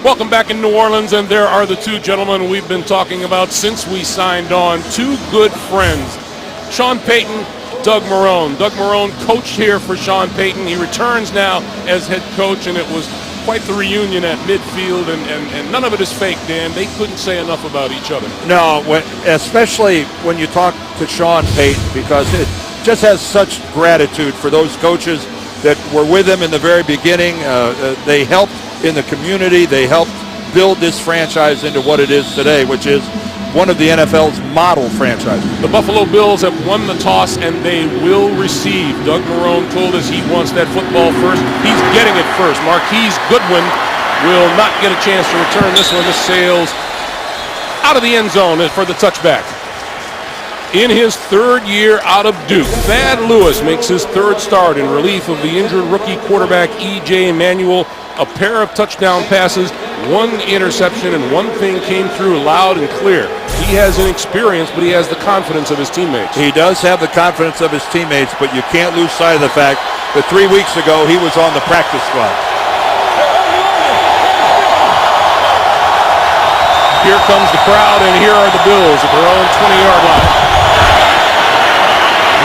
Welcome back in New Orleans, and there are the two gentlemen we've been talking about since we signed on. Two good friends, Sean Payton, Doug Marrone. Doug Marrone coached here for Sean Payton. He returns now as head coach, and it was quite the reunion at midfield, and none of it is fake, Dan. They couldn't say enough about each other. No, especially when you talk to Sean Payton, because it just has such gratitude for those coaches that were with him in the very beginning. They helped in the community. They helped build this franchise into what it is today, which is one of the NFL's model franchises. The Buffalo Bills have won the toss, and they will receive. Doug Marrone told us he wants that football first. He's getting it first. Marquise Goodwin will not get a chance to return this one. This sails out of the end zone for the touchback. In his third year out of Duke, Thad Lewis makes his third start in relief of the injured rookie quarterback E.J. Manuel. A pair of touchdown passes, one interception, and one thing came through loud and clear. He has inexperience, but he has the confidence of his teammates. He does have the confidence of his teammates, but you can't lose sight of the fact that 3 weeks ago he was on the practice squad. Here comes the crowd, and here are the Bills at their own 20-yard line.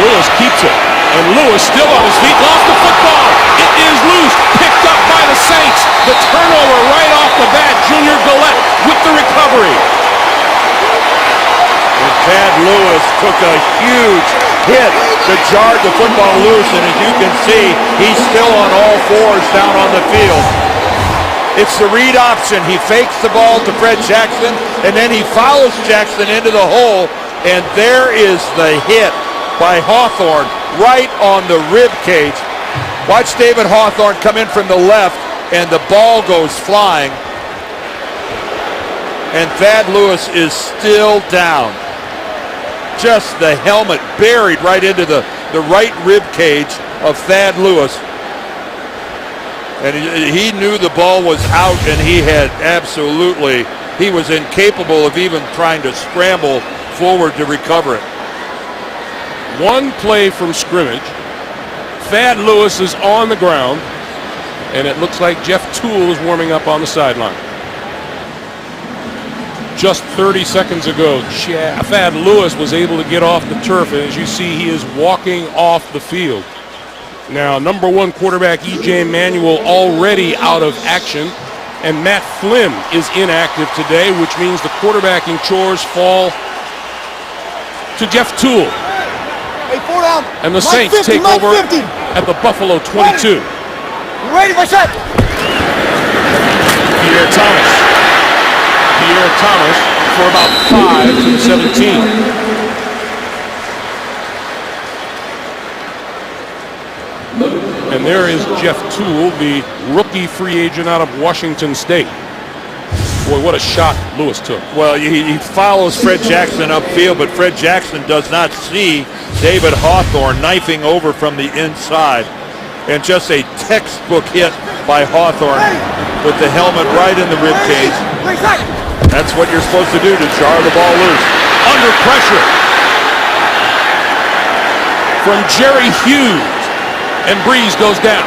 Lewis keeps it, and Lewis still on his feet, lost the football. It is loose, picked up by the Saints. The turnover right off the bat, Junior Gillette with the recovery. And Thad Lewis took a huge hit that jarred the football loose, and as you can see, he's still on all fours down on the field. It's the read option. He fakes the ball to Fred Jackson, and then he follows Jackson into the hole, and there is the hit by Hawthorne right on the rib cage. Watch David Hawthorne come in from the left, and the ball goes flying. And Thad Lewis is still down. Just the helmet buried right into the right rib cage of Thad Lewis. And he knew the ball was out, and he was incapable of even trying to scramble forward to recover it. One play from scrimmage. Thad Lewis is on the ground, and it looks like Jeff Toole is warming up on the sideline. Just 30 seconds ago, Thad Lewis was able to get off the turf, and as you see, he is walking off the field. Now, number one quarterback E.J. Manuel already out of action, and Matt Flynn is inactive today, which means the quarterbacking chores fall to Jeff Toole. And the Saints take over at the Buffalo 22. Ready for shot. Pierre Thomas for about 5 to the 17. And there is Jeff Toole, the rookie free agent out of Washington State. Boy, what a shot Lewis took. Well, he follows Fred Jackson upfield, but Fred Jackson does not see David Hawthorne knifing over from the inside. And just a textbook hit by Hawthorne with the helmet right in the rib cage. That's what you're supposed to do to jar the ball loose. Under pressure from Jerry Hughes, and Breeze goes down.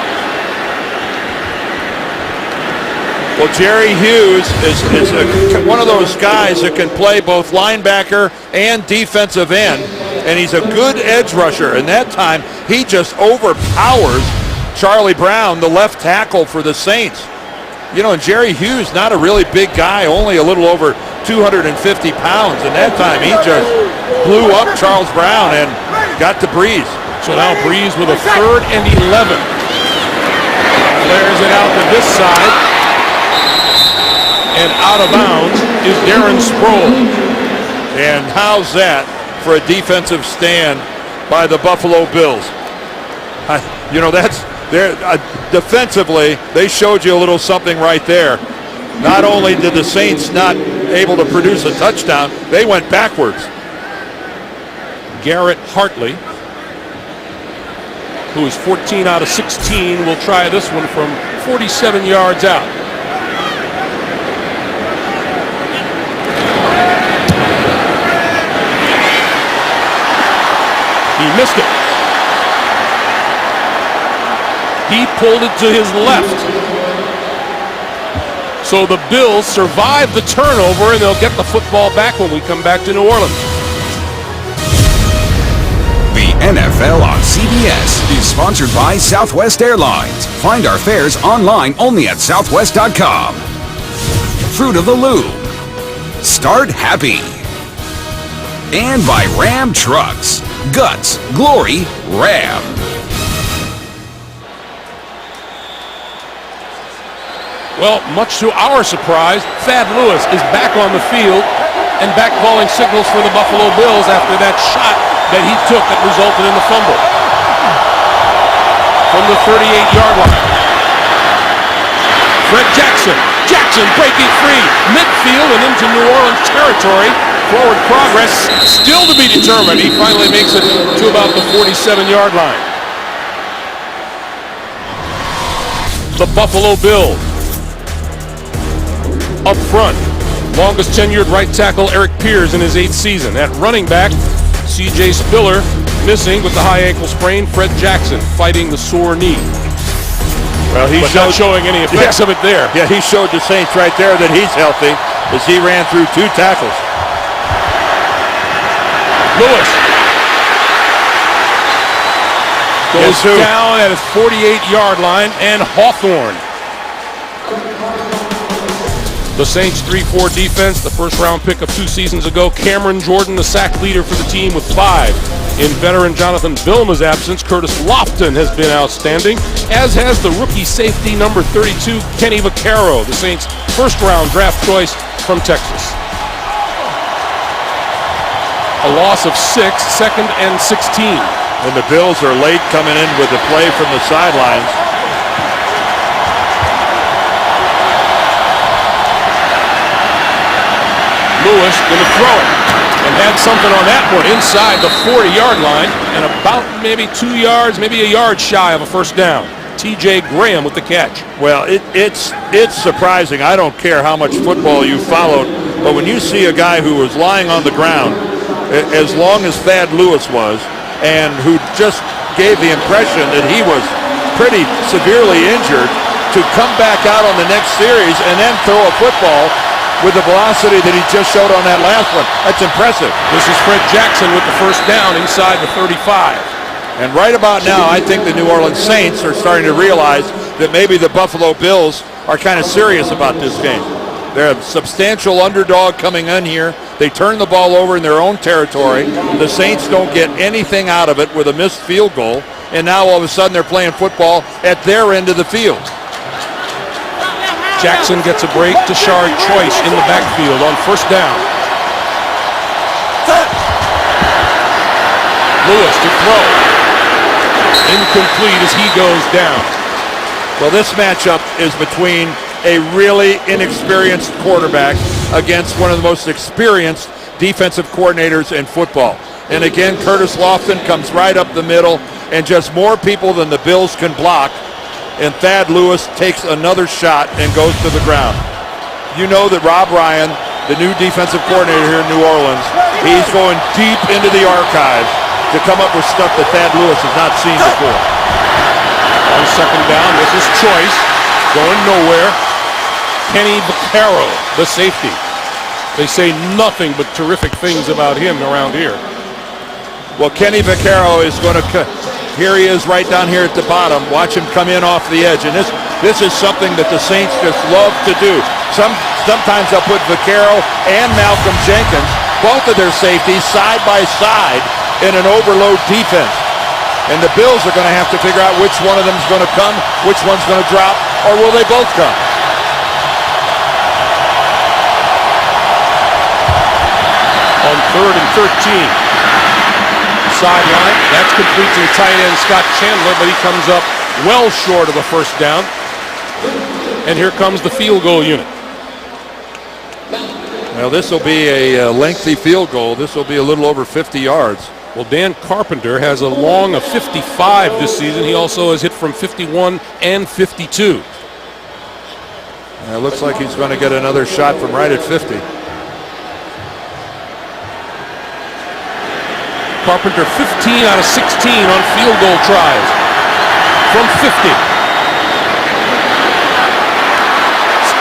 Well, Jerry Hughes is one of those guys that can play both linebacker and defensive end, and he's a good edge rusher. And that time, he just overpowers Charlie Brown, the left tackle for the Saints. You know, and Jerry Hughes, not a really big guy, only a little over 250 pounds. And that time, he just blew up Charles Brown and got to Breeze. So now Breeze with a 3rd and 11. Flares it out to this side. And out of bounds is Darren Sproles. And how's that for a defensive stand by the Buffalo Bills? You know, that's defensively, they showed you a little something right there. Not only did the Saints not able to produce a touchdown, they went backwards. Garrett Hartley, who is 14 out of 16, will try this one from 47 yards out. He missed it. He pulled it to his left. So the Bills survive the turnover, and they'll get the football back when we come back to New Orleans. The NFL on CBS is sponsored by Southwest Airlines. Find our fares online only at southwest.com. Fruit of the Loom. Start happy. And by Ram Trucks. Guts, glory, Ram. Well, much to our surprise, Thad Lewis is back on the field and back calling signals for the Buffalo Bills after that shot that he took that resulted in the fumble. From the 38-yard line. Fred Jackson. Jackson breaking free. Midfield and into New Orleans territory. Forward progress still to be determined. He finally makes it to about the 47-yard line. The Buffalo Bills. Up front, longest tenured right tackle Eric Pierce in his 8th season. At running back, C.J. Spiller missing with the high ankle sprain. Fred Jackson fighting the sore knee. Well, he's not showing any effects of it there. Yeah, he showed the Saints right there that he's healthy as he ran through 2 tackles. Lewis goes down at his 48-yard line, and Hawthorne. The Saints 3-4 defense, the first-round pick of 2 seasons ago. Cameron Jordan, the sack leader for the team with 5. In veteran Jonathan Vilma's absence, Curtis Lofton has been outstanding, as has the rookie safety number 32, Kenny Vaccaro, the Saints' first-round draft choice from Texas. A loss of 6, 2nd and 16. And the Bills are late coming in with the play from the sidelines. Lewis going to throw it, and had something on that one inside the 40-yard line, and about maybe 2 yards, maybe a yard shy of a first down. T.J. Graham with the catch. Well, it's surprising. I don't care how much football you followed, but when you see a guy who was lying on the ground as long as Thad Lewis was, and who just gave the impression that he was pretty severely injured, to come back out on the next series and then throw a football with the velocity that he just showed on that last one. That's impressive. This is Fred Jackson with the first down inside the 35. And right about now, I think the New Orleans Saints are starting to realize that maybe the Buffalo Bills are kind of serious about this game. They're a substantial underdog coming in here. They turn the ball over in their own territory. The Saints don't get anything out of it with a missed field goal. And now all of a sudden they're playing football at their end of the field. Jackson gets a break to Shard Choice in the backfield on first down. Lewis to throw. Incomplete as he goes down. Well, this matchup is between a really inexperienced quarterback against one of the most experienced defensive coordinators in football. And again, Curtis Lofton comes right up the middle, and just more people than the Bills can block. And Thad Lewis takes another shot and goes to the ground. You know that Rob Ryan, the new defensive coordinator here in New Orleans, he's going deep into the archives to come up with stuff that Thad Lewis has not seen before. On second down, this is Choice, going nowhere. Kenny Vaccaro, the safety. They say nothing but terrific things about him around here. Well, Kenny Vaccaro is going to... Here he is right down here at the bottom. Watch him come in off the edge. And this is something that the Saints just love to do. Sometimes they'll put Vaccaro and Malcolm Jenkins, both of their safeties, side by side in an overload defense. And the Bills are going to have to figure out which one of them is going to come, which one's going to drop, or will they both come? On 3rd and 13. Sideline. That's complete to the tight end Scott Chandler, but he comes up well short of a first down. And here comes the field goal unit. Well, this will be a lengthy field goal. This will be a little over 50 yards. Well, Dan Carpenter has a long of 55 this season. He also has hit from 51 and 52. It looks like he's going to get another shot from right at 50. Carpenter 15 out of 16 on field goal tries from 50.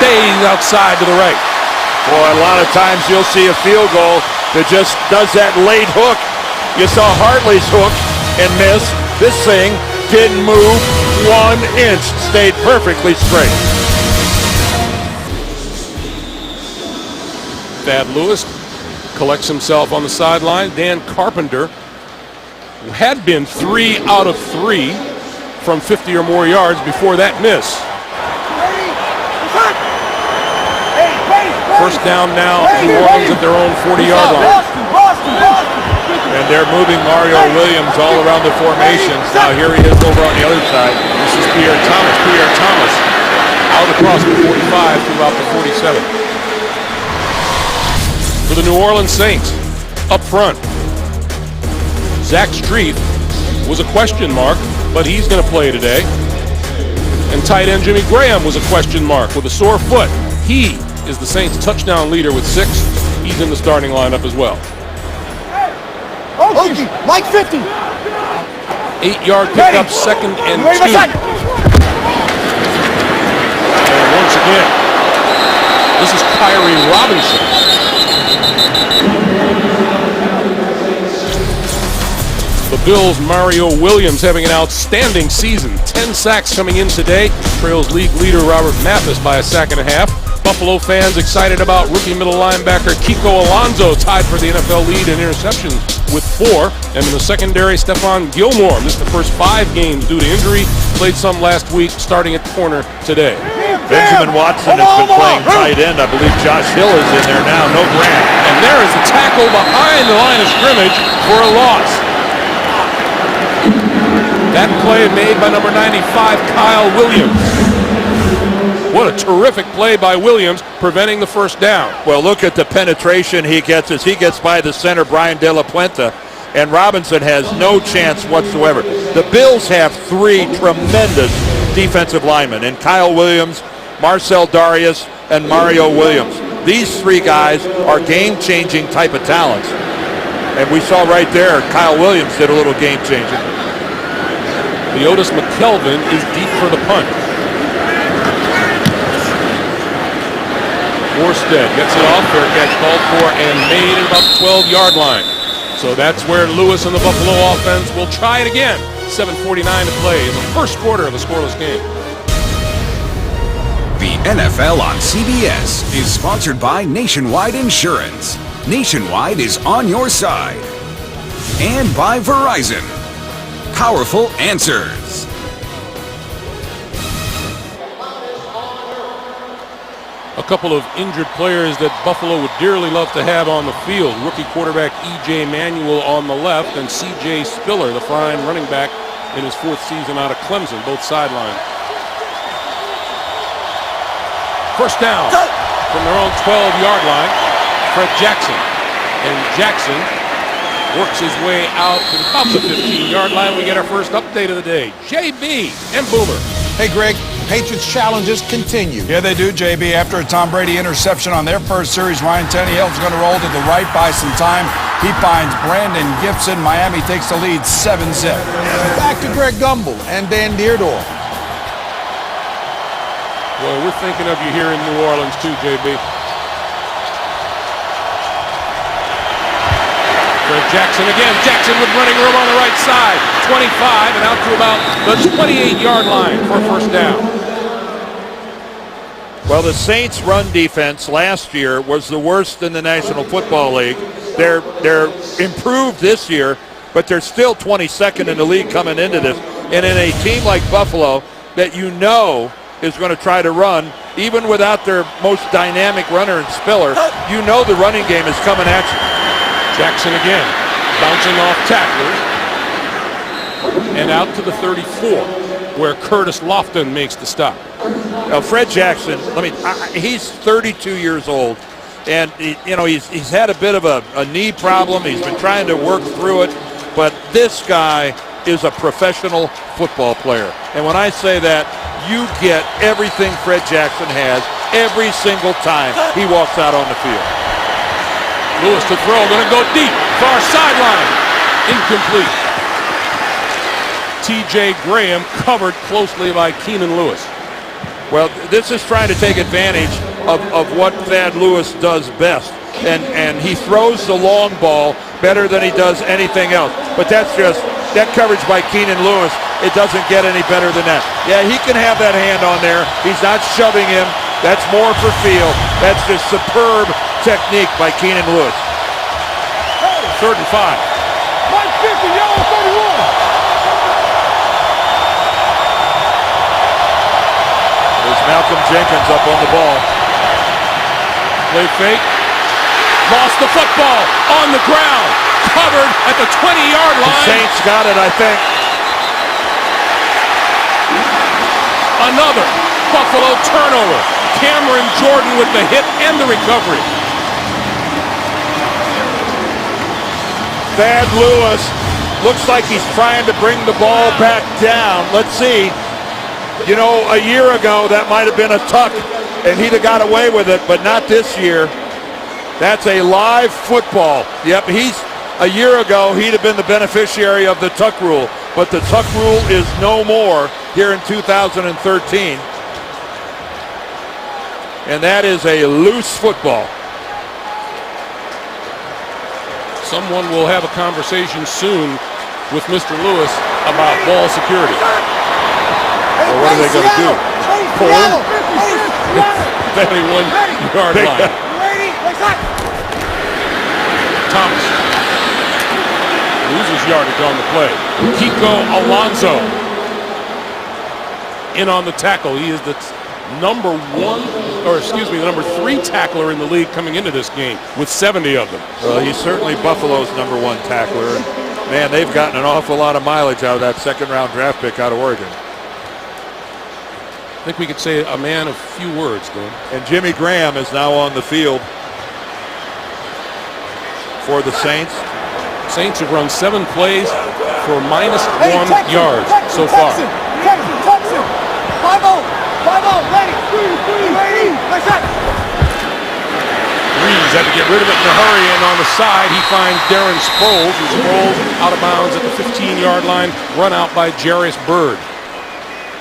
stays outside to the right. Boy, a lot of times you'll see a field goal that just does that late hook. You saw Hartley's hook and miss. This thing didn't move 1 inch, stayed perfectly straight. Thad Lewis collects himself on the sideline. Dan Carpenter had been 3 out of 3 from 50 or more yards before that miss. First down now, New Orleans at their own 40-yard line. And they're moving Mario Williams all around the formations. Now here he is over on the other side. This is Pierre Thomas. Pierre Thomas out across the 45 to about the 47. For the New Orleans Saints, up front, Zach Strief was a question mark, but he's going to play today. And tight end Jimmy Graham was a question mark with a sore foot. He is the Saints' touchdown leader with 6. He's in the starting lineup as well. Ogie, Mike 50. 8-yard pickup, 2nd and 2. And once again, this is Kyrie Robinson. The Bills' Mario Williams having an outstanding season. 10 sacks coming in today. Trails league leader Robert Mathis by a sack and a half. Buffalo fans excited about rookie middle linebacker Kiko Alonso, tied for the NFL lead in interceptions with 4. And in the secondary, Stephon Gilmore missed the first 5 games due to injury. Played some last week, starting at corner today. Benjamin Watson has been playing tight end. I believe Josh Hill is in there now. No Grant. And there is a tackle behind the line of scrimmage for a loss. That play made by number 95, Kyle Williams. What a terrific play by Williams, preventing the first down. Well, look at the penetration he gets as he gets by the center, Brian De La Puente, and Robinson has no chance whatsoever. The Bills have 3 tremendous defensive linemen, and Kyle Williams, Marcel Darius, and Mario Williams. These 3 guys are game-changing type of talents. And we saw right there, Kyle Williams did a little game-changing. Leotis McKelvin is deep for the punt. Morstead gets it off, fair catch called for and made at about the 12-yard line. So that's where Lewis and the Buffalo offense will try it again. 7:49 to play in the first quarter of a scoreless game. The NFL on CBS is sponsored by Nationwide Insurance. Nationwide is on your side. And by Verizon. Powerful answers. A couple of injured players that Buffalo would dearly love to have on the field. Rookie quarterback E.J. Manuel on the left and C.J. Spiller, the fine running back in his 4th season out of Clemson, both sidelined. First down from their own 12-yard line, Fred Jackson. And Jackson works his way out to about the 15-yard line. We get our first update of the day. JB and Boomer. Hey, Greg, Patriots challenges continue. Yeah, they do, JB. After a Tom Brady interception on their first series, Ryan Tannehill's going to roll to the right, buy some time. He finds Brandon Gibson. Miami takes the lead 7-zip. Back to Greg Gumbel and Dan Deerdorf. Well, we're thinking of you here in New Orleans too, JB. Fred Jackson again. Jackson with running room on the right side. 25 and out to about the 28-yard line for a first down. Well, the Saints' run defense last year was the worst in the National Football League. They're improved this year, but they're still 22nd in the league coming into this. And in a team like Buffalo that you know is going to try to run, even without their most dynamic runner in Spiller, you know the running game is coming at you. Jackson again, bouncing off tacklers. And out to the 34, where Curtis Lofton makes the stop. Now, Fred Jackson, he's 32 years old, and he's had a bit of a knee problem. He's been trying to work through it, but this guy is a professional football player. And when I say that, you get everything Fred Jackson has every single time he walks out on the field. Lewis to throw, going to go deep, far sideline, incomplete. T.J. Graham covered closely by Keenan Lewis. Well, this is trying to take advantage of what Thad Lewis does best. And he throws the long ball better than he does anything else. But that's just, that coverage by Keenan Lewis, it doesn't get any better than that. Yeah, he can have that hand on there. He's not shoving him. That's more for feel. That's just superb technique by Keenan Lewis. 3rd and 5. Mike 50, yellow 31. There's Malcolm Jenkins up on the ball. Play fake. Lost the football on the ground. Covered at the 20-yard The line. Saints got it, I think. Another Buffalo turnover. Cameron Jordan with the hit and the recovery. Thad Lewis looks like he's trying to bring the ball back down. Let's see. You know, a year ago that might have been a tuck and he'd have got away with it, but not this year. That's a live football. Yep, a year ago he'd have been the beneficiary of the tuck rule, but the tuck rule is no more here in 2013. And that is a loose football. Someone will have a conversation soon with Mr. Lewis about ball security. Well, what are they going to do? Pull him? 71-yard Big line. Thomas loses yardage on the play. Kiko Alonso in on the tackle. He is the number 3 tackler in the league coming into this game with 70 of them. Well, he's certainly Buffalo's number 1 tackler. And man, they've gotten an awful lot of mileage out of that second-round draft pick out of Oregon. I think we could say a man of few words, Dan. And Jimmy Graham is now on the field for the Saints. Saints have run 7 plays for -1 yards so far. Texan. 5-0, ready. Let's go. Reeves had to get rid of it in a hurry, and on the side he finds Darren Sproles, who's rolled out of bounds at the 15-yard line, run out by Jairus Byrd.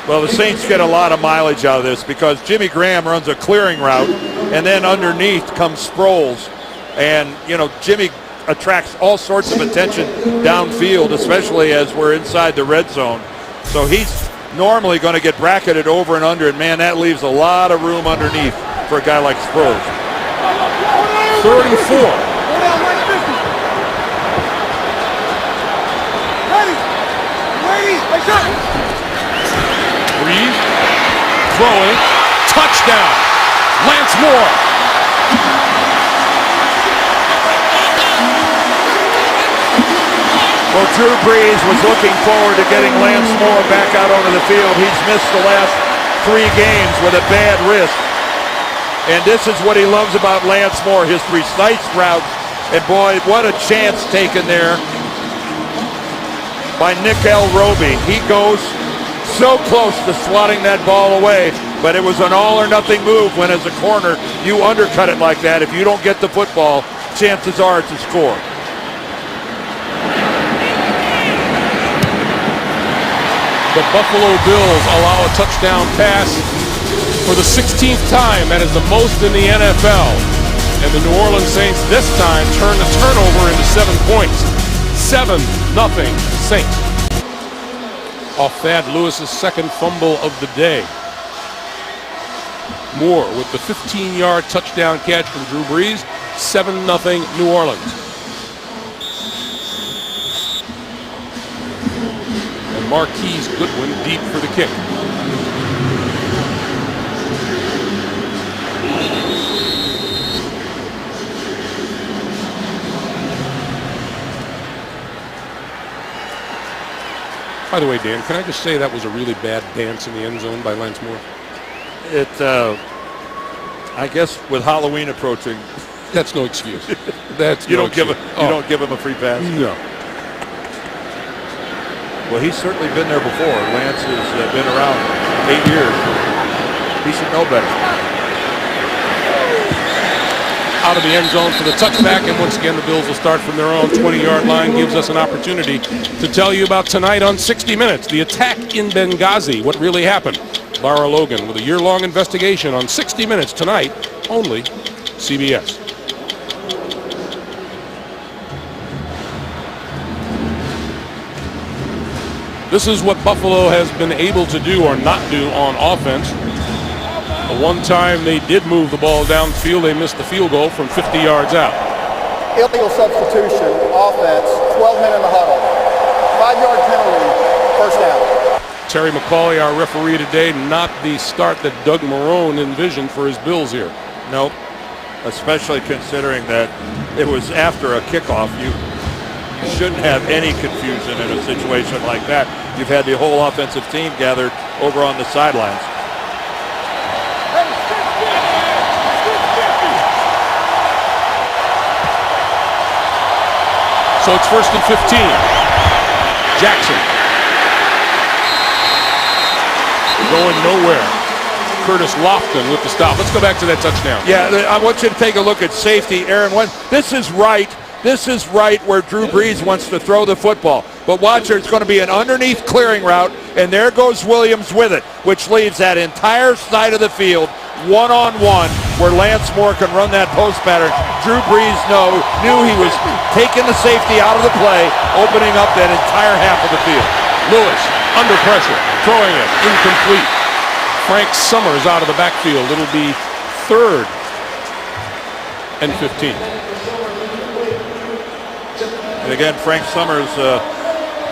Well, the Saints get a lot of mileage out of this because Jimmy Graham runs a clearing route, and then underneath comes Sproles. And, you know, Jimmy attracts all sorts of attention downfield, especially as we're inside the red zone. So he's normally going to get bracketed over and under, and man, that leaves a lot of room underneath for a guy like Sproles. 3rd and 4. Ready, let's go. Reeves throwing, touchdown, Lance Moore. Well, Drew Brees was looking forward to getting Lance Moore back out onto the field. He's missed the last 3 games with a bad wrist. And this is what he loves about Lance Moore, his precise routes. And boy, what a chance taken there by Nick Elroby. He goes so close to swatting that ball away, but it was an all or nothing move when as a corner you undercut it like that. If you don't get the football, chances are it's a score. The Buffalo Bills allow a touchdown pass for the 16th time. That is the most in the NFL. And the New Orleans Saints this time turn the turnover into 7 points. 7-0 Saints. Off Thad Lewis's second fumble of the day. Moore with the 15-yard touchdown catch from Drew Brees. 7-0 New Orleans. And Marquise Goodwin deep for the kick. By the way, Dan, can I just say that was a really bad dance in the end zone by Lance Moore? I guess with Halloween approaching, That's no excuse. That's you no don't give excuse. you don't give him a free pass. No. Well, he's certainly been there before. Lance has been around 8 years. He should know better. Out of the end zone for the touchback, and once again the Bills will start from their own 20-yard line. Gives us an opportunity to tell you about tonight on 60 Minutes, the attack in Benghazi, what really happened. Lara Logan with a year-long investigation on 60 Minutes tonight, only CBS. This is what Buffalo has been able to do or not do on offense. The one time they did move the ball downfield, they missed the field goal from 50 yards out. Illegal substitution, offense, 12 men in the huddle. 5-yard penalty, first down. Terry McCauley, our referee today, not the start that Doug Marrone envisioned for his Bills here. Nope. Especially considering that it was after a kickoff. You shouldn't have any confusion in a situation like that. You've had the whole offensive team gathered over on the sidelines. So it's 1st and 15. Jackson. Going nowhere. Curtis Lofton with the stop. Let's go back to that touchdown. Yeah, I want you to take a look at safety, Aaron. This is right. This is right where Drew Brees wants to throw the football. But watch, it's going to be an underneath clearing route, and there goes Williams with it, which leaves that entire side of the field one-on-one where Lance Moore can run that post pattern. Drew Brees knew he was taking the safety out of the play, opening up that entire half of the field. Lewis under pressure, throwing it, incomplete. Frank Summers out of the backfield. It'll be 3rd and 15. And again, Frank Summers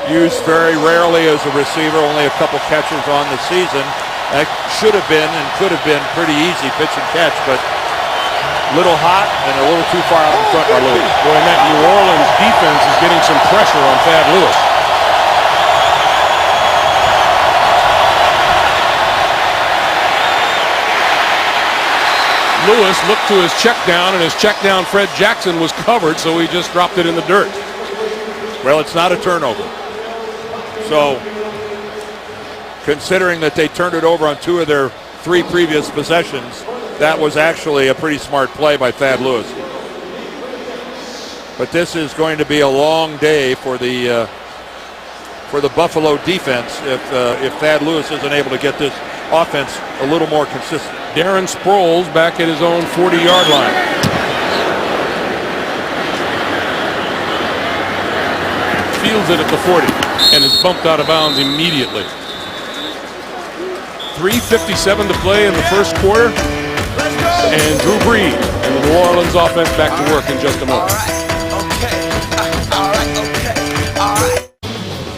used very rarely as a receiver, only a couple catches on the season. That should have been and could have been pretty easy pitch and catch, but a little hot and a little too far out in front by Lewis. Boy, and that New Orleans defense is getting some pressure on Thad Lewis. Lewis looked to his check down, and his check down Fred Jackson was covered, so he just dropped it in the dirt. Well, it's not a turnover. So, considering that they turned it over on 2 of their 3 previous possessions, that was actually a pretty smart play by Thad Lewis. But this is going to be a long day for the Buffalo defense if Thad Lewis isn't able to get this offense a little more consistent. Darren Sproles back at his own 40-yard line. Fields it at the 40 and is bumped out of bounds immediately. 3:57 to play in the first quarter. And Drew Brees and the New Orleans offense back to work in just a moment.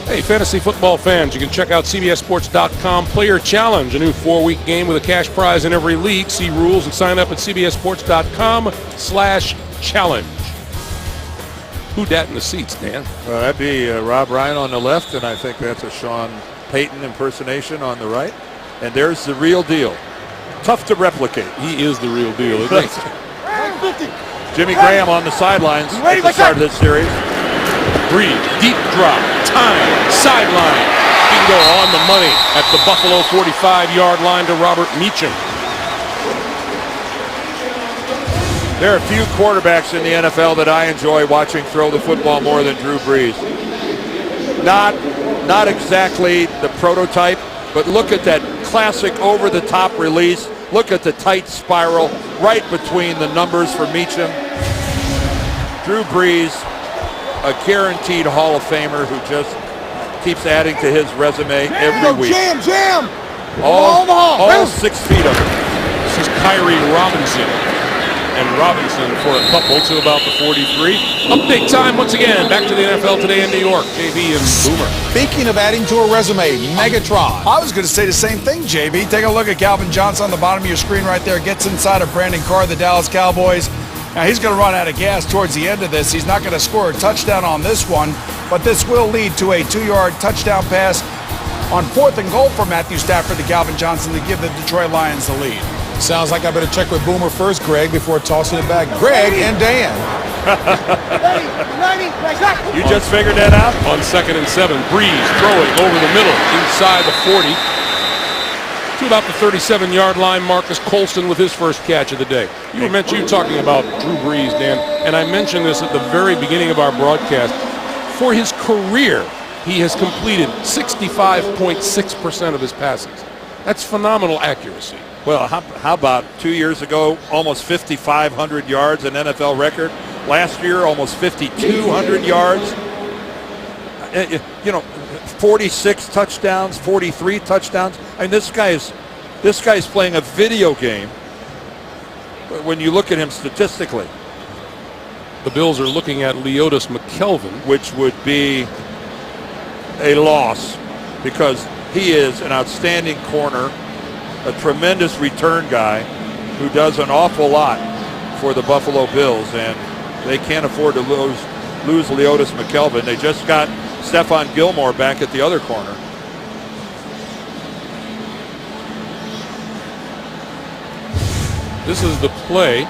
Hey, fantasy football fans, you can check out CBSSports.com Player Challenge, a new 4-week game with a cash prize in every league. See rules and sign up at CBSSports.com/challenge. Who dat in the seats, Dan? Well, that'd be Rob Ryan on the left, and I think that's a Sean Payton impersonation on the right. And there's the real deal. Tough to replicate. He is the real deal, isn't he? Jimmy Graham on the sidelines at the start of this series. Brees, deep drop, time, sideline. Bingo on the money at the Buffalo 45-yard line to Robert Meacham. There are a few quarterbacks in the NFL that I enjoy watching throw the football more than Drew Brees. Not exactly the prototype, but look at that classic over-the-top release. Look at the tight spiral right between the numbers for Meacham. Drew Brees, a guaranteed Hall of Famer who just keeps adding to his resume every week. Jam! All 6 feet of it. This is Kyrie Robinson. And Robinson for a couple to about the 43. Update time once again. Back to the NFL today in New York. JB and Boomer. Speaking of adding to a resume, Megatron. I was going to say the same thing, JB. Take a look at Calvin Johnson on the bottom of your screen right there. Gets inside of Brandon Carr, the Dallas Cowboys. Now, he's going to run out of gas towards the end of this. He's not going to score a touchdown on this one, but this will lead to a 2-yard touchdown pass on 4th and goal for Matthew Stafford to Calvin Johnson to give the Detroit Lions the lead. Sounds like I better check with Boomer first, Greg, before tossing it back. Greg and Dan. You just figured that out? On 2nd and 7, Brees throwing over the middle inside the 40 to about the 37-yard line. Marcus Colston with his first catch of the day. You were talking about Drew Brees, Dan, and I mentioned this at the very beginning of our broadcast. For his career, he has completed 65.6% of his passes. That's phenomenal accuracy. Well, how about 2 years ago, almost 5,500 yards, an NFL record. Last year, almost 5,200 yards. 46 touchdowns, 43 touchdowns. I mean, this guy's playing a video game when you look at him statistically. The Bills are looking at Leotis McKelvin, which would be a loss because he is an outstanding corner, a tremendous return guy who does an awful lot for the Buffalo Bills, and they can't afford to lose Leotis McKelvin. They just got Stephon Gilmore back at the other corner. This is the play,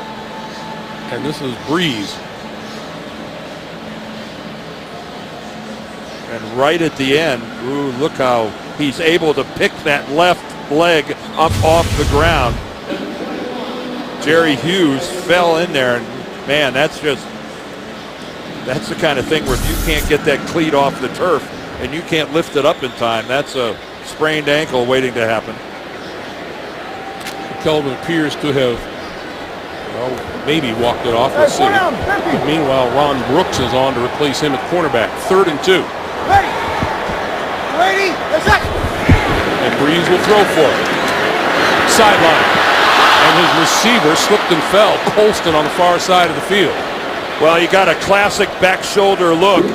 and this is Breeze. And right at the end, ooh, look how he's able to pick that left leg up off the ground. Jerry Hughes fell in there, and man, that's the kind of thing where if you can't get that cleat off the turf and you can't lift it up in time, that's a sprained ankle waiting to happen. Kelvin appears to have, maybe walked it off. Let's see. Meanwhile, Ron Brooks is on to replace him at cornerback. 3rd and 2. Ready, let's go. And Breeze will throw for it. Sideline. And his receiver slipped and fell. Colston on the far side of the field. Well, you got a classic back shoulder look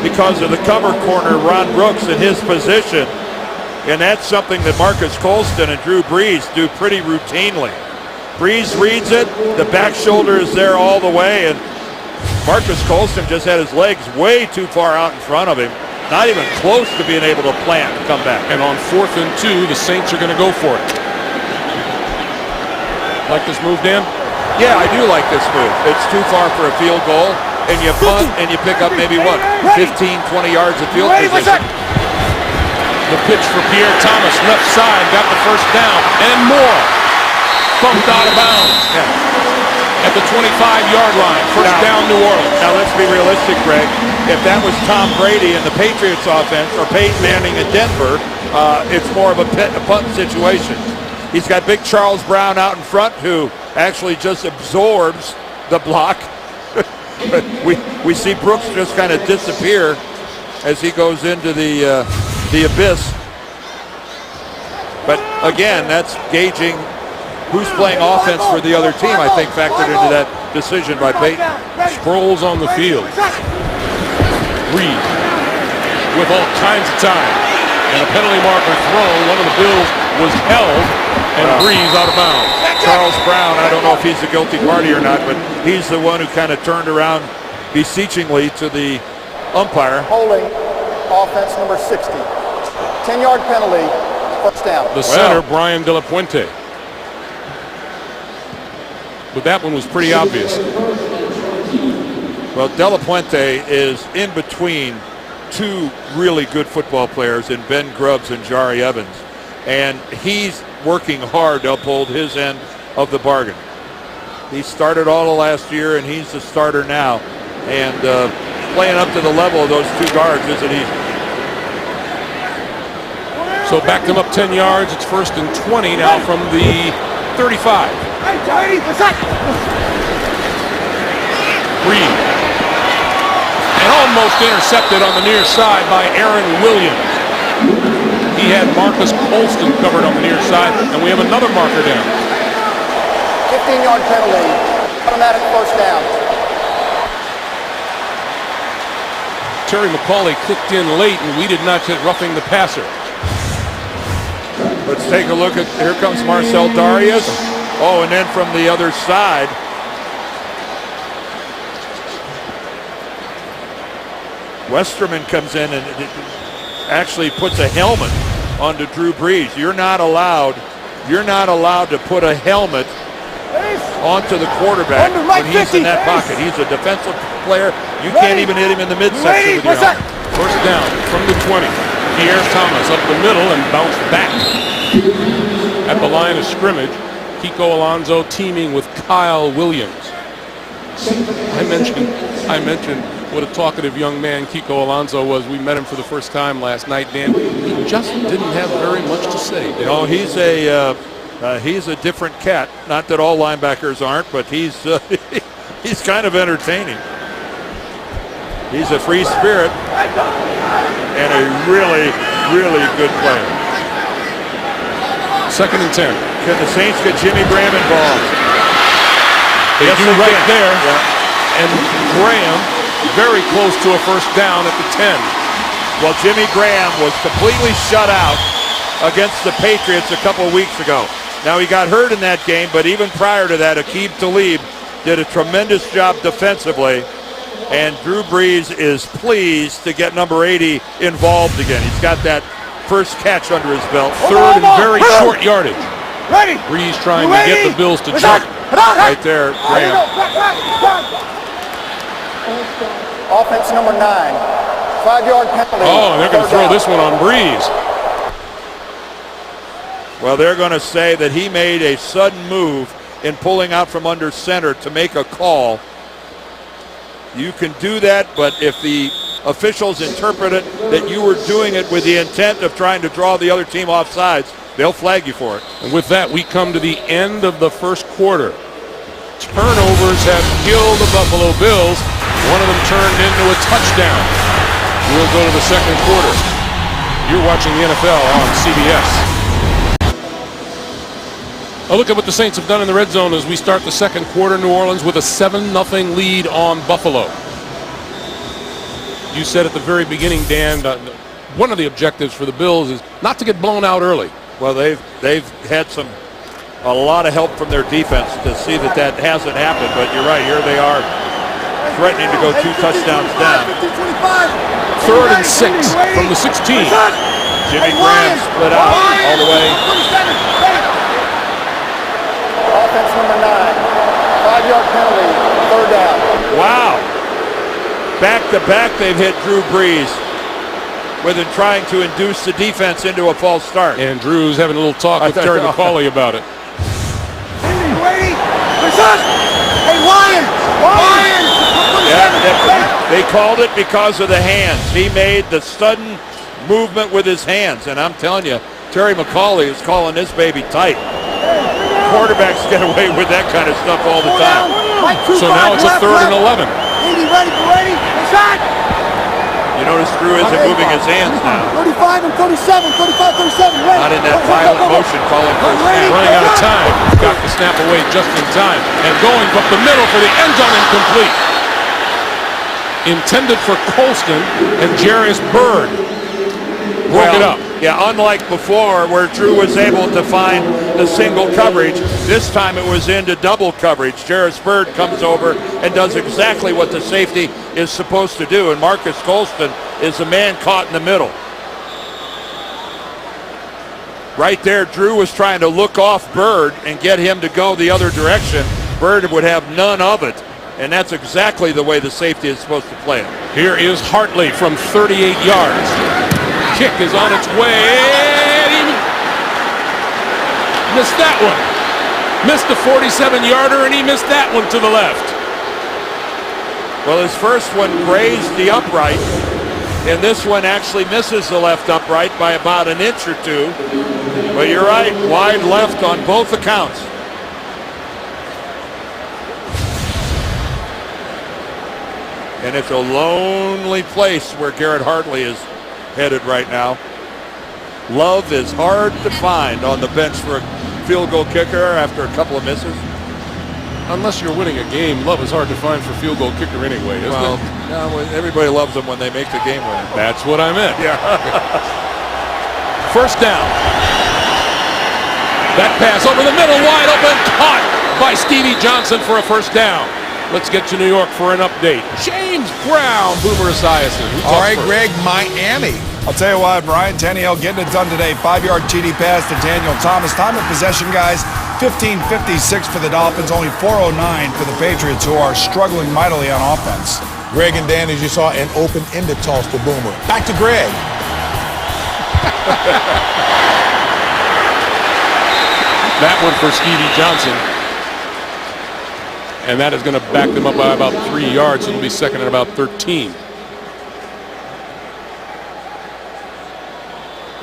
because of the cover corner, Ron Brooks, in his position. And that's something that Marcus Colston and Drew Brees do pretty routinely. Brees reads it, the back shoulder is there all the way, and Marcus Colston just had his legs way too far out in front of him. Not even close to being able to plant and come back. And on 4th and 2, the Saints are going to go for it. Like this move, Dan? Yeah, I do like this move. It's too far for a field goal, and you punt, and you pick up maybe, 15, 20 yards of field position. The pitch for Pierre Thomas, left side, got the first down, and more. Bumped out of bounds. Yeah. At the 25-yard line. First down, New Orleans. Now, let's be realistic, Greg. If that was Tom Brady and the Patriots offense, or Peyton Manning in Denver, it's more of a punt situation. He's got big Charles Brown out in front, who actually just absorbs the block. we see Brooks just kind of disappear as he goes into the abyss. But again, that's gauging who's playing offense for the other team, I think, factored into that decision by Peyton. Sproles on the field. Reed with all kinds of time. And a penalty marker thrown. One of the Bills was held, and Breeze out of bounds. Charles Brown, I don't know if he's the guilty party or not, but he's the one who kind of turned around beseechingly to the umpire. Holding offense number 60. 10-yard penalty, first down. The center, Brian De La Puente. But that one was pretty obvious. Well, De La Puente is in between two really good football players in Ben Grubbs and Jari Evans. And he's working hard to uphold his end of the bargain. He started all of last year, and he's the starter now. And playing up to the level of those two guards isn't easy. So backed him up 10 yards. It's 1st and 20 now from the 35. Reed. And almost intercepted on the near side by Aaron Williams. He had Marcus Colston covered on the near side, and we have another marker down. 15-yard penalty, automatic first down. Terry McCauley clicked in late, and we did not hit roughing the passer. Let's take a look at, here comes Marcel Darius. Oh, and then from the other side, Westerman comes in and actually puts a helmet onto Drew Brees. You're not allowed to put a helmet onto the quarterback when he's in that pocket. He's a defensive player. You can't even hit him in the midsection with your helmet. First down from the 20. Pierre Thomas up the middle and bounced back. At the line of scrimmage, Kiko Alonso teaming with Kyle Williams. I mentioned what a talkative young man Kiko Alonso was. We met him for the first time last night, Dan. he just didn't have very much to say. No, he's a different cat. Not that all linebackers aren't, but he's he's kind of entertaining. He's a free spirit and a really, really good player. 2nd and 10. Can the Saints get Jimmy Graham involved? They do right can. there. Yeah. And Graham very close to a first down at the 10. Well, Jimmy Graham was completely shut out against the Patriots a couple of weeks ago. Now, he got hurt in that game, but even prior to that, Aqib Talib did a tremendous job defensively, and Drew Brees is pleased to get number 80 involved again. He's got that first catch under his belt. 3rd and very short yardage. Ready. Brees trying to get the Bills to jump. Right there, Graham. Offense number 9. 5-yard penalty. Oh, they're going to throw this one on Brees. Well, they're going to say that he made a sudden move in pulling out from under center to make a call. You can do that, but if the officials interpret it that you were doing it with the intent of trying to draw the other team off sides, they'll flag you for it. And with that, we come to the end of the first quarter. Turnovers have killed the Buffalo Bills. One of them turned into a touchdown. We'll go to the second quarter. You're watching the NFL on CBS. A look at what the Saints have done in the red zone as we start the second quarter. New Orleans with a 7-0 lead on Buffalo. You said at the very beginning, Dan, one of the objectives for the Bills is not to get blown out early. Well, they've had a lot of help from their defense to see that hasn't happened. But you're right, here they are threatening to go 2 touchdowns down. 3rd and 6 from the 16. Jimmy Graham split out all the way. Offense number 9. 5-yard penalty. 3rd down. Wow. Back to back, they've hit Drew Brees with him trying to induce the defense into a false start. And Drew's having a little talk with Terry McAuley about it. Hey, Lions! Lions! Yeah, they called it because of the hands. He made the sudden movement with his hands, and I'm telling you, Terry McAuley is calling this baby tight. Quarterbacks get away with that kind of stuff all the time. So now it's a 3rd and 11. Ready, shot! You notice Drew isn't moving his hands now. 35 and 37, 35, 37, ready. Not in that violent motion calling for a snap. Running out of time. Got the snap away just in time. And going up the middle for the end zone, incomplete. Intended for Colston, and Jarius Byrd broke it up. Yeah, unlike before where Drew was able to find the single coverage, this time it was into double coverage. Jarius Byrd comes over and does exactly what the safety is supposed to do, and Marcus Colston is the man caught in the middle. Right there, Drew was trying to look off Byrd and get him to go the other direction. Byrd would have none of it, and that's exactly the way the safety is supposed to play it. Here is Hartley from 38 yards. Kick is on its way. He missed that one. Missed the 47-yarder, and he missed that one to the left. Well, his first one grazed the upright, and this one actually misses the left upright by about an inch or two. But you're right, wide left on both accounts. And it's a lonely place where Garrett Hartley is headed right now. Love is hard to find on the bench for a field goal kicker after a couple of misses. Unless you're winning a game, Love is hard to find for field goal kicker anyway, isn't it? No, everybody loves them when they make the game win. That's what I meant. Yeah. First down. That pass over the middle, wide open, caught by Stevie Johnson for a first down. Let's get to New York for an update. James Brown, Boomer Esiason. All right, Greg, Miami. I'll tell you what, Ryan Tannehill getting it done today. 5-yard TD pass to Daniel Thomas. Time of possession, guys, 15:56 for the Dolphins, only 4:09 for the Patriots, who are struggling mightily on offense. Greg and Dan, as you saw, an open-ended toss to Boomer. Back to Greg. That one for Stevie Johnson. And that is going to back them up by about 3 yards. So it'll be second and about 13.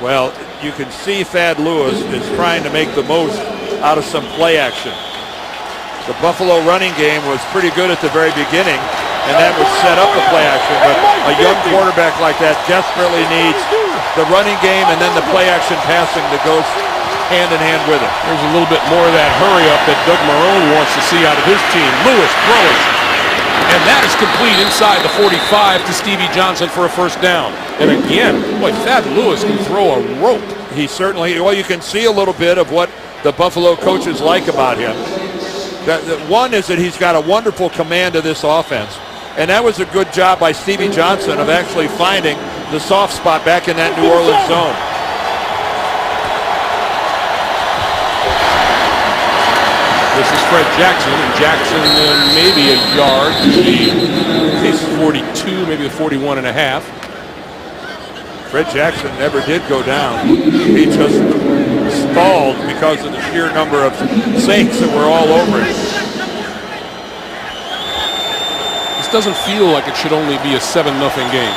Well, you can see Thad Lewis is trying to make the most out of some play action. The Buffalo running game was pretty good at the very beginning, and that would set up the play action. But a young quarterback like that desperately needs the running game and then the play action passing that goes hand in hand with it. There's a little bit more of that hurry up that Doug Marrone wants to see out of his team. Lewis throwing. And that is complete inside the 45 to Stevie Johnson for a first down. And again, boy, Thad Lewis can throw a rope. He certainly, well, you can see a little bit of what the Buffalo coaches like about him. One is that he's got a wonderful command of this offense. And that was a good job by Stevie Johnson of actually finding the soft spot back in that New Orleans zone. This is Fred Jackson, and Jackson maybe a yard to the 42, maybe the 41 and a half. Fred Jackson never did go down. He just stalled because of the sheer number of Saints that were all over it. This doesn't feel like it should only be a 7-0 game.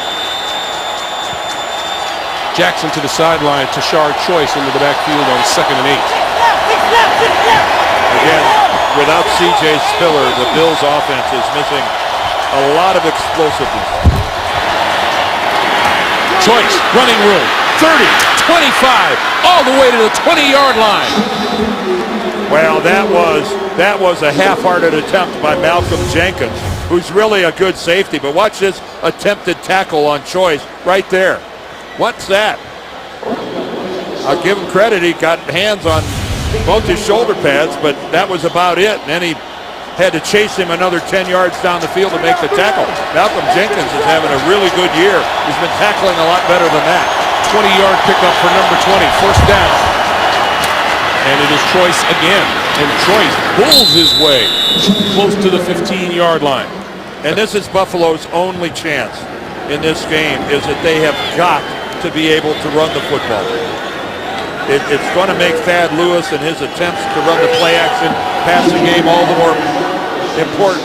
Jackson to the sideline, Tashard Choice into the backfield on 2nd and 8. Again, without C.J. Spiller, the Bills' offense is missing a lot of explosiveness. Choice, running room, 30, 25, all the way to the 20-yard line. Well, that was a half-hearted attempt by Malcolm Jenkins, who's really a good safety. But watch this attempted tackle on Choice right there. What's that? I'll give him credit. He got hands on both his shoulder pads, but that was about it. And then he had to chase him another 10 yards down the field to make the tackle. Malcolm Jenkins is having a really good year. He's been tackling a lot better than that. 20-yard pickup for number 20, first down. And it is Choice again. And Choice pulls his way close to the 15-yard line. And this is Buffalo's only chance in this game, is that they have got to be able to run the football. It's going to make Thad Lewis and his attempts to run the play action passing game all the more important.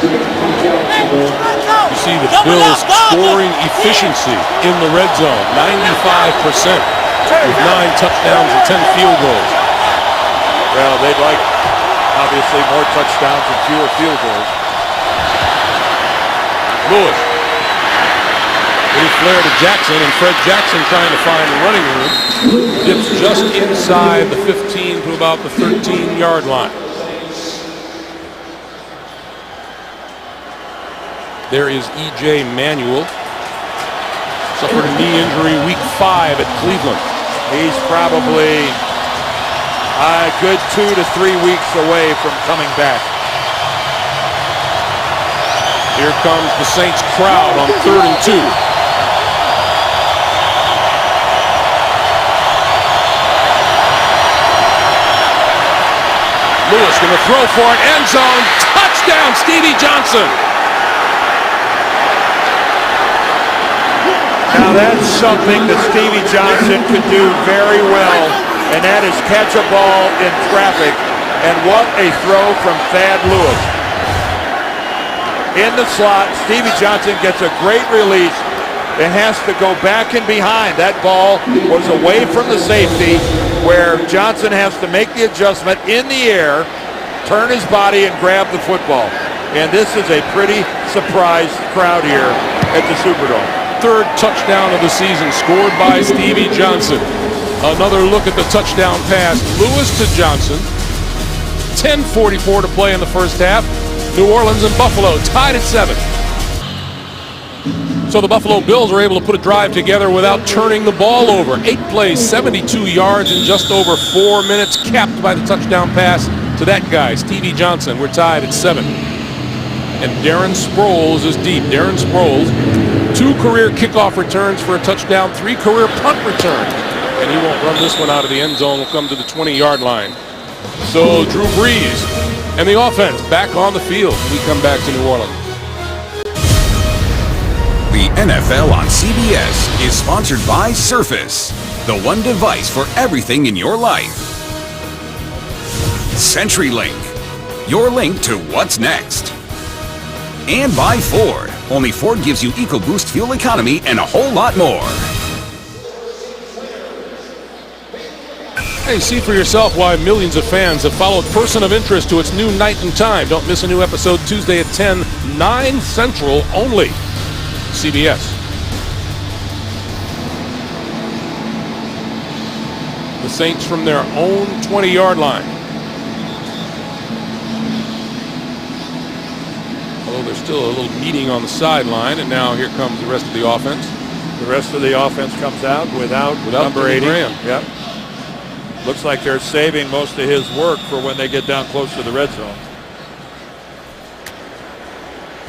You see the Bills scoring efficiency in the red zone, 95%, with 9 touchdowns and 10 field goals. Well, they'd like, obviously, more touchdowns and fewer field goals. Lewis. Little flare to Jackson, and Fred Jackson trying to find the running room. Dips just inside the 15 to about the 13-yard line. There is E.J. Manuel. Suffered a knee injury week 5 at Cleveland. He's probably a good 2 to 3 weeks away from coming back. Here comes the Saints crowd on 3rd and 2. Lewis going to throw for it, end zone, touchdown, Stevie Johnson. Now that's something that Stevie Johnson could do very well, and that is catch a ball in traffic. And what a throw from Thad Lewis. In the slot, Stevie Johnson gets a great release. It has to go back and behind. That ball was away from the safety, where Johnson has to make the adjustment in the air, turn his body, and grab the football. And this is a pretty surprised crowd here at the Superdome. 3rd touchdown of the season scored by Stevie Johnson. Another look at the touchdown pass. Lewis to Johnson. 10:44 to play in the first half. New Orleans and Buffalo tied at 7. So the Buffalo Bills are able to put a drive together without turning the ball over. 8 plays, 72 yards in just over 4 minutes, capped by the touchdown pass to that guy, Stevie Johnson. We're tied at 7. And Darren Sproles is deep. Darren Sproles, 2 career kickoff returns for a touchdown, 3 career punt returns. And he won't run this one out of the end zone. Will come to the 20-yard line. So Drew Brees and the offense back on the field. We come back to New Orleans. The NFL on CBS is sponsored by Surface, the one device for everything in your life. CenturyLink, your link to what's next. And by Ford. Only Ford gives you EcoBoost fuel economy and a whole lot more. Hey, see for yourself why millions of fans have followed Person of Interest to its new night and time. Don't miss a new episode Tuesday at 10, 9 Central only. CBS. The Saints from their own 20-yard line. Although there's still a little meeting on the sideline, and now here comes the rest of the offense. The rest of the offense comes out without number 80. Graham. Yep. Looks like they're saving most of his work for when they get down close to the red zone.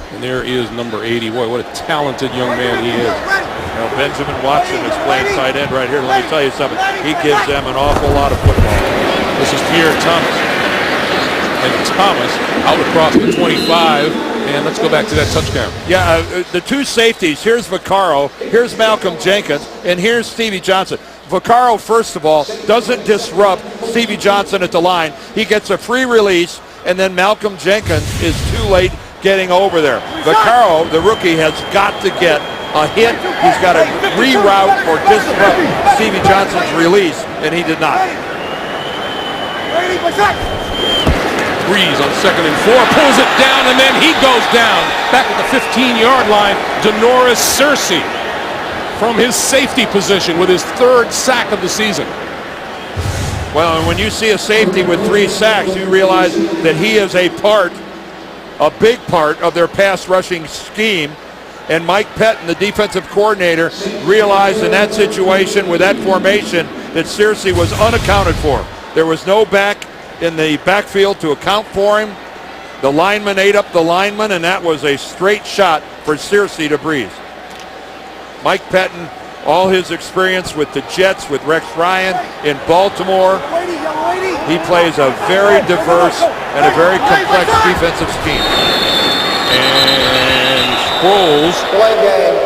And there is number 80. Boy, what a talented young man he is. Now Benjamin Watson is playing tight end right here. Let me tell you something. He gives them an awful lot of football. This is Pierre Thomas. And Thomas out across the 25. And let's go back to that touchdown. Yeah, the two safeties. Here's Vaccaro. Here's Malcolm Jenkins. And here's Stevie Johnson. Vaccaro, first of all, doesn't disrupt Stevie Johnson at the line. He gets a free release, and then Malcolm Jenkins is too late getting over there. Vaccaro, the rookie, has got to get a hit. He's got to reroute or disrupt Stevie Johnson's release, and he did not. Breeze on 2nd and 4, pulls it down, and then he goes down. Back at the 15-yard line, Denoris Searcy from his safety position with his 3rd sack of the season. Well, and when you see a safety with 3 sacks, you realize that he is a big part of their pass rushing scheme. And Mike Pettin, the defensive coordinator, realized in that situation with that formation that Searcy was unaccounted for. There was no back in the backfield to account for him. The lineman ate up the lineman, and that was a straight shot for Searcy to Breeze. Mike Pettin, all his experience with the Jets, with Rex Ryan in Baltimore, he plays a very diverse and a very complex defensive scheme. And Sproles Delay game,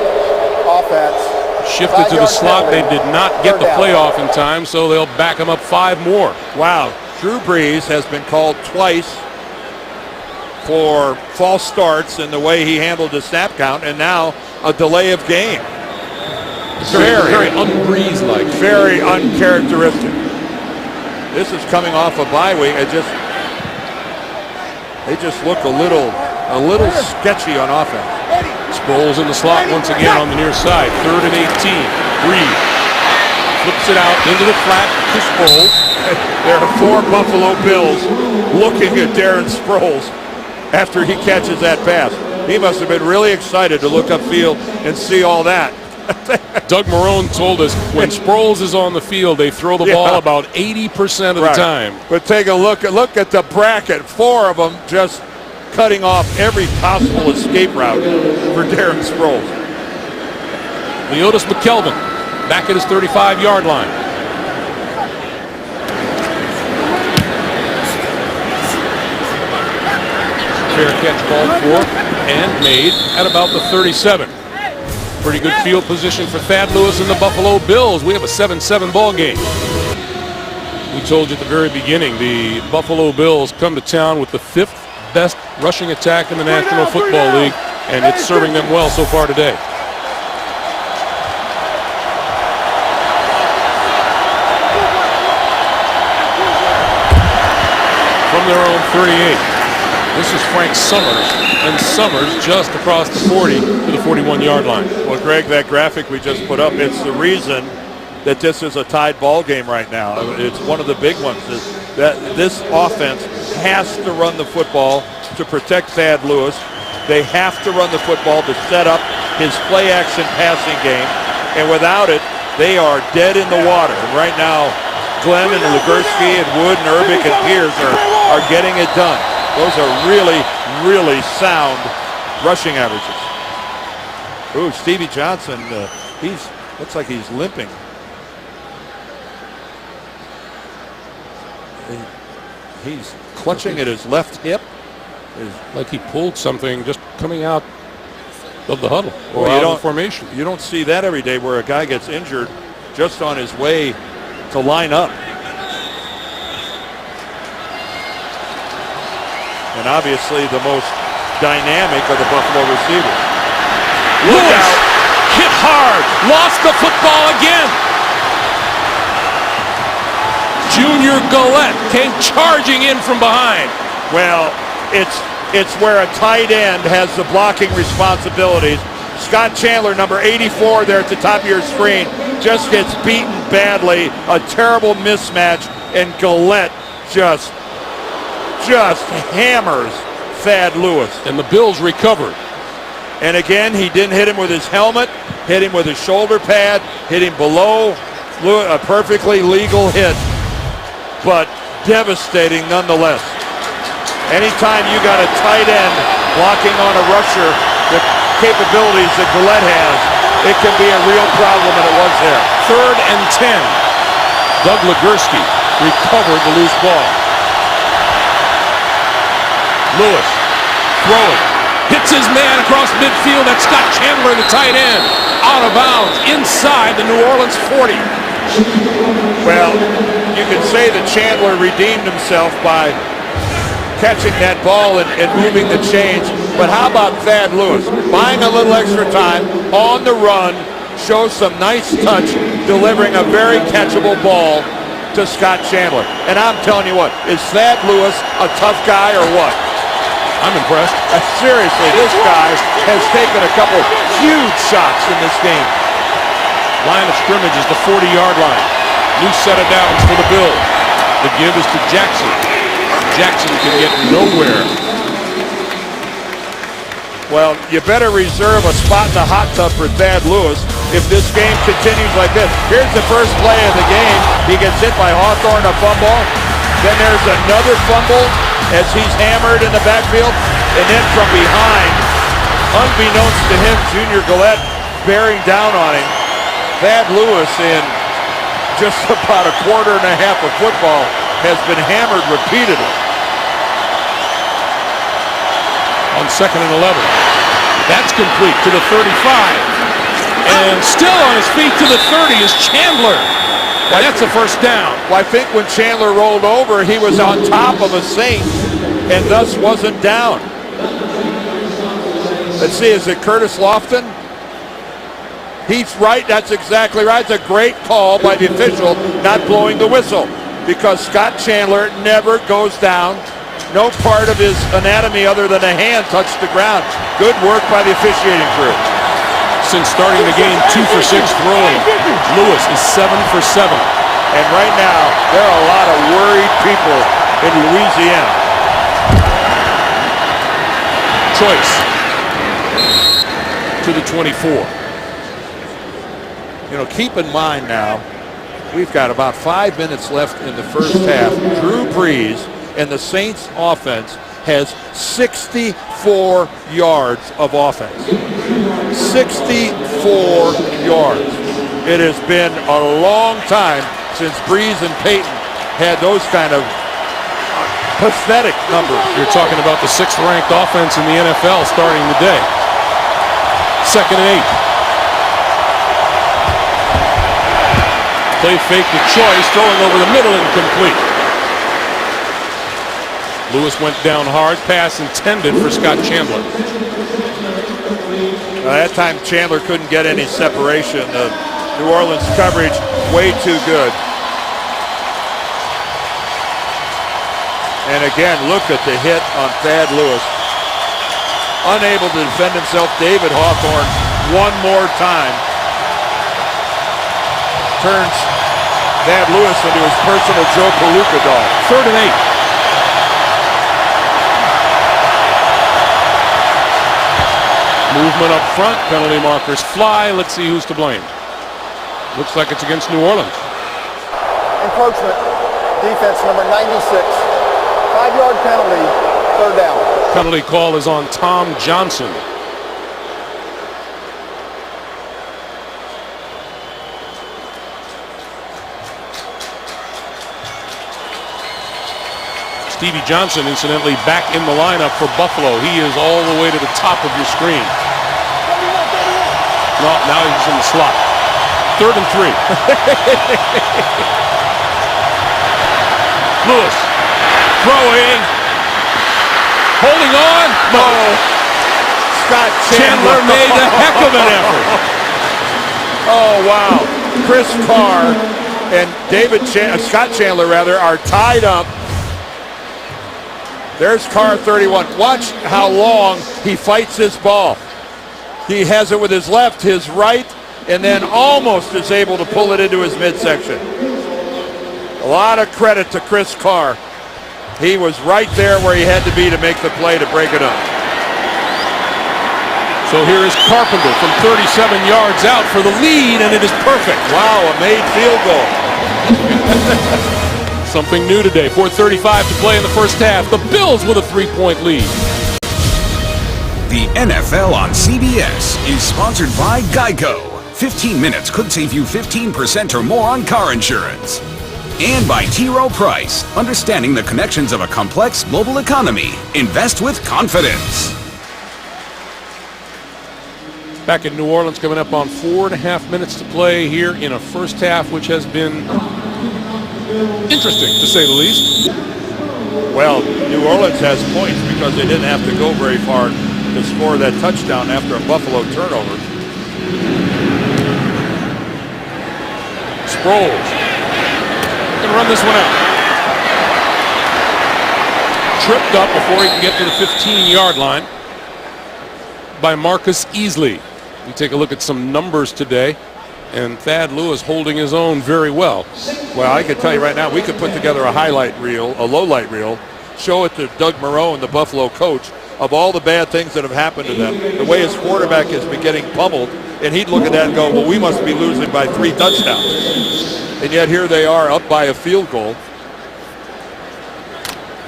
offense. shifted to the slot. They did not get the playoff in time, so they'll back him up 5 more. Wow, Drew Brees has been called twice for false starts in the way he handled the snap count, and now a delay of game. Very un-Breeze-like. Very uncharacteristic. This is coming off a bye week. They just look a little sketchy on offense. Sproles in the slot once again on the near side. 3rd and 18. Breeze flips it out into the flat to Sproles. There are 4 Buffalo Bills looking at Darren Sproles after he catches that pass. He must have been really excited to look upfield and see all that. Doug Marrone told us when Sproles is on the field, they throw the ball about 80% of the time. But take a look at the bracket. 4 of them just cutting off every possible escape route for Darren Sproles. Leotis McKelvin back at his 35-yard line. Fair catch called for and made at about the 37. Pretty good field position for Thad Lewis and the Buffalo Bills. We have a 7-7 ball game. We told you at the very beginning, the Buffalo Bills come to town with the 5th best rushing attack in the National Football League, and it's serving them well so far today. From their own 38. This is Frank Summers, and Summers just across the 40 to the 41-yard line. Well, Greg, that graphic we just put up, it's the reason that this is a tied ball game right now. It's one of the big ones. Is that this offense has to run the football to protect Thad Lewis. They have to run the football to set up his play-action passing game, and without it, they are dead in the water. And right now, Glenn and Legursky and Wood and Urbic and Pierce are getting it done. Those are really, really sound rushing averages. Ooh, Stevie Johnson, looks like he's limping. He's clutching at his left hip. Like he pulled something just coming out of the huddle or Well, out of the formation. You don't see that every day where a guy gets injured just on his way to line up. And obviously the most dynamic of the Buffalo receivers. Look Lewis out. hit hard, lost the football again. Junior Galette came charging in from behind. Well, it's where a tight end has the blocking responsibilities. Scott Chandler, number 84 there at the top of your screen, just gets beaten badly. A terrible mismatch, and Galette just hammers Thad Lewis. And the Bills recovered. And again, he didn't hit him with his helmet, hit him with his shoulder pad, hit him below, a perfectly legal hit, but devastating nonetheless. Anytime you got a tight end blocking on a rusher, the capabilities that Galette has, it can be a real problem, and it was there. 3rd and 10. Doug Legursky recovered the loose ball. Lewis throwing. Hits his man across midfield. That's Scott Chandler, the tight end. Out of bounds inside the New Orleans 40. Well, you can say that Chandler redeemed himself by catching that ball and moving the chains. But how about Thad Lewis? Buying a little extra time on the run, shows some nice touch, delivering a very catchable ball to Scott Chandler. And I'm telling you what, is Thad Lewis a tough guy or what? I'm impressed. Seriously, this guy has taken a couple huge shots in this game. Line of scrimmage is the 40-yard line. New set of downs for the Bills. The give is to Jackson. Jackson can get nowhere. Well, you better reserve a spot in the hot tub for Thad Lewis if this game continues like this. Here's the first play of the game. He gets hit by Hawthorne, a fumble. Then there's another fumble as he's hammered in the backfield. And then from behind, unbeknownst to him, Junior Galette bearing down on him. Thad Lewis, in just about a quarter and a half of football, has been hammered repeatedly. On 2nd and 11. That's complete to the 35. And still on his feet to the 30 is Chandler. And that's a first down. Well, I think when Chandler rolled over, he was on top of a Saint and thus wasn't down. Let's see, is it Curtis Lofton? He's right, that's exactly right. It's a great call by the official not blowing the whistle, because Scott Chandler never goes down. No part of his anatomy other than a hand touched the ground. Good work by the officiating crew. Since starting the game, 2 for 6 throwing. Lewis is 7 for 7. And right now, there are a lot of worried people in Louisiana. Choice to the 24. You know, keep in mind now, we've got about 5 minutes left in the first half. Drew Brees and the Saints offense has 64 yards of offense. 64 yards. It has been a long time since Brees and Peyton had those kind of pathetic numbers. You're talking about the 6th-ranked offense in the NFL starting the day. 2nd and 8. Play fake to Choice, throwing over the middle, incomplete. Lewis went down hard, pass intended for Scott Chandler. That time Chandler couldn't get any separation. The New Orleans coverage way too good. And again, look at the hit on Thad Lewis. Unable to defend himself, David Hawthorne one more time turns Thad Lewis into his personal Joe Palooka doll. 3rd and 8. Movement up front, penalty markers fly. Let's see who's to blame. Looks like it's against New Orleans. Encroachment, defense number 96. 5-yard penalty, 3rd down. Penalty call is on Tom Johnson. Stevie Johnson, incidentally, back in the lineup for Buffalo. He is all the way to the top of your screen. No, now he's in the slot. 3rd and 3. Lewis throwing, holding on. No. Scott Chandler made a heck of an effort. Oh, wow. Chris Carr and Scott Chandler rather, are tied up. There's Carr 31. Watch how long he fights this ball. He has it with his left, his right, and then almost is able to pull it into his midsection. A lot of credit to Chris Carr. He was right there where he had to be to make the play to break it up. So here is Carpenter from 37 yards out for the lead, and it is perfect. Wow, a made field goal. Something new today. 4:35 to play in the first half. The Bills with a 3-point lead. The NFL on CBS is sponsored by Geico. 15 minutes could save you 15% or more on car insurance. And by T. Rowe Price, understanding the connections of a complex global economy. Invest with confidence. Back in New Orleans, coming up on 4.5 minutes to play here in a first half, which has been interesting, to say the least. Well, New Orleans has points because they didn't have to go very far to score that touchdown after a Buffalo turnover. Sproles gonna run this one out. Tripped up before he can get to the 15-yard line by Marcus Easley. We take a look at some numbers today, and Thad Lewis holding his own very well. Well, I can tell you right now, we could put together a highlight reel, a low-light reel, show it to Doug Marrone, the Buffalo coach, of all the bad things that have happened to them. The way his quarterback has been getting pummeled, and he'd look at that and go, well, we must be losing by 3 touchdowns. And yet here they are up by a field goal.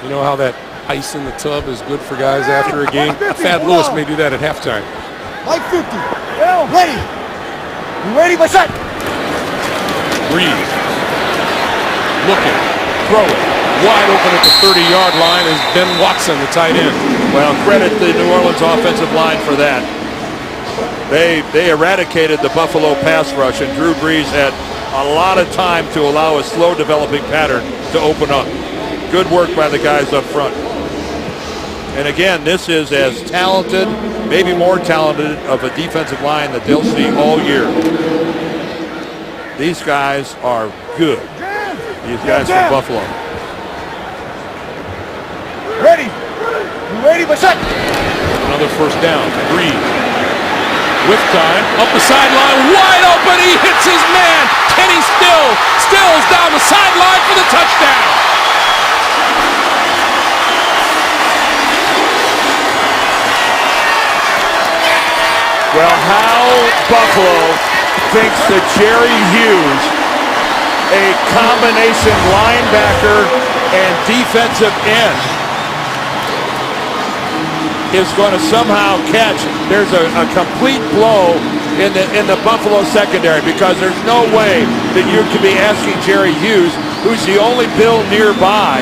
You know how that ice in the tub is good for guys after a game? Thad Lewis may do that at halftime. Like 50. Ready. You ready, my son? Breeze. Looking. Throwing. Wide open at the 30-yard line is Ben Watson, the tight end. Well, credit the New Orleans offensive line for that. They eradicated the Buffalo pass rush, and Drew Brees had a lot of time to allow a slow developing pattern to open up. Good work by the guys up front. And again, this is as talented, maybe more talented of a defensive line that they'll see all year. These guys are good. These guys from Buffalo. Ready. You ready, my son? Another first down. Breeze. With time. Up the sideline. Wide open. He hits his man. Kenny Stills down the sideline for the touchdown. Well, how Buffalo thinks that Jerry Hughes, a combination linebacker and defensive end, is going to somehow catch. There's a complete blow in the Buffalo secondary, because there's no way that you could be asking Jerry Hughes, who's the only Bill nearby,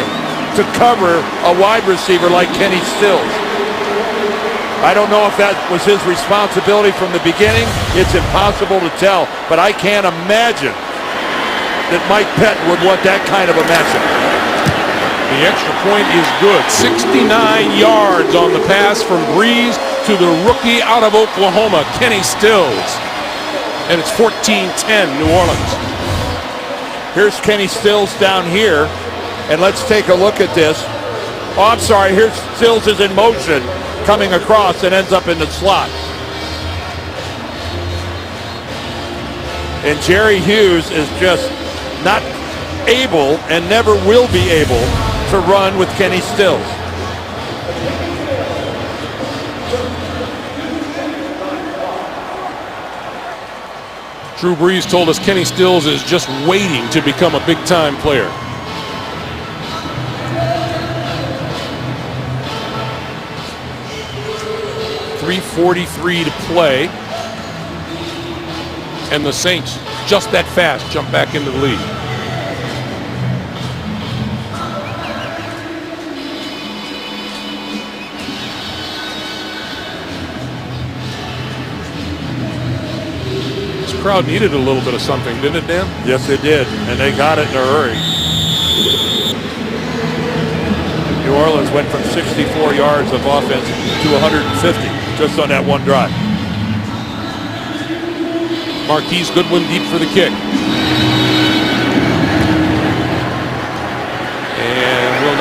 to cover a wide receiver like Kenny Stills. I don't know if that was his responsibility from the beginning. It's impossible to tell, but I can't imagine that Mike Pettin would want that kind of a matchup. The extra point is good. 69 yards on the pass from Breeze to the rookie out of Oklahoma, Kenny Stills. And it's 14-10 New Orleans. Here's Kenny Stills down here, and let's take a look at this. Oh, I'm sorry, here's Stills is in motion, coming across and ends up in the slot. And Jerry Hughes is just not able and never will be able to run with Kenny Stills. Drew Brees told us Kenny Stills is just waiting to become a big-time player. .343 to play. And the Saints, just that fast, jump back into the lead. This crowd needed a little bit of something, didn't it, Dan? Yes, they did, and they got it in a hurry. New Orleans went from 64 yards of offense to 150 just on that one drive. Marquise Goodwin deep for the kick.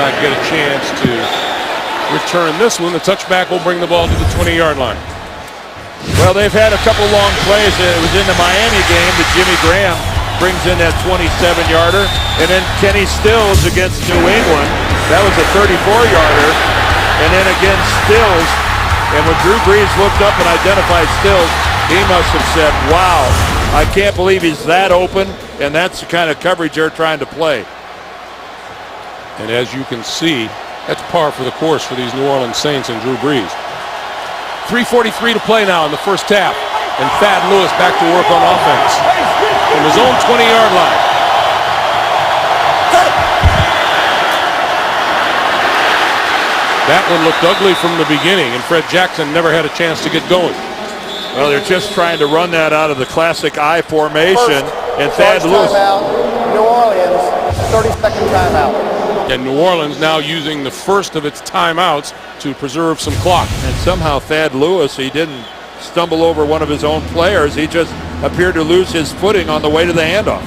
not get a chance to return this one. The touchback will bring the ball to the 20-yard line. Well, they've had a couple long plays. It was in the Miami game that Jimmy Graham brings in that 27-yarder. And then Kenny Stills against New England. That was a 34-yarder. And then against Stills. And when Drew Brees looked up and identified Stills, he must have said, wow, I can't believe he's that open. And that's the kind of coverage they're trying to play. And as you can see, that's par for the course for these New Orleans Saints and Drew Brees. 3:43 to play now in the first half. And Thad Lewis back to work on offense from his own 20-yard line. That one looked ugly from the beginning, and Fred Jackson never had a chance to get going. Well, they're just trying to run that out of the classic I formation. And Thad First Lewis. timeout, New Orleans, 30-second timeout. And New Orleans now using the first of its timeouts to preserve some clock. And somehow Thad Lewis, he didn't stumble over one of his own players. He just appeared to lose his footing on the way to the handoff.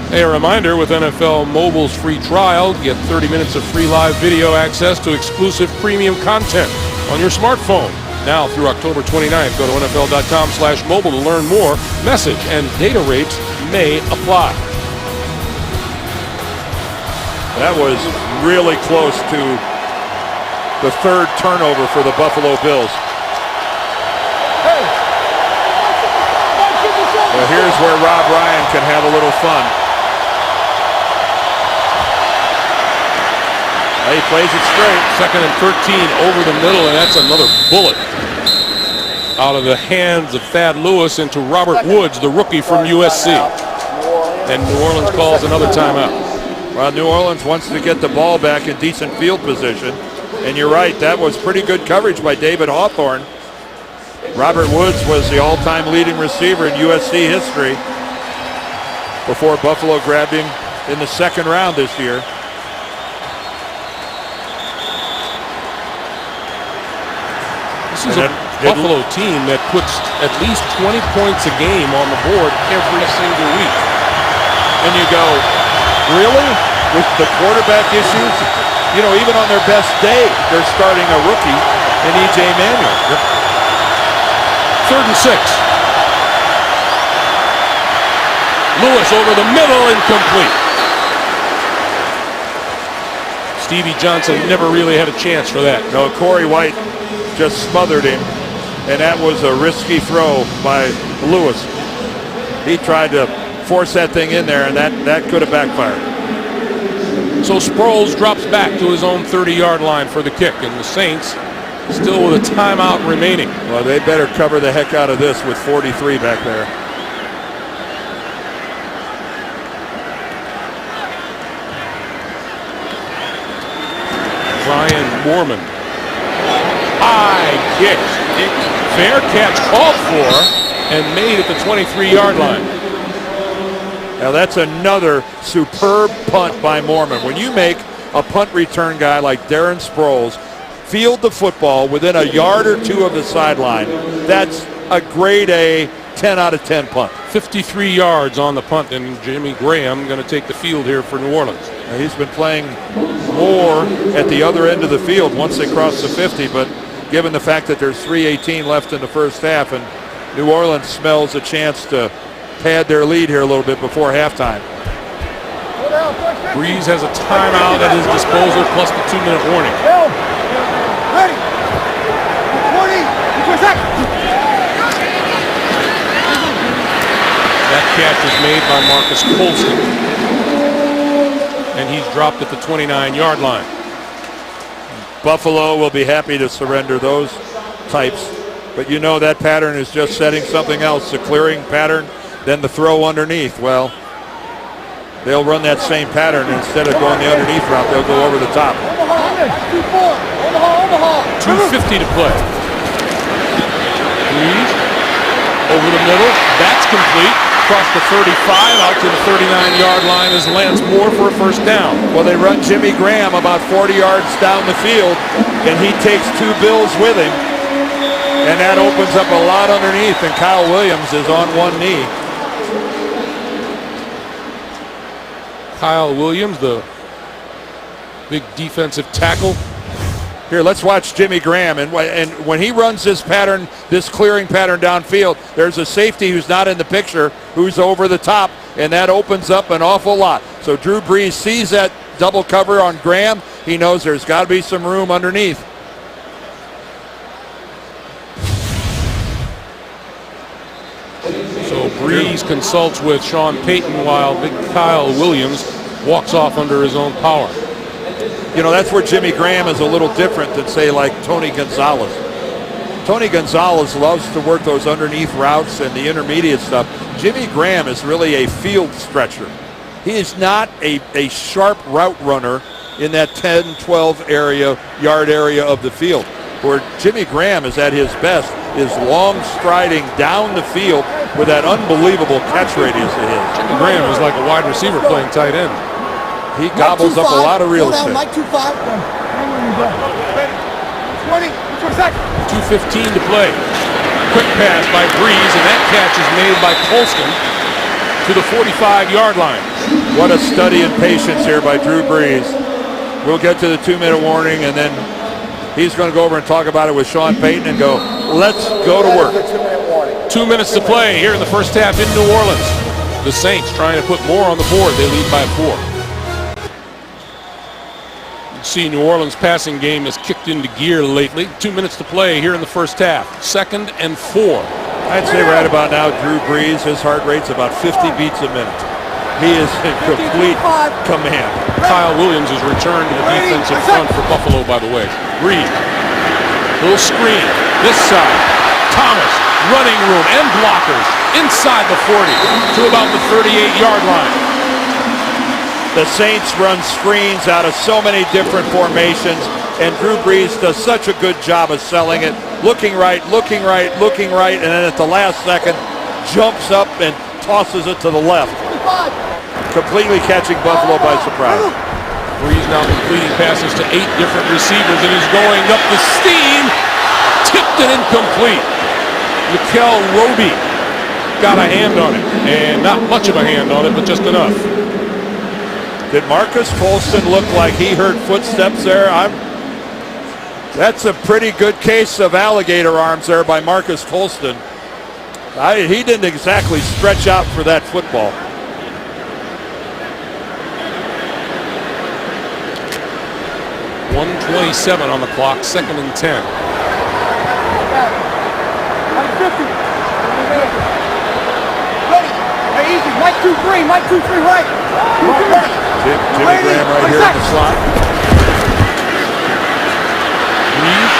Hey, a reminder, with NFL Mobile's free trial, get 30 minutes of free live video access to exclusive premium content on your smartphone. Now through October 29th, go to NFL.com/mobile to learn more. Message and data rates may apply. That was really close to the third turnover for the Buffalo Bills. Well, here's where Rob Ryan can have a little fun. He plays it straight. 2nd and 13 over the middle, and that's another bullet out of the hands of Thad Lewis into Robert Woods, the rookie from USC. And New Orleans calls another timeout. Well, New Orleans wants to get the ball back in decent field position. And you're right, that was pretty good coverage by David Hawthorne. Robert Woods was the all-time leading receiver in USC history before Buffalo grabbed him in the second round this year. This is a Buffalo team that puts at least 20 points a game on the board every single week. And you go, really? With the quarterback issues? You know, even on their best day, they're starting a rookie in E.J. Manuel. Yep. 3rd and 6. Lewis over the middle, incomplete. Stevie Johnson never really had a chance for that. No, Corey White just smothered him, and that was a risky throw by Lewis. He tried to force that thing in there, and that could have backfired. So Sproles drops back to his own 30-yard line for the kick, and the Saints still with a timeout remaining. Well, they better cover the heck out of this with 43 back there. Brian Moorman. High kick. Fair catch called for and made at the 23-yard line. Now that's another superb punt by Moorman. When you make a punt return guy like Darren Sproles field the football within a yard or two of the sideline, that's a grade A 10 out of 10 punt. 53 yards on the punt, and Jimmy Graham going to take the field here for New Orleans. Now, he's been playing more at the other end of the field once they cross the 50, but given the fact that there's 3:18 left in the first half and New Orleans smells a chance to pad their lead here a little bit before halftime. Breeze has a timeout at his disposal plus the 2-minute warning. Ready. 20 seconds. That catch is made by Marcus Colston, and he's dropped at the 29-yard line. Buffalo will be happy to surrender those types, but you know that pattern is just setting something else, the clearing pattern, then the throw underneath. Well, they'll run that same pattern. Instead of going the underneath route, they'll go over the top. 2:50 to play. Breeze over the middle. That's complete. Across the 35 out to the 39-yard line is Lance Moore for a first down. Well, they run Jimmy Graham about 40 yards down the field, and he takes two Bills with him, and that opens up a lot underneath, and Kyle Williams is on one knee. Kyle Williams, the Big defensive tackle. Here, let's watch Jimmy Graham. And when he runs this pattern, this clearing pattern downfield, there's a safety who's not in the picture, who's over the top, and that opens up an awful lot. So Drew Brees sees that double cover on Graham. He knows there's got to be some room underneath. So Brees consults with Sean Payton while big Kyle Williams walks off under his own power. You know, that's where Jimmy Graham is a little different than, say, like Tony Gonzalez. Tony Gonzalez loves to work those underneath routes and the intermediate stuff. Jimmy Graham is really a field stretcher. He is not a sharp route runner in that 10, 12 yard area of the field. Where Jimmy Graham is at his best is long striding down the field with that unbelievable catch radius of his. Jimmy Graham is like a wide receiver playing tight end. He gobbles up a lot of real estate. Mike 2-5. 20. 2:15 to play. Quick pass by Brees, and that catch is made by Colston to the 45-yard line. What a study in patience here by Drew Brees. We'll get to the 2-minute warning, and then he's going to go over and talk about it with Sean Payton and go, let's go to work. 2 minutes to play here in the first half in New Orleans. The Saints trying to put more on the board. They lead by 4. You see New Orleans' passing game has kicked into gear lately. 2 minutes to play here in the first half. 2nd and 4. I'd say right about now, Drew Brees, his heart rate's about 50 beats a minute. He is in complete command. Kyle Williams has returned to the defensive front for Buffalo, by the way. Brees. Little screen. This side. Thomas. Running room and blockers inside the 40 to about the 38-yard line. The Saints run screens out of so many different formations, and Drew Brees does such a good job of selling it. Looking right, looking right, looking right, and then at the last second, jumps up and tosses it to the left. Completely catching Buffalo by surprise. Brees now completing passes to 8 different receivers, and he's going up the steam. Tipped and incomplete. Mikel Roby got a hand on it, and not much of a hand on it, but just enough. Did Marcus Colston look like he heard footsteps there? That's a pretty good case of alligator arms there by Marcus Colston. He didn't exactly stretch out for that football. .127 on the clock, 2nd and 10. Ready. Hey, easy. Mike 2-3. Mike 2-3 right. Jimmy Graham right here in the slot. Brees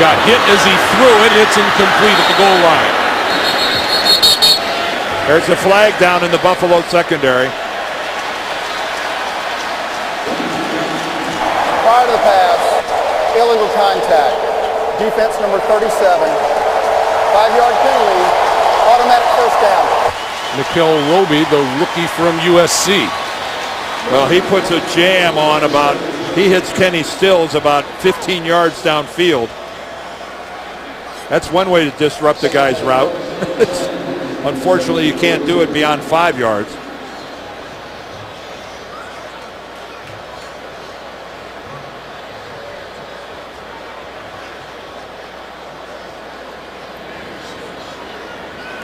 got hit as he threw it. It's incomplete at the goal line. There's a flag down in the Buffalo secondary. Prior to the pass, illegal contact. Defense number 37. 5-yard penalty. Automatic first down. Mikel Roby, the rookie from USC. Well, he puts a jam on he hits Kenny Stills about 15 yards downfield. That's one way to disrupt the guy's route. Unfortunately, you can't do it beyond 5 yards.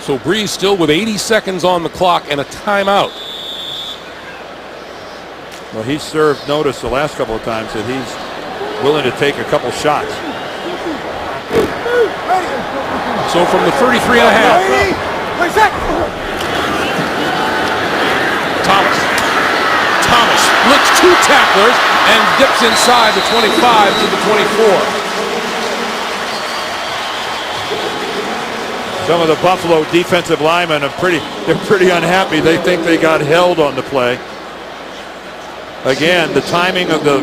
So Brees still with 80 seconds on the clock and a timeout. Well, he's served notice the last couple of times that he's willing to take a couple shots. So from the 33 and a half. Thomas splits 2 tacklers and dips inside the 25 to the 24. Some of the Buffalo defensive linemen are they're pretty unhappy. They think they got held on the play. Again, the timing of the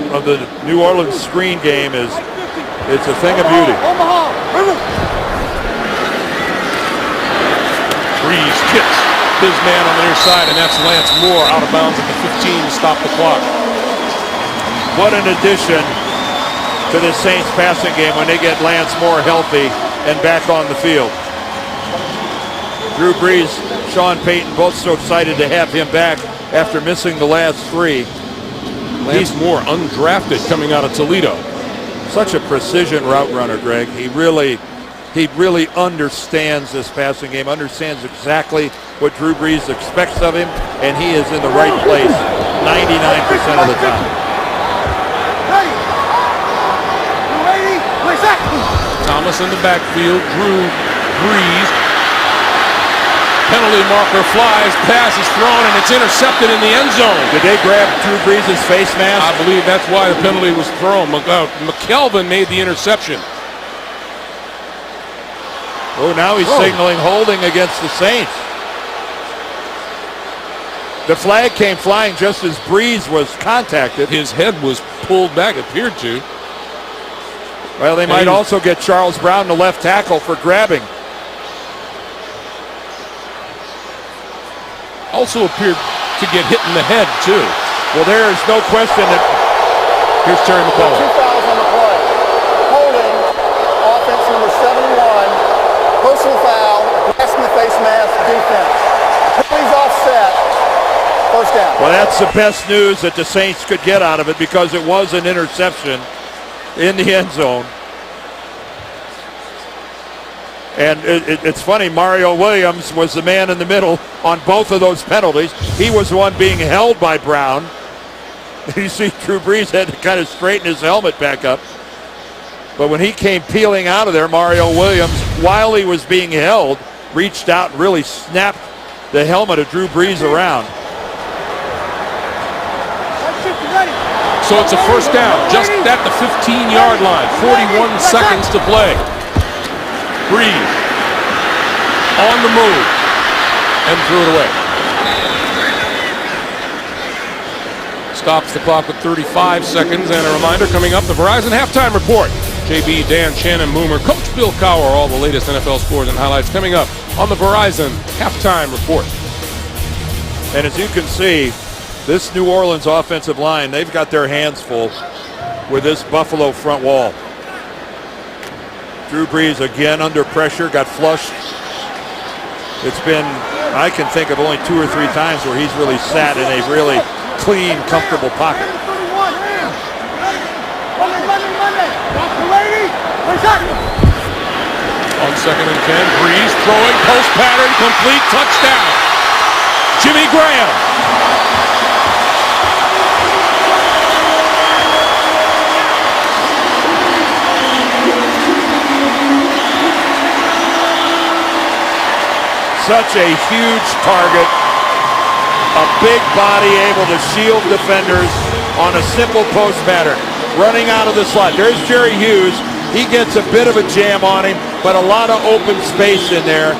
New Orleans screen game it's a thing of beauty. Brees kicks his man on the near side, and that's Lance Moore out of bounds at the 15 to stop the clock. What an addition to the Saints passing game when they get Lance Moore healthy and back on the field. Drew Brees, Sean Payton, both so excited to have him back after missing the last 3. Lance Moore, undrafted, coming out of Toledo. Such a precision route runner, Greg. He really understands this passing game, understands exactly what Drew Brees expects of him, and he is in the right place 99% of the time. Ready. You ready? Where's that? Thomas in the backfield. Drew Brees. Penalty marker flies. Pass is thrown, and it's intercepted in the end zone. Did they grab Drew Brees' face mask? I believe that's why the penalty was thrown. McKelvin made the interception. Oh, now he's signaling holding against the Saints. The flag came flying just as Brees was contacted. His head was pulled back, appeared to. Well, they might also get Charles Brown, the left tackle, for grabbing. Also appeared to get hit in the head, too. Well, there is no question that... Here's Terry McCullough. 2 fouls on the play. Holding, offense number 71. Personal foul, grass in the face mask, defense. Penalties offset. First down. Well, that's the best news that the Saints could get out of it, because it was an interception in the end zone. And it's funny, Mario Williams was the man in the middle on both of those penalties. He was the one being held by Brown. You see Drew Brees had to kind of straighten his helmet back up. But when he came peeling out of there, Mario Williams, while he was being held, reached out and really snapped the helmet of Drew Brees around. So it's a first down, just at the 15-yard line. 41 seconds to play. Brees on the move and threw it away. Stops the clock with 35 seconds, and a reminder coming up, the Verizon Halftime Report. JB, Dan, Shannon, Boomer, Coach Bill Cowher, all the latest NFL scores and highlights coming up on the Verizon Halftime Report. And as you can see, this New Orleans offensive line, they've got their hands full with this Buffalo front wall. Drew Brees again under pressure, got flushed. It's been, I can think of only 2 or 3 times where he's really sat in a really clean, comfortable pocket. On 2nd and 10, Brees throwing, post pattern, complete, touchdown. Jimmy Graham. Such a huge target, a big body able to shield defenders on a simple post pattern. Running out of the slot. There's Jerry Hughes. He gets a bit of a jam on him, but a lot of open space in there.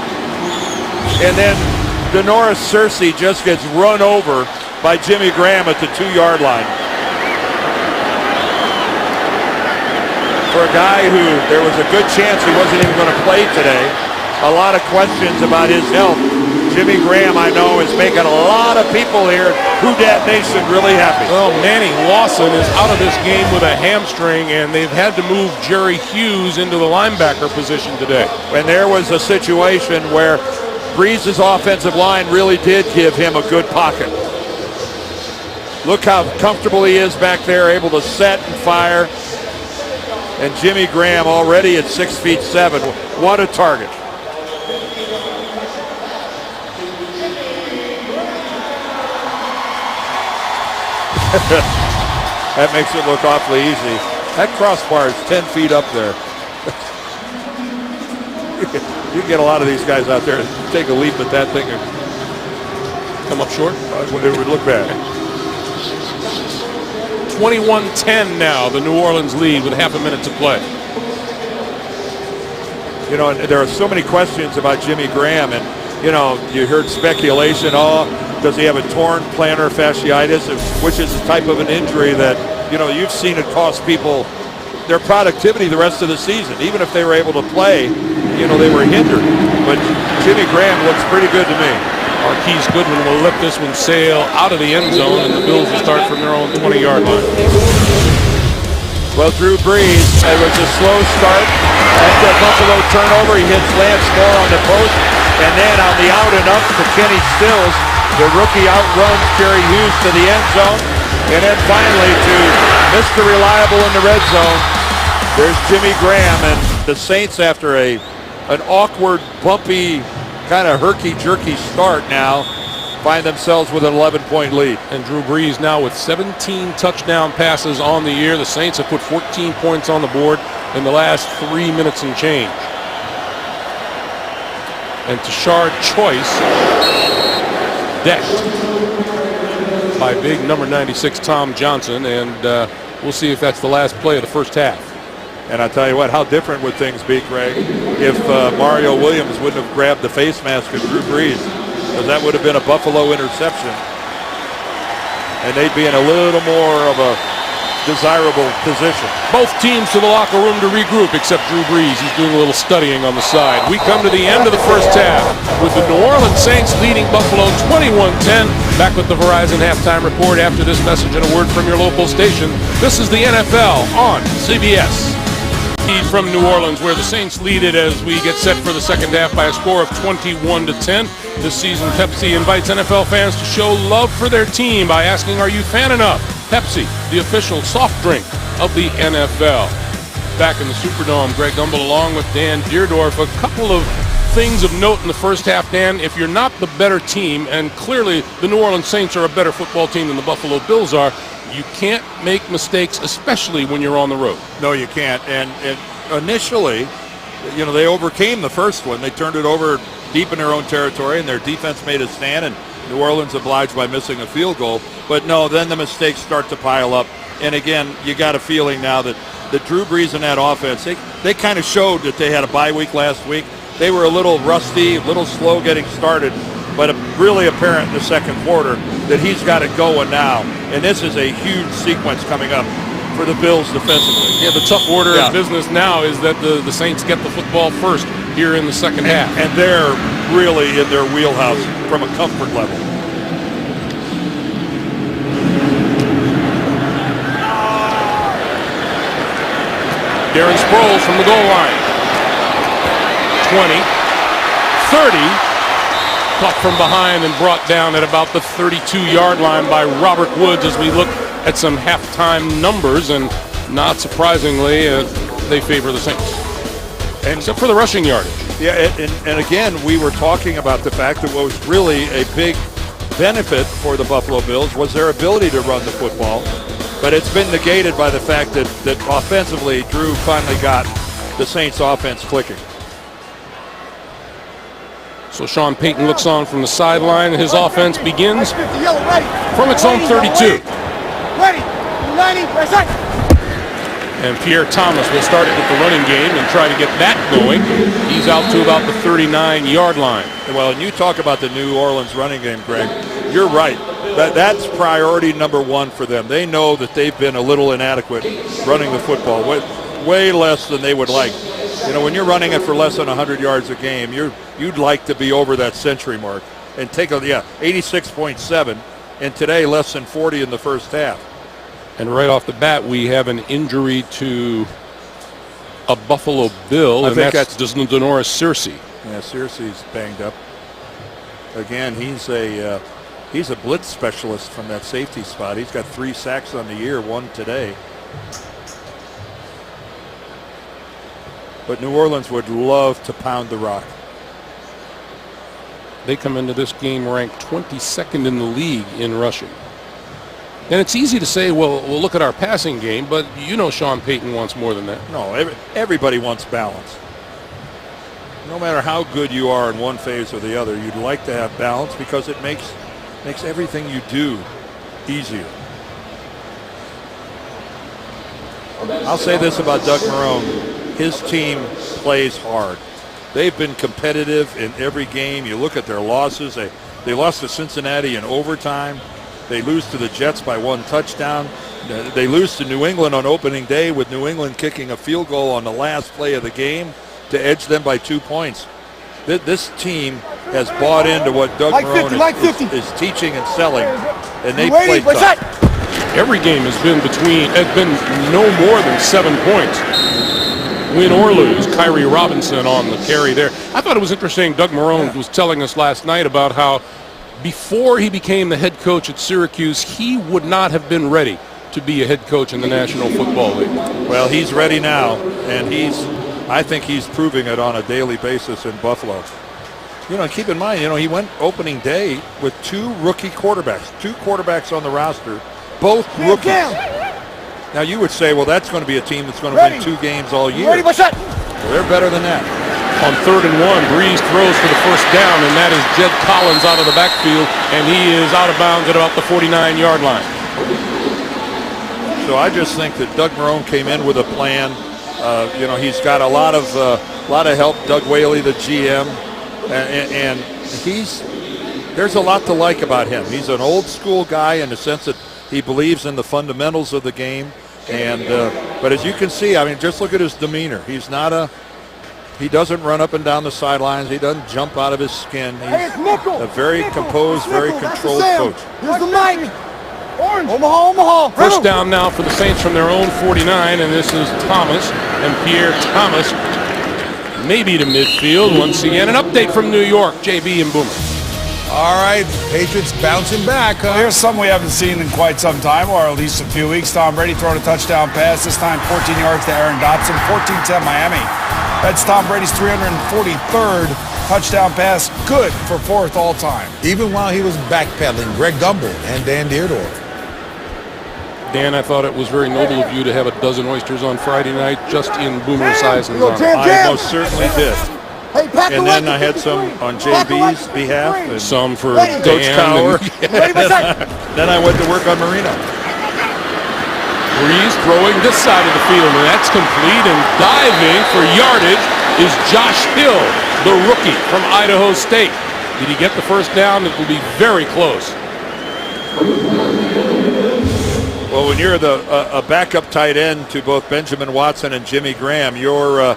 And then Denoris Cersei just gets run over by Jimmy Graham at the 2-yard line. For a guy who there was a good chance he wasn't even going to play today, a lot of questions about his health. Jimmy Graham, I know, is making a lot of people here, Who Dat Nation, really happy. Well, Manny Lawson is out of this game with a hamstring, and they've had to move Jerry Hughes into the linebacker position today. And there was a situation where Brees' offensive line really did give him a good pocket. Look how comfortable he is back there, able to set and fire. And Jimmy Graham already at 6'7". What a target. That makes it look awfully easy. That crossbar is 10 feet up there. You can get a lot of these guys out there and take a leap at that thing and come up short. It would look bad. 21-10 now, the New Orleans lead with half a minute to play. You know, there are so many questions about Jimmy Graham, and you know, you heard speculation, does he have a torn plantar fasciitis, which is a type of an injury that, you know, you've seen it cost people their productivity the rest of the season. Even if they were able to play, you know, they were hindered. But Jimmy Graham looks pretty good to me. Marquise Goodwin will let this one sail out of the end zone, and the Bills will start from their own 20-yard line. Well, Drew Brees, it was a slow start. After a Buffalo turnover, he hits Lance Moore on the post. And then on the out and up to Kenny Stills, the rookie outruns Jerry Hughes to the end zone. And then finally to Mr. Reliable in the red zone, there's Jimmy Graham. And the Saints, after an awkward, bumpy, kind of herky-jerky start now, find themselves with an 11-point lead. And Drew Brees now with 17 touchdown passes on the year. The Saints have put 14 points on the board in the last 3 minutes and change. And Tashard Choice decked by big number 96 Tom Johnson, and we'll see if that's the last play of the first half. And I tell you what, how different would things be, Craig, if Mario Williams wouldn't have grabbed the face mask of Drew Brees, because that would have been a Buffalo interception, and they'd be in a little more of a desirable position. Both teams to the locker room to regroup, except Drew Brees. He's doing a little studying on the side. We come to the end of the first half with the New Orleans Saints leading Buffalo 21-10. Back with the Verizon halftime report after this message and a word from your local station. This is the NFL on CBS. From New Orleans, where the Saints lead it as we get set for the second half by a score of 21-10. This season, Pepsi invites NFL fans to show love for their team by asking, are you fan enough? Pepsi, the official soft drink of the NFL. Back in the Superdome, Greg Gumbel along with Dan Deerdorf. A couple of things of note in the first half, Dan. If you're not the better team, and clearly the New Orleans Saints are a better football team than the Buffalo Bills are, you can't make mistakes, especially when you're on the road. No, you can't. And initially, they overcame the first one. They turned it over deep in their own territory, and their defense made a stand, and New Orleans obliged by missing a field goal. But no, then the mistakes start to pile up. And again, you got a feeling now that Drew Brees and that offense, they kind of showed that they had a bye week last week. They were a little rusty, a little slow getting started, but really apparent in the second quarter that he's got it going now. And this is a huge sequence coming up for the Bills defensively. Yeah, the tough order of business now is that the Saints get the football first here in the second half. And they're really in their wheelhouse from a comfort level. Darren Sproles from the goal line. 20, 30. Caught from behind and brought down at about the 32-yard line by Robert Woods as we look at some halftime numbers, and not surprisingly, they favor the Saints. Except for the rushing yardage. Yeah, and again, we were talking about the fact that what was really a big benefit for the Buffalo Bills was their ability to run the football, but it's been negated by the fact that offensively, Drew finally got the Saints offense clicking. So Sean Payton looks on from the sideline. His offense begins from its own 32. Ready, 90, percent. And Pierre Thomas will start it with the running game and try to get that going. He's out to about the 39-yard line. Well, and you talk about the New Orleans running game, Greg. You're right. That's priority number one for them. They know that they've been a little inadequate running the football, way less than they would like. When you're running it for less than 100 yards a game, you'd like to be over that century mark and take 86.7, and today less than 40 in the first half. And right off the bat, we have an injury to a Buffalo Bill, and that's Denoris Searcy. Yeah, Searcy's banged up. Again, he's a blitz specialist from that safety spot. He's got 3 sacks on the year, 1 today. But New Orleans would love to pound the rock. They come into this game ranked 22nd in the league in rushing. And it's easy to say, well, we'll look at our passing game, but Sean Payton wants more than that. No, everybody wants balance. No matter how good you are in one phase or the other, you'd like to have balance because it makes everything you do easier. I'll say this about Doug Marrone. His team plays hard. They've been competitive in every game. You look at their losses. They lost to Cincinnati in overtime. They lose to the Jets by 1 touchdown. They lose to New England on opening day with New England kicking a field goal on the last play of the game to edge them by 2 points. This team has bought into what Doug Marrone is teaching and selling, and they play tough. Every game has been no more than 7 points. Win or lose, Kyrie Robinson on the carry there. I thought it was interesting. Doug Marrone was telling us last night about how before he became the head coach at Syracuse, he would not have been ready to be a head coach in the National Football League. Well, he's ready now, and I think he's proving it on a daily basis in Buffalo. You know, keep in mind, he went opening day with 2 rookie quarterbacks, 2 quarterbacks on the roster, both rookies. Now you would say, well, that's going to be a team that's going to win 2 games all year. Ready, what's that? Well, they're better than that. On 3rd and 1, Breeze throws for the first down, and that is Jed Collins out of the backfield, and he is out of bounds at about the 49-yard line. So I just think that Doug Marrone came in with a plan. He's got a lot of help. Doug Whaley, the GM, and there's a lot to like about him. He's an old school guy in the sense that he believes in the fundamentals of the game. And but as you can see, I mean, just look at his demeanor. He doesn't run up and down the sidelines. He doesn't jump out of his skin. He's a very composed, very controlled coach. Here's the mic. Orange. Omaha. First down now for the Saints from their own 49, and this is Thomas, and Pierre Thomas maybe to midfield once again. An update from New York, JB and Boomer. All right, Patriots bouncing back. Well, here's something we haven't seen in quite some time, or at least a few weeks. Tom Brady throwing a touchdown pass, this time 14 yards to Aaron Dotson, 14-10 Miami. That's Tom Brady's 343rd touchdown pass, good for 4th all time. Even while he was backpedaling, Greg Gumbel and Dan Deerdorf. Dan, I thought it was very noble of you to have a dozen oysters on Friday night just in Boomer Esiason's honor. I most certainly did. Hey, pack And away. then I had some on JB's behalf. And Some for Coach Dan. Cowher. Ready, what's that? Then I went to work on Marino. Breeze throwing this side of the field, and that's complete. And diving for yardage is Josh Hill, the rookie from Idaho State. Did he get the first down? It will be very close. Well, when you're a backup tight end to both Benjamin Watson and Jimmy Graham, your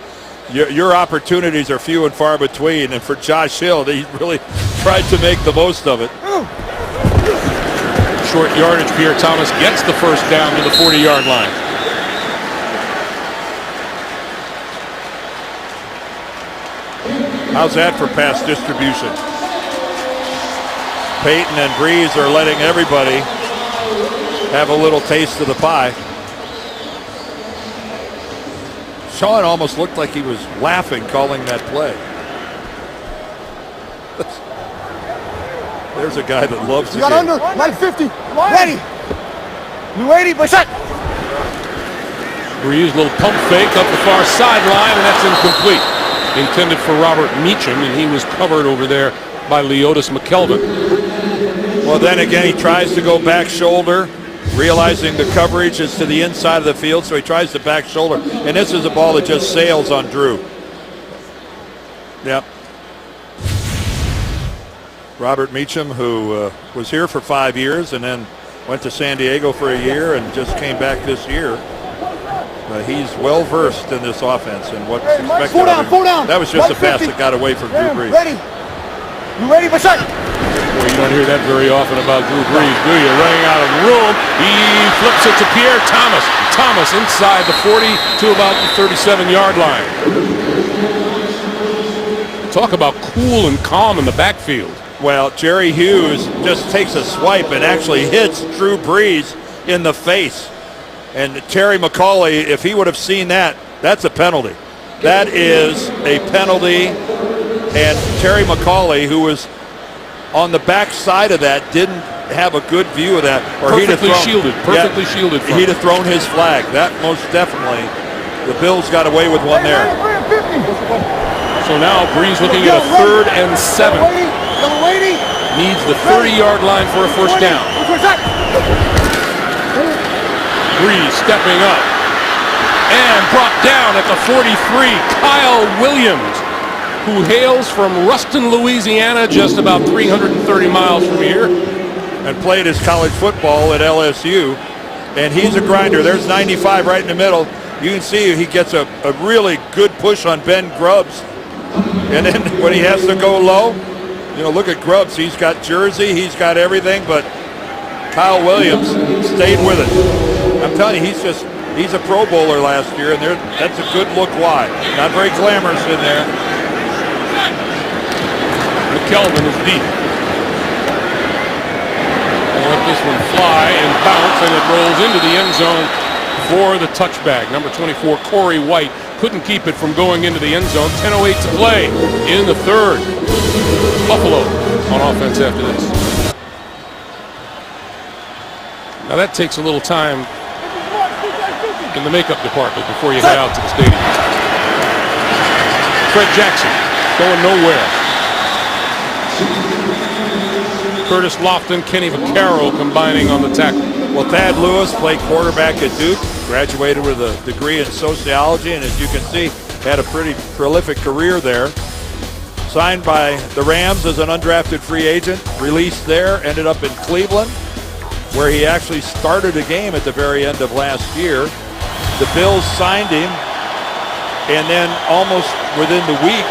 opportunities are few and far between. And for Josh Hill, he really tried to make the most of it. Short yardage, Pierre Thomas gets the first down to the 40-yard line. How's that for pass distribution? Peyton and Breeze are letting everybody have a little taste of the pie. Sean almost looked like he was laughing calling that play. There's a guy that loves the You got game. under 950. Ready. You ready? What's that? Breeze, little pump fake up the far sideline, and that's incomplete. Intended for Robert Meacham, and he was covered over there by Leotis McKelvin. Well, then again, he tries to go back shoulder, realizing the coverage is to the inside of the field, so he tries to back shoulder. And this is a ball that just sails on Drew. Yep. Robert Meacham, who was here for 5 years and then went to San Diego for a year and just came back this year. He's well versed in this offense and what's expected of him. Fall down. That was just a pass that got away from Drew Brees. Ready. You ready? What's that? Well, you don't hear that very often about Drew Brees, do you? Running out of room, he flips it to Pierre Thomas. Thomas inside the 40 to about the 37-yard line. Talk about cool and calm in the backfield. Well, Jerry Hughes just takes a swipe and actually hits Drew Brees in the face. And Terry McAulay, if he would have seen that, that's a penalty. That is a penalty. And Terry McAulay, who was on the back side of that, didn't have a good view of that. Or Perfectly shielded. Perfectly shielded. He'd have thrown his flag. That most definitely. The Bills got away with one there. So now Breeze looking at a 3rd and 7. Needs the 30-yard line for a first down. Breeze stepping up and brought down at the 43. Kyle Williams, who hails from Ruston, Louisiana, just about 330 miles from here. And played his college football at LSU. And he's a grinder. There's 95 right in the middle. You can see he gets a really good push on Ben Grubbs. And then when he has to go low, you know, look at Grubbs. He's got jersey, he's got everything, but Kyle Williams stayed with it. I'm telling you, he's a Pro Bowler last year, and that's a good look wide. Not very glamorous in there. McKelvin is deep. this one fly and bounce, and it rolls into the end zone for the touchback. Number 24, Corey White, couldn't keep it from going into the end zone. 10:08 to play in the third. Buffalo on offense after this. Now that takes a little time in the makeup department before you head out to the stadium. Fred Jackson going nowhere. Curtis Lofton, Kenny Vaccaro combining on the tackle. Well, Thad Lewis played quarterback at Duke, graduated with a degree in sociology, and as you can see, had a pretty prolific career there. Signed by the Rams as an undrafted free agent, released there, ended up in Cleveland, where he actually started a game at the very end of last year. The Bills signed him, and then almost within the week,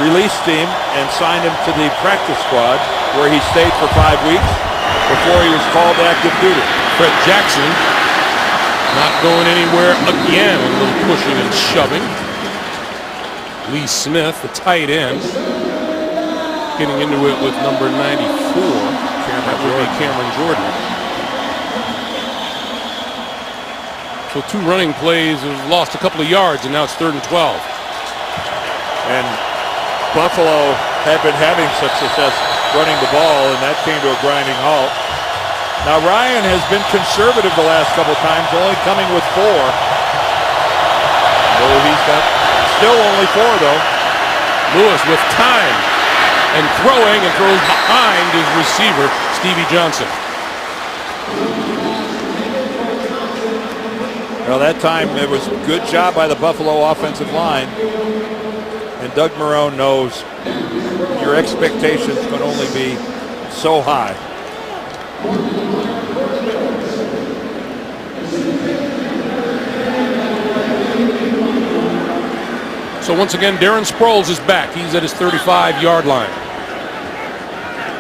released him and signed him to the practice squad, where he stayed for 5 weeks before he was called to active duty. Fred Jackson not going anywhere again. A little pushing and shoving. Lee Smith, the tight end, getting into it with number 94. That would be Cameron Jordan. So 2 running plays have lost a couple of yards, and now it's 3rd and 12. And Buffalo had been having such success running the ball, and that came to a grinding halt. Now Ryan has been conservative the last couple of times, only coming with 4. So he's got still only 4 though. Lewis with time and throwing, and throws behind his receiver, Stevie Johnson. Well, that time it was a good job by the Buffalo offensive line. And Doug Marrone knows your expectations can only be so high. So once again, Darren Sproles is back. He's at his 35-yard line.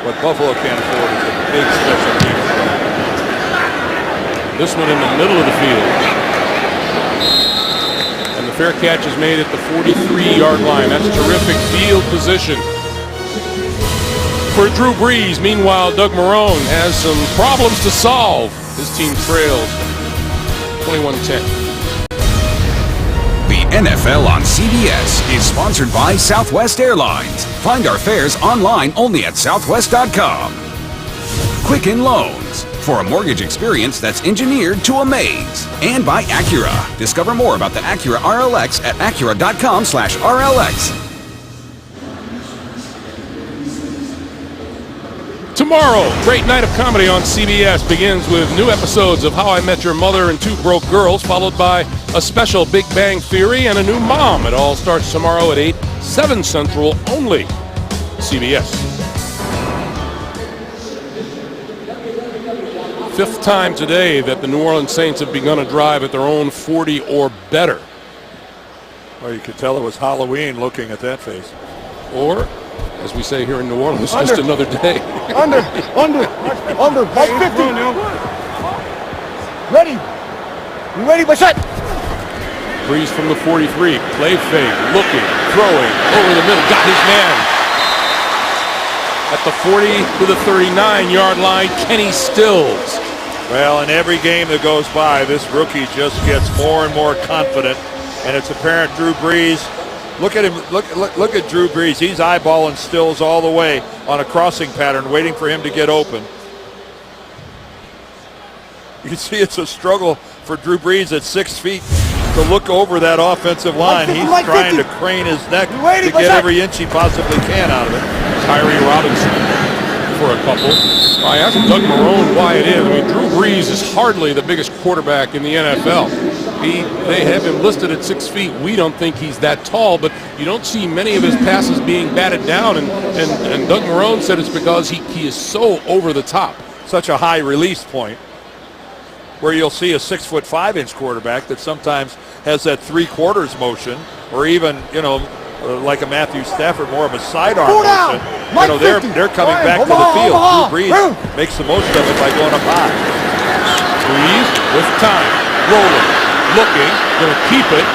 What Buffalo can't afford is a big special team. This one in the middle of the field. And the fair catch is made at the 43-yard line. That's terrific field position for Drew Brees. Meanwhile, Doug Marrone has some problems to solve. His team trails 21-10. The NFL on CBS is sponsored by Southwest Airlines. Find our fares online only at southwest.com. Quicken Loans, for a mortgage experience that's engineered to amaze. And by Acura. Discover more about the Acura RLX at acura.com/RLX. Tomorrow, great night of comedy on CBS begins with new episodes of How I Met Your Mother and Two Broke Girls, followed by a special Big Bang Theory and a new mom. It all starts tomorrow at 8, 7 Central, only CBS. 5th time today that the New Orleans Saints have begun a drive at their own 40 or better. Well, you could tell it was Halloween looking at that face. Or, as we say here in New Orleans, just another day. Under, like 50. Ready. You ready, my son? Brees from the 43, play fake, looking, throwing, over the middle, got his man. At the 40 to the 39-yard line, Kenny Stills. Well, in every game that goes by, this rookie just gets more and more confident, and it's apparent Drew Brees. Look at him. Look at Drew Brees. He's eyeballing Stills all the way on a crossing pattern, waiting for him to get open. You can see it's a struggle for Drew Brees at 6 feet to look over that offensive line. He's trying to crane his neck to get every inch he possibly can out of it. Tyree Robinson for a couple. I asked Doug Marrone why it is. I mean, Drew Brees is hardly the biggest quarterback in the NFL. They have him listed at 6 feet. We don't think he's that tall, but you don't see many of his passes being batted down, and Doug Marrone said it's because he is so over the top. Such a high release point where you'll see a 6'5" quarterback that sometimes has that 3/4 motion, or even, like a Matthew Stafford, more of a sidearm motion. They're coming back to the field. Drew Brees makes the most of it by going up high. Brees with time, rolling, looking, going to keep it,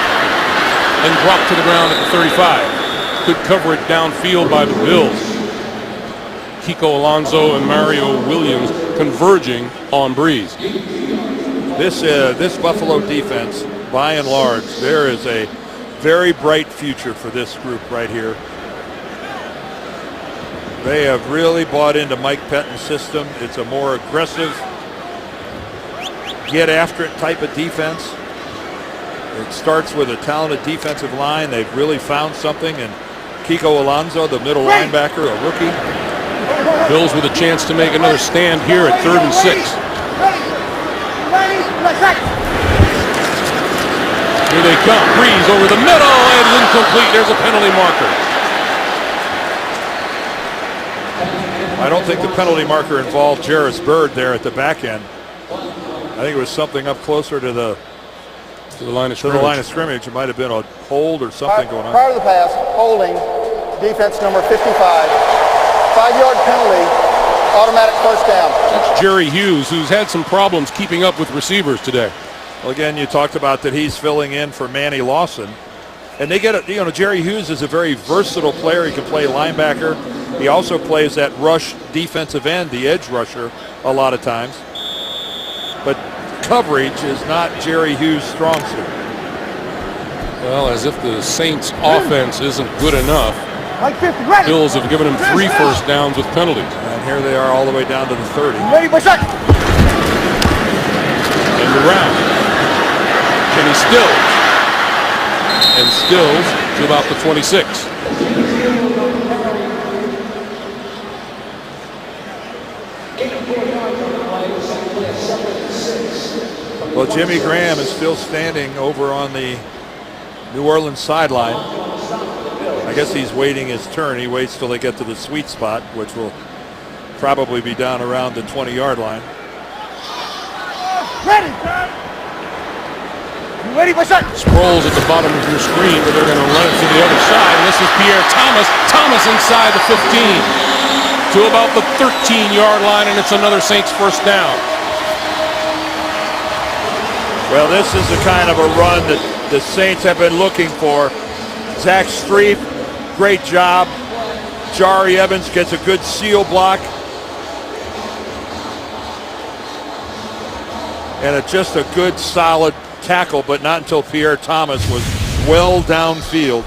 and drop to the ground at the 35. Good coverage downfield by the Bills. Kiko Alonso and Mario Williams converging on Breeze. This Buffalo defense, by and large, there is a very bright future for this group right here. They have really bought into Mike Pettine's system. It's a more aggressive, get after it type of defense. It starts with a talented defensive line. They've really found something, and Kiko Alonso, the middle linebacker, a rookie. Bills with a chance to make another stand here at 3rd and 6. Here they come. Breeze over the middle, and incomplete. There's a penalty marker. I don't think the penalty marker involved Jarris Byrd there at the back end. I think it was something up closer to the line of scrimmage. It might have been a hold or something going on. Prior to the pass, holding, defense number 55. 5-yard penalty, automatic first down. That's Jerry Hughes, who's had some problems keeping up with receivers today. Well, again, you talked about that he's filling in for Manny Lawson. And they get Jerry Hughes is a very versatile player. He can play linebacker. He also plays that rush defensive end, the edge rusher, a lot of times. But coverage is not Jerry Hughes' strong suit. Well, as if the Saints' offense isn't good enough, Bills have given him 3 first downs with penalties. And here they are all the way down to the 30. Ready, my shot. And around. Kenny Stills. And Stills to about the 26. Well, Jimmy Graham is still standing over on the New Orleans sideline. I guess he's waiting his turn. He waits till they get to the sweet spot, which will probably be down around the 20-yard line. Ready. You ready, my shot. Sproles at the bottom of your screen, but they're going to run it to the other side. And this is Pierre Thomas. Thomas inside the 15 to about the 13-yard line, and it's another Saints first down. Well, this is the kind of a run that the Saints have been looking for. Zach Strief, great job. Jari Evans gets a good seal block. And just a good, solid tackle, but not until Pierre Thomas was well downfield.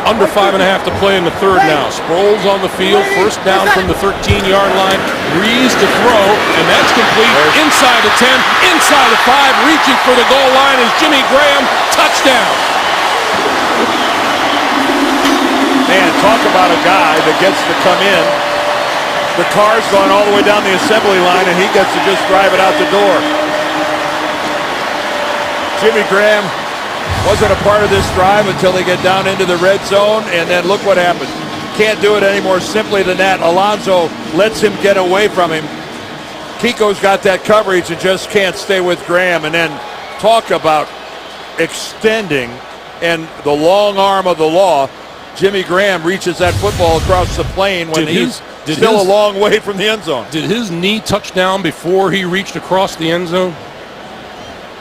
Under 5.5 to play in the third now. Sproles on the field, first down from the 13-yard line. Breeze to throw, and that's complete. Inside the 10, inside the 5, reaching for the goal line is Jimmy Graham. Touchdown. Man, talk about a guy that gets to come in. The car's going all the way down the assembly line, and he gets to just drive it out the door. Jimmy Graham wasn't a part of this drive until they get down into the red zone, and then look what happened. Can't do it any more simply than that. Alonso lets him get away from him. Kiko's got that coverage and just can't stay with Graham. And then talk about extending and the long arm of the law. Jimmy Graham reaches that football across the plane when he's still a long way from the end zone. Did his knee touch down before he reached across the end zone?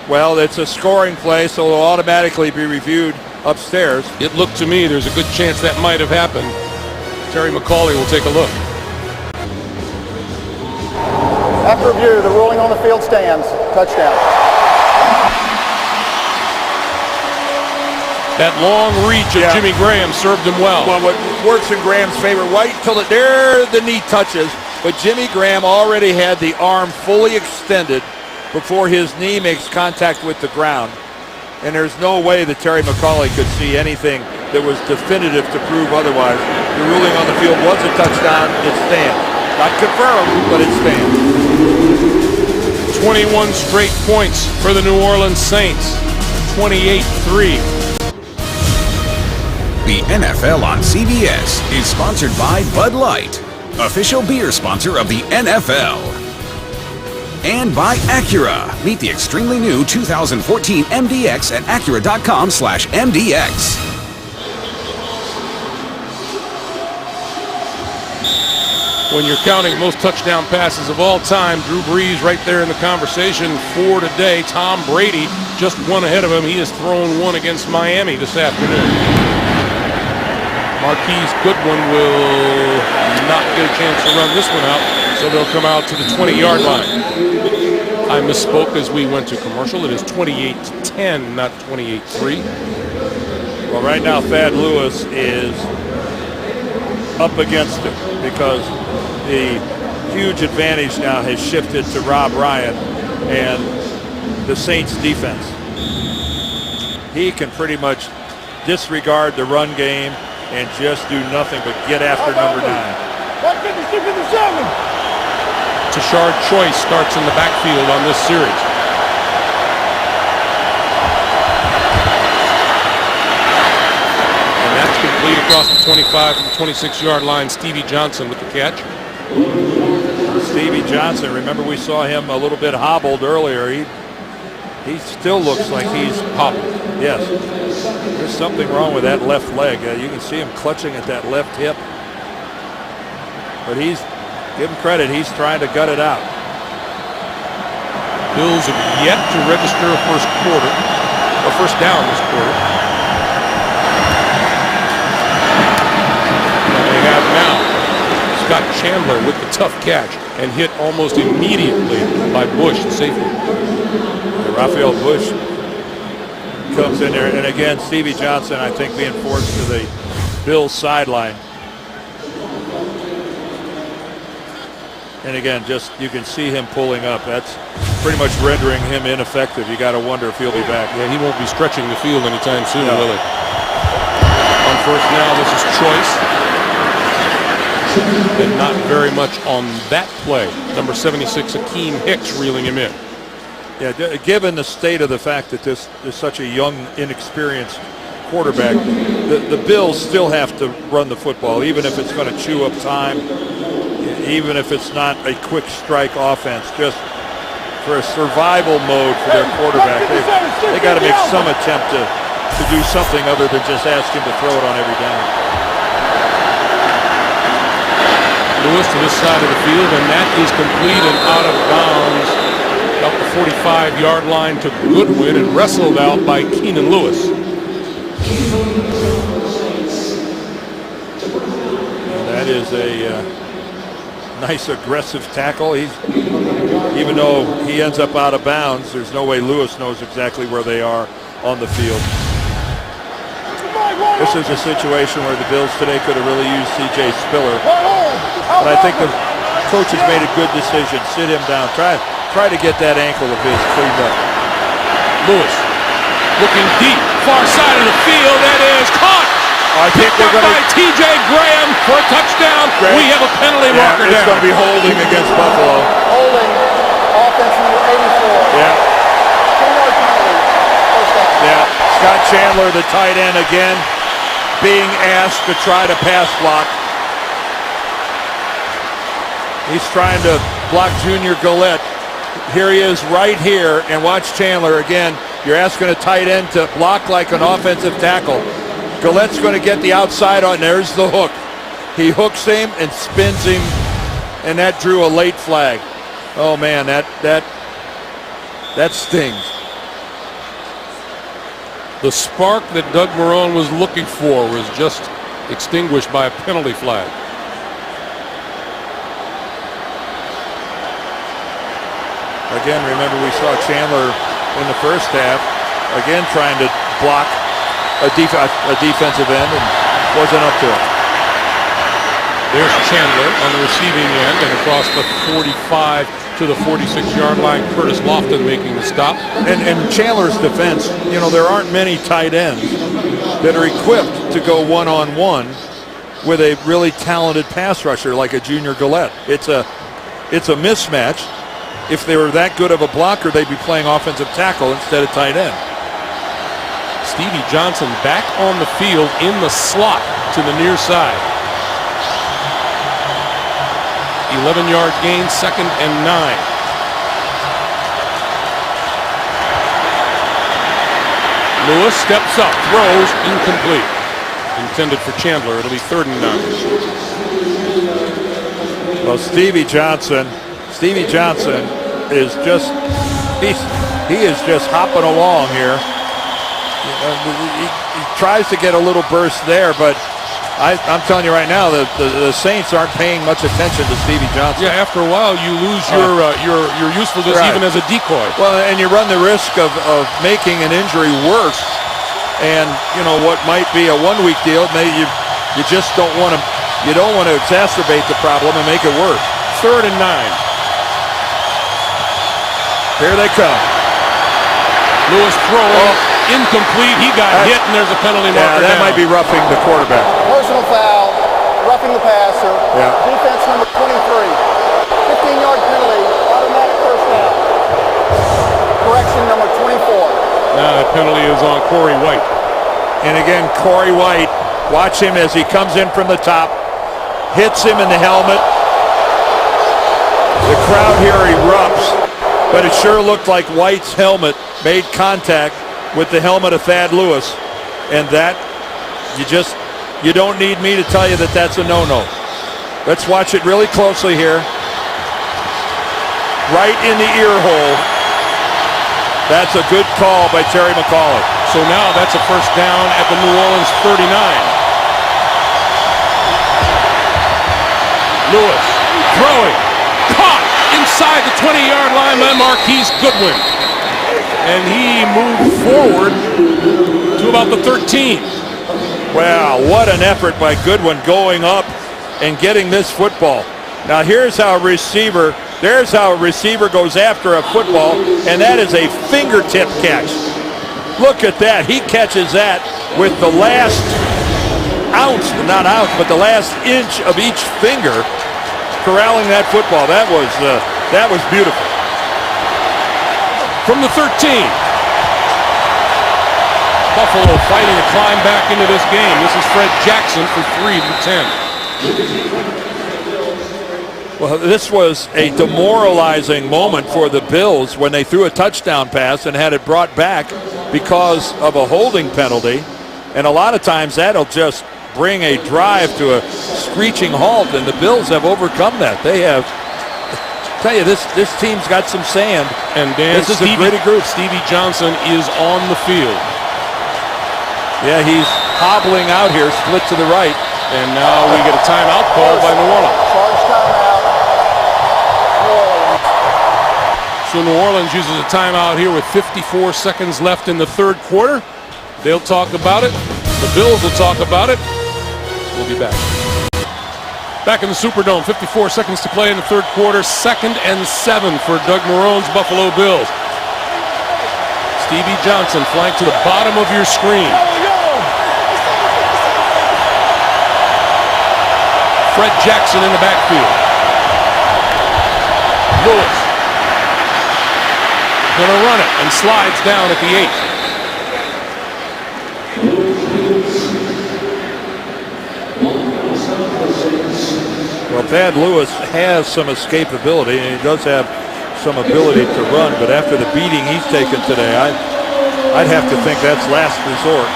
Well, it's a scoring play, so it'll automatically be reviewed upstairs. It looked to me there's a good chance that might have happened. Terry McCauley will take a look. After review, the ruling on the field stands. Touchdown. That long reach of Jimmy Graham served him well. Well, what works in Graham's favor, right till there the knee touches, but Jimmy Graham already had the arm fully extended before his knee makes contact with the ground. And there's no way that Terry McCauley could see anything that was definitive to prove otherwise. The ruling on the field was a touchdown. It stands. Not confirmed, but it stands. 21 straight points for the New Orleans Saints. 28-3. The NFL on CBS is sponsored by Bud Light, official beer sponsor of the NFL. And by Acura. Meet the extremely new 2014 MDX at Acura.com/MDX. When you're counting most touchdown passes of all time, Drew Brees right there in the conversation. 4 today. Tom Brady just one ahead of him. He has thrown one against Miami this afternoon. Marquise Goodwin will not get a chance to run this one out, so they'll come out to the 20-yard line. I misspoke as we went to commercial. It is 28-10, not 28-3. Well, right now, Thad Lewis is up against it because the huge advantage now has shifted to Rob Ryan and the Saints defense. He can pretty much disregard the run game and just do nothing but get after number 9. Tashard Choice starts in the backfield on this series. And that's complete across the 25 and 26-yard line. Stevie Johnson with the catch. Stevie Johnson, remember we saw him a little bit hobbled earlier. He still looks like he's hobbled. Yes. There's something wrong with that left leg. You can see him clutching at that left hip. But give him credit, he's trying to gut it out. Bills have yet to register a first down this quarter. And they have now Scott Chandler with the tough catch and hit almost immediately by Bush, the safety. Raphael Bush comes in there, and again, Stevie Johnson, I think, being forced to the Bills sideline. And again, just you can see him pulling up. That's pretty much rendering him ineffective. You got to wonder if he'll be back. Yeah, he won't be stretching the field anytime soon, will he? On first down, this is Choice. And not very much on that play. Number 76, Akeem Hicks, reeling him in. Yeah, given the state of the fact that this is such a young, inexperienced quarterback, the Bills still have to run the football, even if it's going to chew up time, even if it's not a quick strike offense, just for a survival mode for their quarterback. They got to make some attempt to do something other than just ask him to throw it on every down. Lewis to this side of the field, and that is complete and out of bounds. Up the 45-yard line to Goodwin and wrestled out by Keenan Lewis. And that is a nice aggressive tackle. Even though he ends up out of bounds, there's no way Lewis knows exactly where they are on the field. This is a situation where the Bills today could have really used C.J. Spiller. But I think the coach has made a good decision. Sit him down. Try to get that ankle of his cleaned up. Lewis looking deep, far side of the field. That is caught. I think they're going by T.J. Graham for a touchdown. Graham. We have a penalty marker It's down. going to be holding against Buffalo. Holding, offense number 84. Yeah. 10-yard penalty. First down. Yeah. Scott Chandler, the tight end, again being asked to try to pass block. He's trying to block Junior Gillette. Here he is right here, and watch Chandler again. You're asking a tight end to block like an offensive tackle. Gillette's going to get the outside on. There's the hook. He hooks him and spins him, and that drew a late flag. Oh man, that stings. The spark that Doug Marrone was looking for was just extinguished by a penalty flag. Again, remember we saw Chandler in the first half, again trying to block a defensive end and wasn't up to it. There's Chandler on the receiving end and across the 45 to the 46-yard line. Curtis Lofton making the stop. And Chandler's defense, you know, there aren't many tight ends that are equipped to go one-on-one with a really talented pass rusher like a Junior Gillette. It's a mismatch. If they were that good of a blocker, they'd be playing offensive tackle instead of tight end. Stevie Johnson back on the field in the slot to the near side. 11-yard gain, 2nd and 9. Lewis steps up, throws, incomplete. Intended for Chandler. It'll be 3rd and 9. Well, Stevie Johnson is just he is just hopping along here. He tries to get a little burst there, but I'm telling you right now, the Saints aren't paying much attention to Stevie Johnson. Yeah, after a while, you lose your usefulness Right. even as a decoy. Well, and you run the risk of making an injury worse. And, you know, what might be a one-week deal, maybe you just don't want to exacerbate the problem and make it worse. 3rd and 9. Here they come. Lewis throwing, incomplete. He got hit, and there's a penalty marker Yeah, that down. might be roughing the quarterback. Personal foul, roughing the passer. Yeah. Defense number 23. 15-yard penalty, automatic first down. Correction number 24. Now that penalty is on Corey White. And again, Corey White, watch him as he comes in from the top, hits him in the helmet. The crowd here erupts, but it sure looked like White's helmet made contact with the helmet of Thad Lewis. And that, you don't need me to tell you that that's a no-no. Let's watch it really closely here. Right in the ear hole. That's a good call by Terry McAuliffe. So now that's a first down at the New Orleans 39. Lewis throwing, caught inside the 20-yard line by Marquise Goodwin. And he moved forward to about the 13. Wow, what an effort by Goodwin going up and getting this football. Now there's how a receiver goes after a football, and that is a fingertip catch. Look at that. He catches that with the last ounce, not ounce, but the last inch of each finger corralling that football. That was beautiful. From the 13. Buffalo fighting to climb back into this game. This is Fred Jackson for 3 to 10. Well, this was a demoralizing moment for the Bills when they threw a touchdown pass and had it brought back because of a holding penalty. And a lot of times that'll just bring a drive to a screeching halt, and the Bills have overcome that. They have, tell you, this team's got some sand. And Dan, this is a gritty group. Stevie Johnson is on the field. Yeah, he's hobbling out here, split to the right. And now we get a timeout called by New Orleans. Charge timeout. New Orleans. So New Orleans uses a timeout here with 54 seconds left in the third quarter. They'll talk about it. The Bills will talk about it. We'll be back. Back in the Superdome, 54 seconds to play in the third quarter. 2nd and 7 for Doug Marrone's Buffalo Bills. Stevie Johnson flanked to the bottom of your screen. Fred Jackson in the backfield. Lewis gonna run it and slides down at the 8. Well, Thad Lewis has some escapability, and he does have some ability to run, but after the beating he's taken today, I'd have to think that's last resort.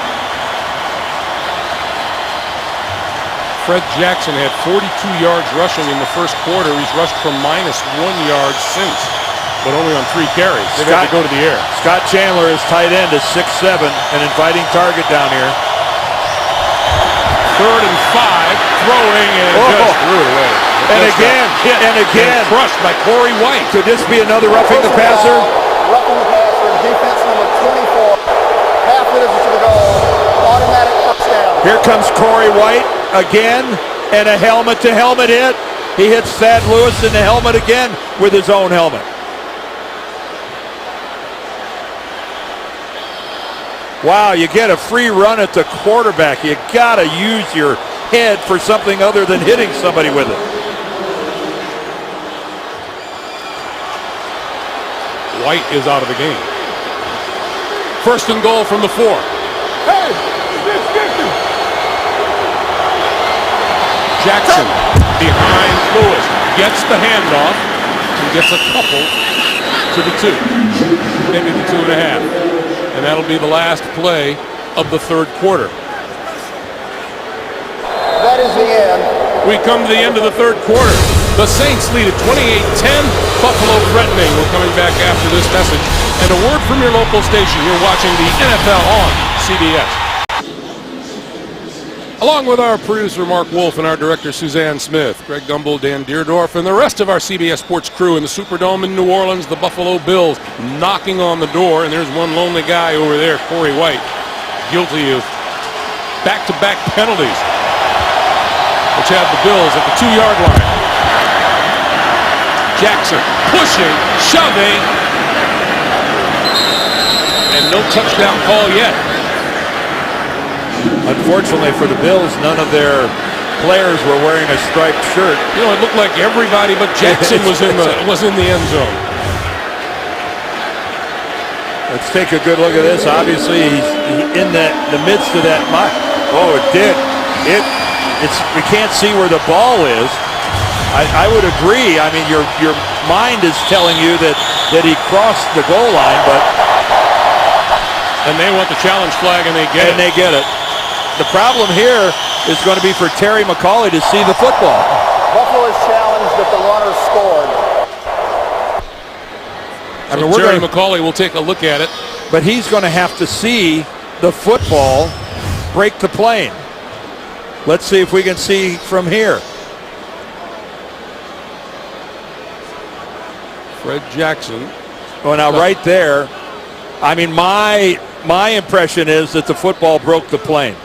Fred Jackson had 42 yards rushing in the first quarter. He's rushed for -1 yard since, but only on 3 carries. They've got to go to the air. Scott Chandler, his tight end, is 6'7", an inviting target down here. 3rd and 5, throwing and just threw it away. And again, And crushed by Corey White. Could this be another roughing the passer? Roughing the passer. Defense number 24. Half minute to the goal. Automatic first down. Here comes Corey White again, and a helmet-to-helmet hit. He hits Thad Lewis in the helmet again with his own helmet. Wow, you get a free run at the quarterback. You gotta use your head for something other than hitting somebody with it. White is out of the game. 1st and goal from the 4. Jackson behind Lewis. Gets the handoff and gets a couple to the 2. Maybe the 2.5. And that'll be the last play of the third quarter. That is the end. We come to the end of the third quarter. The Saints lead at 28-10. Buffalo threatening. We're coming back after this message. And a word from your local station. You're watching the NFL on CBS. Along with our producer Mark Wolf and our director Suzanne Smith, Greg Gumbel, Dan Deerdorf, and the rest of our CBS Sports crew in the Superdome in New Orleans, the Buffalo Bills knocking on the door, and there's one lonely guy over there, Corey White, guilty of back-to-back penalties, which have the Bills at the 2-yard line. Jackson pushing, shoving, and no touchdown call yet. Unfortunately for the Bills, none of their players were wearing a striped shirt. You know, it looked like everybody but Jackson was in the end zone. Let's take a good look at this. Obviously, he's in the midst of that. Oh, it did. We can't see where the ball is. I would agree. I mean, your mind is telling you that he crossed the goal line, but and they want the challenge flag, and they get it. The problem here is going to be for Terry McAulay to see the football. Buffalo is challenged that the runner scored. Terry McAulay will take a look at it. But he's going to have to see the football break the plane. Let's see if we can see from here. Fred Jackson. Oh, now right there, I mean, my impression is that the football broke the plane.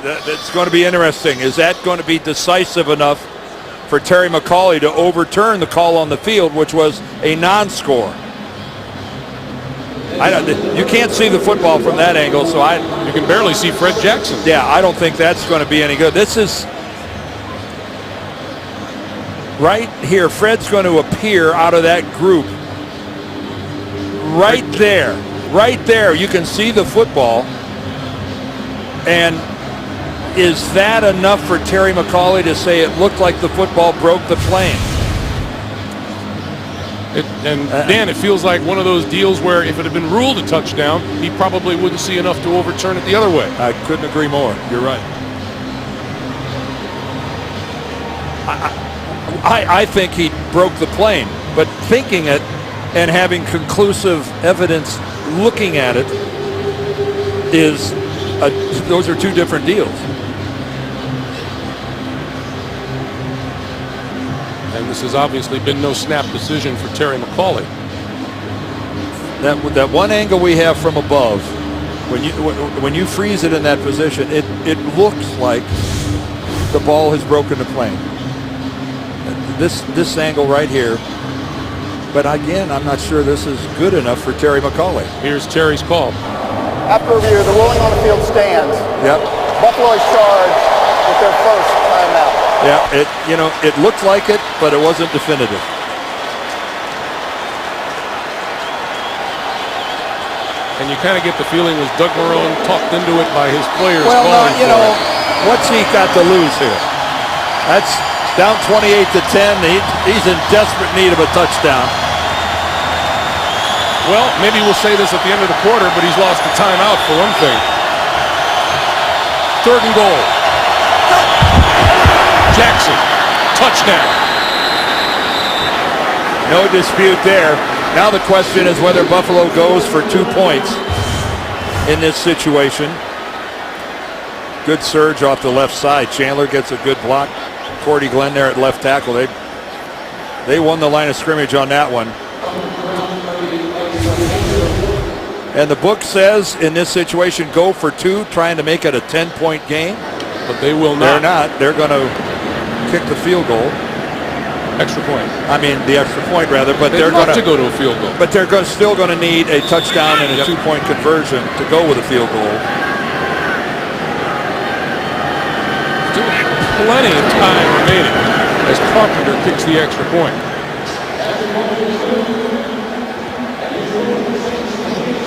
That's going to be interesting. Is that going to be decisive enough for Terry McAulay to overturn the call on the field, which was a non-score? You can't see the football from that angle, so you can barely see Fred Jackson. Yeah, I don't think that's going to be any good. This is right here. Fred's going to appear out of that group. Right there, you can see the football. And is that enough for Terry McAulay to say it looked like the football broke the plane? Dan, it feels like one of those deals where if it had been ruled a touchdown, he probably wouldn't see enough to overturn it the other way. I couldn't agree more. You're right. I think he broke the plane, but thinking it and having conclusive evidence looking at it those are two different deals. And this has obviously been no snap decision for Terry McAulay. That one angle we have from above, when you freeze it in that position, it looks like the ball has broken the plane. This angle right here. But again, I'm not sure this is good enough for Terry McAulay. Here's Terry's call. After review, the ruling on the field stands. Yep. Buffalo is charged with their first timeout. Yeah, it looked like it, but it wasn't definitive. And you kind of get the feeling was Doug Marrone talked into it by his players. Well, what's he got to lose here? That's down 28-10. He's in desperate need of a touchdown. Well, maybe we'll say this at the end of the quarter, but he's lost the timeout for one thing. 3rd and goal. Jackson, touchdown. No dispute there. Now the question is whether Buffalo goes for 2 points in this situation. Good surge off the left side. Chandler gets a good block. Cordy Glenn there at left tackle. They won the line of scrimmage on that one. And the book says in this situation, go for 2, trying to make it a 10-point game. But they will not. They're not. They're going to kick the field goal. Extra point. I mean, the extra point rather. But they're going to go to a field goal. But they're still going to need a touchdown and a 2-point conversion to go with a field goal. Plenty of time remaining as Carpenter kicks the extra point.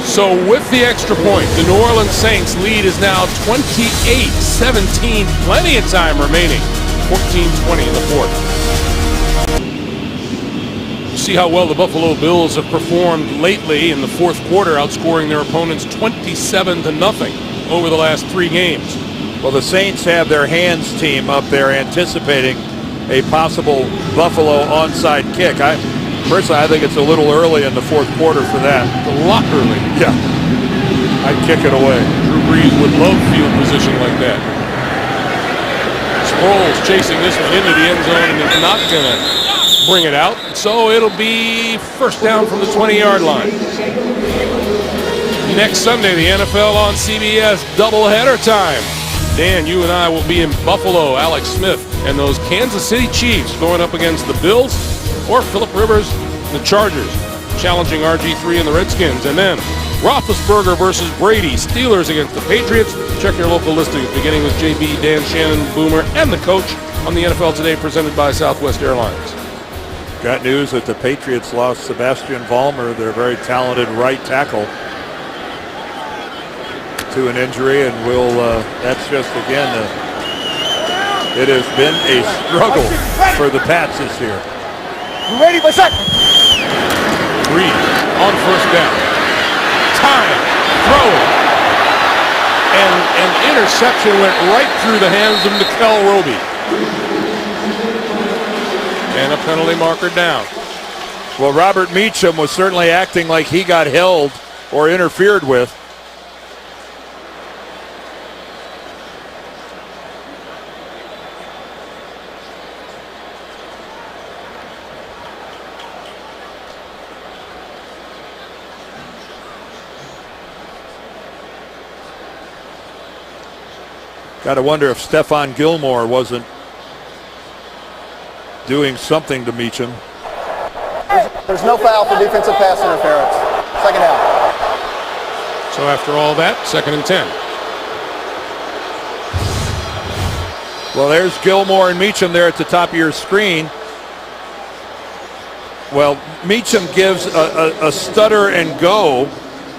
So with the extra point, the New Orleans Saints lead is now 28-17. Plenty of time remaining. 14-20 in the fourth. See how well the Buffalo Bills have performed lately in the fourth quarter, outscoring their opponents 27-0 over the last 3 games. Well, the Saints have their hands team up there anticipating a possible Buffalo onside kick. Personally, I think it's a little early in the fourth quarter for that. A lot early. Yeah. I'd kick it away. Drew Brees would love field position like that. Sproles chasing this one into the end zone and is not going to bring it out. So it'll be first down from the 20-yard line. Next Sunday, the NFL on CBS doubleheader time. Dan, you and I will be in Buffalo. Alex Smith and those Kansas City Chiefs going up against the Bills, or Phillip Rivers, the Chargers, challenging RG3 and the Redskins. And then Roethlisberger versus Brady, Steelers against the Patriots. Check your local listings, beginning with JB, Dan, Shannon, Boomer, and the coach on the NFL Today, presented by Southwest Airlines. Got news that the Patriots lost Sebastian Vollmer, their very talented right tackle, to an injury, and that's just, again, it has been a struggle for the Pats this year. You ready, my son? Breed on first down. Time, throwing. And an interception went right through the hands of Nickel Roby. And a penalty marker down. Well, Robert Meacham was certainly acting like he got held or interfered with. Got to wonder if Stephon Gilmore wasn't doing something to Meacham. There's no foul for defensive pass interference. Second down. So after all that, 2nd and 10. Well, there's Gilmore and Meacham there at the top of your screen. Well, Meacham gives a stutter and go,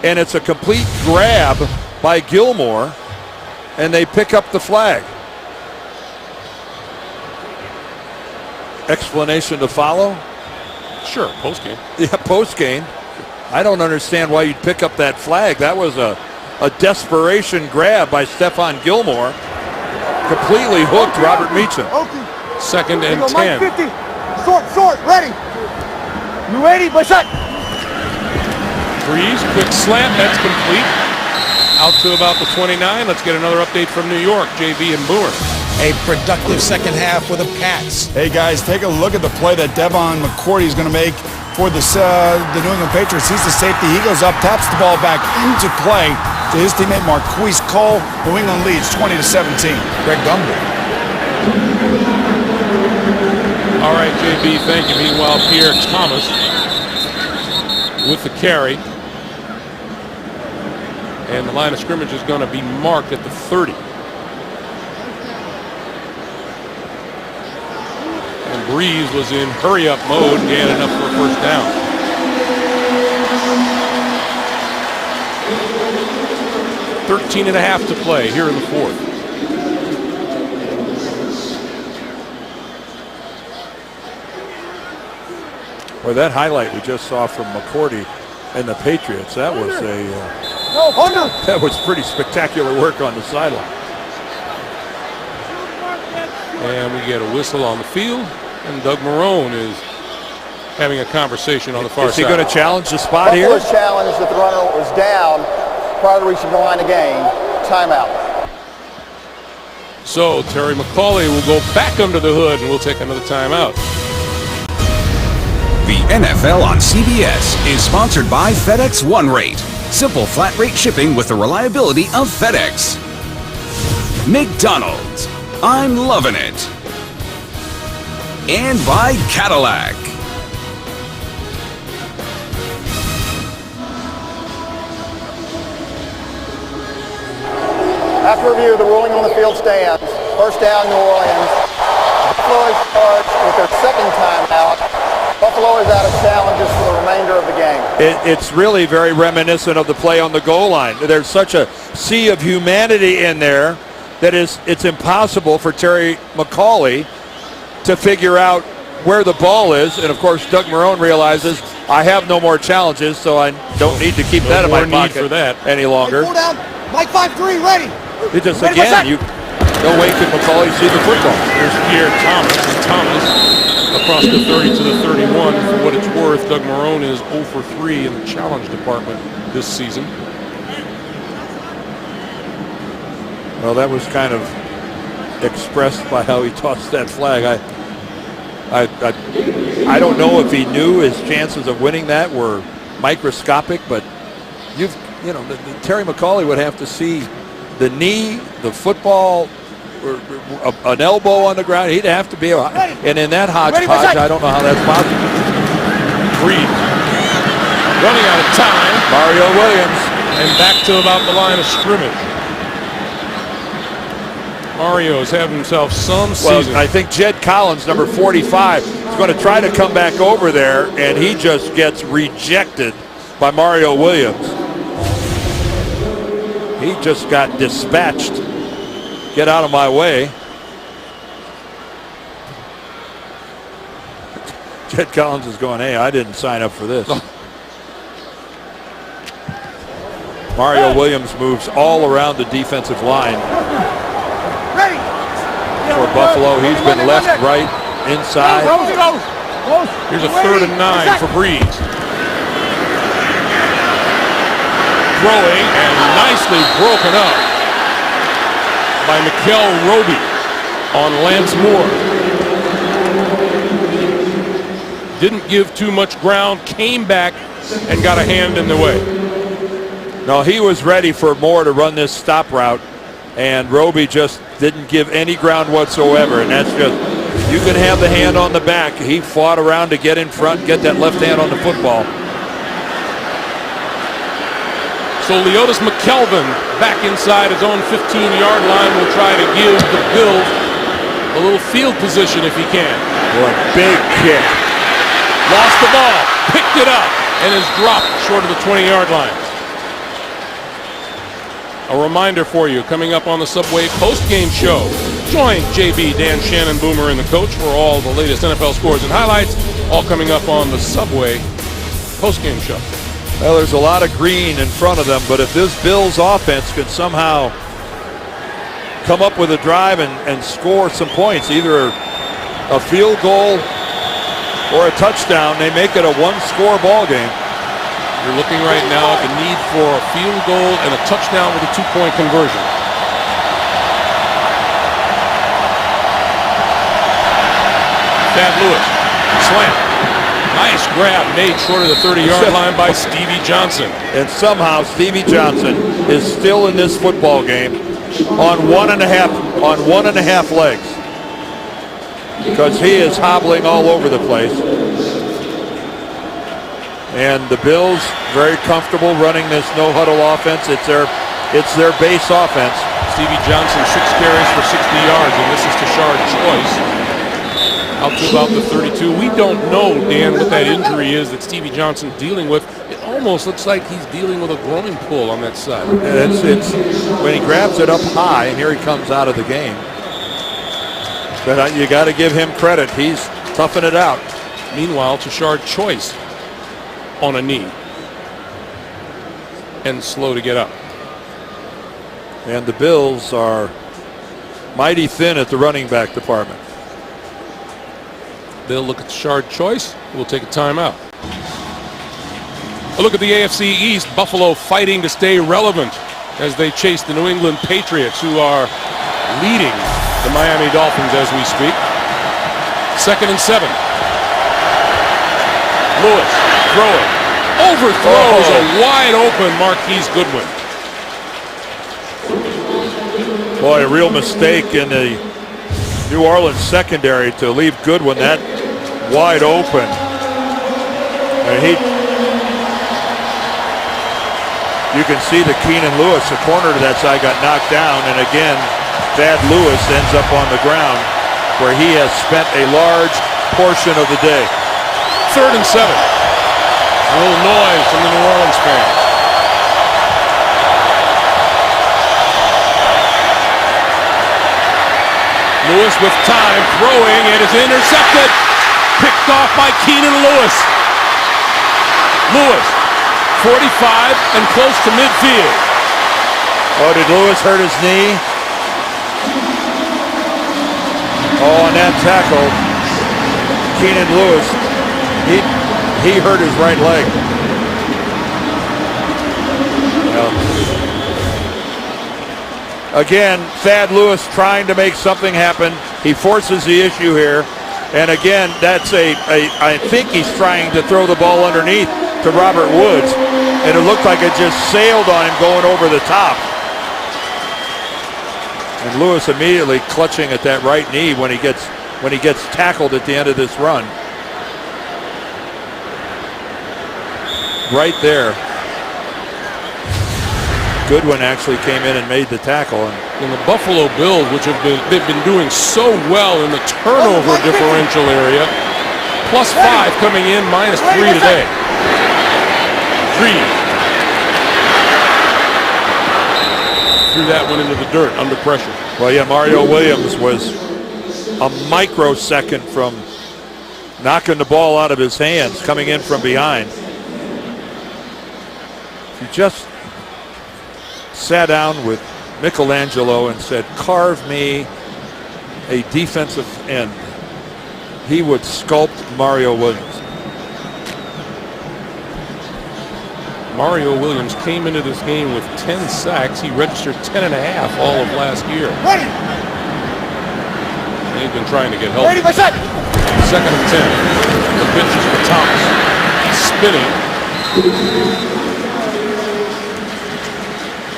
and it's a complete grab by Gilmore, and they pick up the flag. Explanation to follow? Sure, post-game. Yeah, post-game. I don't understand why you'd pick up that flag. That was a desperation grab by Stephon Gilmore. Completely hooked Robert Meacham. Okay. 2nd and Go, 10. Mike 50. Short, ready. You ready, my son? Breeze, quick slant, that's complete. Out to about the 29. Let's get another update from New York, JB and Boomer. A productive second half for the Pats. Hey guys, take a look at the play that Devon McCourty is going to make for the New England Patriots. He's the safety. He goes up, taps the ball back into play to his teammate Marquise Cole. New England leads 20-17. Greg Gumbel. All right, JB, thank you. Meanwhile, Pierre Thomas with the carry. And the line of scrimmage is going to be marked at the 30. And Breeze was in hurry-up mode and had enough for a first down. $13 and a half to play here in the 4th. Well, that highlight we just saw from McCourty and the Patriots, that was that was pretty spectacular work on the sideline. And we get a whistle on the field, and Doug Marrone is having a conversation on the far side. Is he going to challenge the spot here? Buffalo's challenged that the runner was down prior to reaching the line of game. Timeout. So Terry McAulay will go back under the hood, and we'll take another timeout. The NFL on CBS is sponsored by FedEx One Rate. Simple flat rate shipping with the reliability of FedEx. McDonald's. I'm loving it. And by Cadillac. After review, the ruling on the field stands. First down, New Orleans. Buffalo is charged with their second timeout. Buffalo is out of challenges for the remainder of the game. It's really very reminiscent of the play on the goal line. There's such a sea of humanity in there that it's impossible for Terry McAulay to figure out where the ball is. And, of course, Doug Marrone realizes I have no more challenges, so I don't need to keep that in my pocket for that any longer. Pull down. Mike 5-3, ready. It just, Ready, again, no way could McAulay see the football. Here's Pierre Thomas, and Thomas across the 30 to the 31. For what it's worth, Doug Marrone is 0 for 3 in the challenge department this season. Well, that was kind of expressed by how he tossed that flag. I don't know if he knew his chances of winning that were microscopic, but Terry McAulay would have to see the knee, the football, or an elbow on the ground. He'd have to be, and in that hodgepodge, I don't know how that's possible. Breed running out of time. Mario Williams. And back to about the line of scrimmage. Mario's having himself some season. Well, I think Jed Collins, number 45, is going to try to come back over there, and he just gets rejected by Mario Williams. He just got dispatched. Get out of my way. Jed Collins is going, hey, I didn't sign up for this. Mario Williams moves all around the defensive line. For Buffalo, he's been left, right, inside. Here's a 3rd and 9 for Breeze. Throwing and nicely broken up by Mikel Roby on Lance Moore. Didn't give too much ground, came back and got a hand in the way. No, he was ready for Moore to run this stop route, and Roby just didn't give any ground whatsoever, and that's just, you can have the hand on the back. He fought around to get in front, get that left hand on the football. So Leotis McKelvin back inside his own 15-yard line will try to give the Bills a little field position if he can. Boy, big kick. Lost the ball, picked it up, and is dropped short of the 20-yard line. A reminder for you, coming up on the Subway post-game show, join JB, Dan Shannon, Boomer, and the coach for all the latest NFL scores and highlights, all coming up on the Subway post-game show. Well, there's a lot of green in front of them, but if this Bills offense could somehow come up with a drive and score some points, either a field goal or a touchdown, they make it a one-score ball game. You're looking right now at the need for a field goal and a touchdown with a 2-point conversion. Thad Lewis, slant. Nice grab made short of the 30-yard line by Stevie Johnson. And somehow Stevie Johnson is still in this football game on one and a half legs, because he is hobbling all over the place. And the Bills very comfortable running this no-huddle offense. It's their base offense. Stevie Johnson, 6 carries for 60 yards, and this is Tashard Choice out to about the 32. We don't know, Dan, what that injury is that Stevie Johnson's dealing with. It almost looks like he's dealing with a groin pull on that side. It's when he grabs it up high, and here he comes out of the game. But you got to give him credit. He's toughing it out. Meanwhile, Tashard Choice on a knee and slow to get up. And the Bills are mighty thin at the running back department. They'll look at Tashard Choice. We'll take a timeout. A look at the AFC East. Buffalo fighting to stay relevant as they chase the New England Patriots, who are leading the Miami Dolphins as we speak. 2nd and 7. Lewis throwing. Overthrows a wide open Marquise Goodwin. Boy, a real mistake in the New Orleans secondary to leave Goodwin that wide open. And you can see the Keenan Lewis, the corner to that side, got knocked down, and again, Thad Lewis ends up on the ground where he has spent a large portion of the day. 3rd and 7. A little noise from the New Orleans fans. Lewis with time, throwing, it is intercepted. Picked off by Keenan Lewis. Lewis, 45 and close to midfield. Oh, did Lewis hurt his knee? Oh, on that tackle, Keenan Lewis, he hurt his right leg. Well, Again, Thad Lewis trying to make something happen. He forces the issue here. And again, I think he's trying to throw the ball underneath to Robert Woods. And it looked like it just sailed on him going over the top. And Lewis immediately clutching at that right knee when he gets tackled at the end of this run. Right there. Goodwin actually came in and made the tackle. And the Buffalo Bills, which they've been doing so well in the turnover differential area, +5 coming in, -3 today. Reed threw that one into the dirt under pressure. Well, yeah, Mario Williams was a microsecond from knocking the ball out of his hands, coming in from behind. He just sat down with Michelangelo and said, carve me a defensive end, he would sculpt Mario Williams. Mario Williams came into this game with 10 sacks. He registered 10.5 all of last year. Ready. And he's been trying to get help. Ready, my son. 2nd and 10. The pitch is for Thomas. Spinning.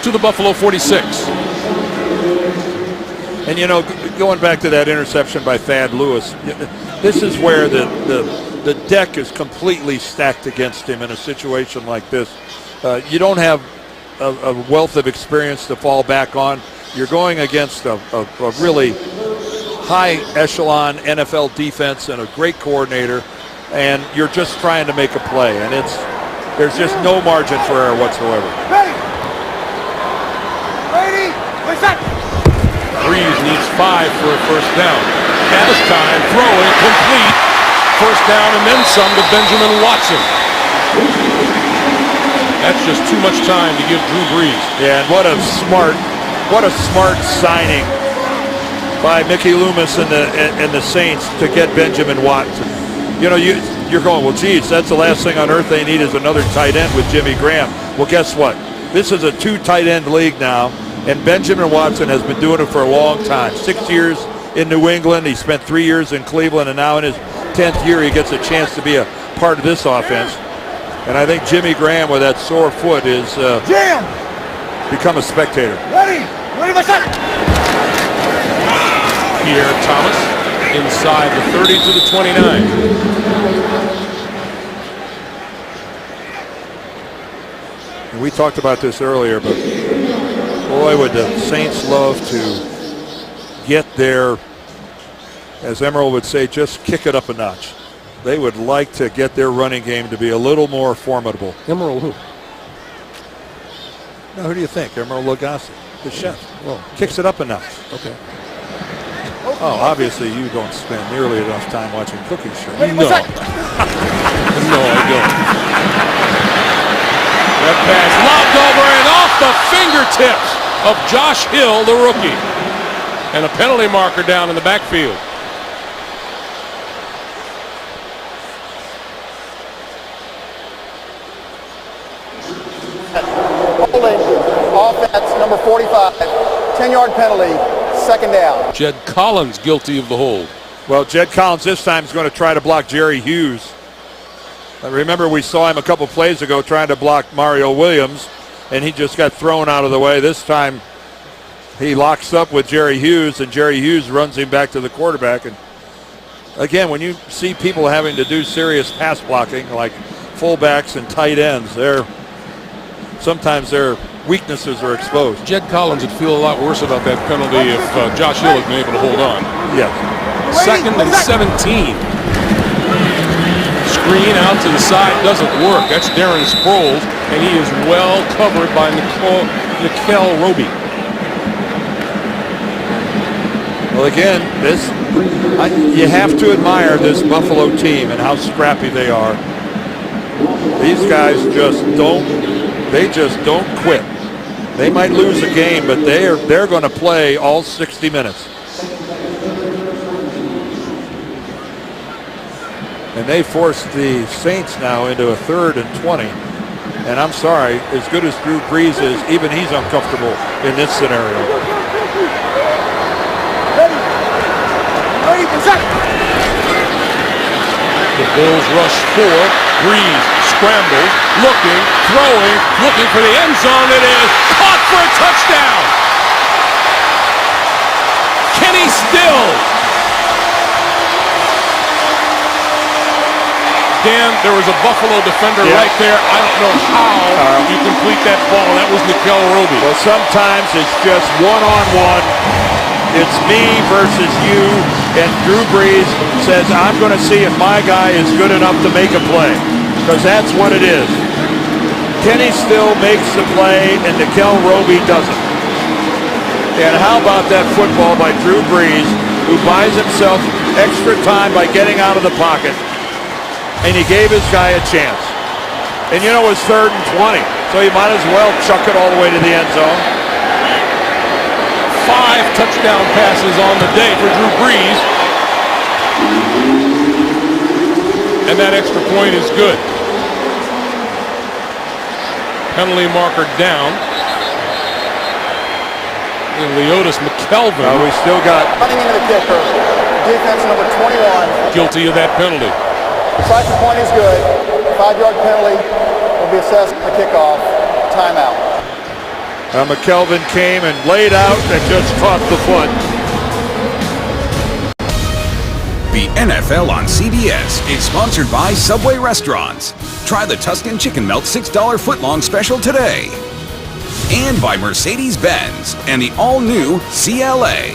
To the Buffalo 46. And you know, going back to that interception by Thad Lewis, this is where the deck is completely stacked against him in a situation like this. You don't have a wealth of experience to fall back on. You're going against a really high echelon NFL defense and a great coordinator, and you're just trying to make a play, and there's just no margin for error whatsoever. Ready. Ready. My son. Breeze needs 5 for a first down. This time, throwing complete. First down and then some to Benjamin Watson. That's just too much time to give Drew Brees. Yeah, and what a smart signing by Mickey Loomis and the Saints to get Benjamin Watson. You know, you're going, well, geez, that's the last thing on earth they need is another tight end with Jimmy Graham. Well, guess what? This is a 2 tight end league now, and Benjamin Watson has been doing it for a long time. 6 years in New England. He spent 3 years in Cleveland, and now in his 10th year, he gets a chance to be a part of this offense. And I think Jimmy Graham, with that sore foot, is become a spectator. Ready. Ready, my son. Pierre Thomas inside the 30 to the 29. And we talked about this earlier, but boy, would the Saints love to get their, as Emerald would say, just kick it up a notch. They would like to get their running game to be a little more formidable. Emerald who? Now, who do you think? Emerald Lagasse, the chef. Well, kicks it up a notch. okay. Oh, obviously you don't spend nearly enough time watching Cookie Show. Ready, No. my son. No, I don't. That pass lobbed over and off the fingertips of Josh Hill, the rookie. And a penalty marker down in the backfield. Holding, offense, number 45, 10-yard penalty, 2nd down. Jed Collins guilty of the hold. Well, Jed Collins this time is going to try to block Jerry Hughes. Remember, we saw him a couple plays ago trying to block Mario Williams, and he just got thrown out of the way. This time he locks up with Jerry Hughes, and Jerry Hughes runs him back to the quarterback. And again, when you see people having to do serious pass blocking like fullbacks and tight ends, sometimes their weaknesses are exposed. Jed Collins would feel a lot worse about that penalty if Josh Hill had been able to hold on. Yes. 2nd and 17. Screen out to the side doesn't work. That's Darren Sproles, and he is well covered by Nickel Roby. Well, again, you have to admire this Buffalo team and how scrappy they are. These guys just don't quit. They might lose a game, but they're going to play all 60 minutes. And they forced the Saints now into a 3rd and 20. And I'm sorry, as good as Drew Brees is, even he's uncomfortable in this scenario. Ready. Ready, set. The Bills rush 4. Breeze scrambles, looking for the end zone. It is caught for a touchdown. Kenny Stills. Dan, there was a Buffalo defender right there. I don't know how you complete that ball. That was Nikel Roby. Well, sometimes it's just one-on-one. It's me versus you, and Drew Brees says, I'm going to see if my guy is good enough to make a play, because that's what it is. Kenny still makes the play, and Nikel Roby doesn't. And how about that football by Drew Brees, who buys himself extra time by getting out of the pocket, and he gave his guy a chance. And you know, it's 3rd and 20, so you might as well chuck it all the way to the end zone. 5 touchdown passes on the day for Drew Brees. And that extra point is good. Penalty marker down. And Leotis McKelvin. We still got Running into the kicker. Defense number 21. guilty of that penalty. The extra point is good. 5-yard penalty will be assessed at the kickoff. Timeout. McKelvin came and laid out and just caught the foot. The NFL on CBS is sponsored by Subway Restaurants. Try the Tuscan Chicken Melt $6 footlong special today. And by Mercedes-Benz and the all-new CLA.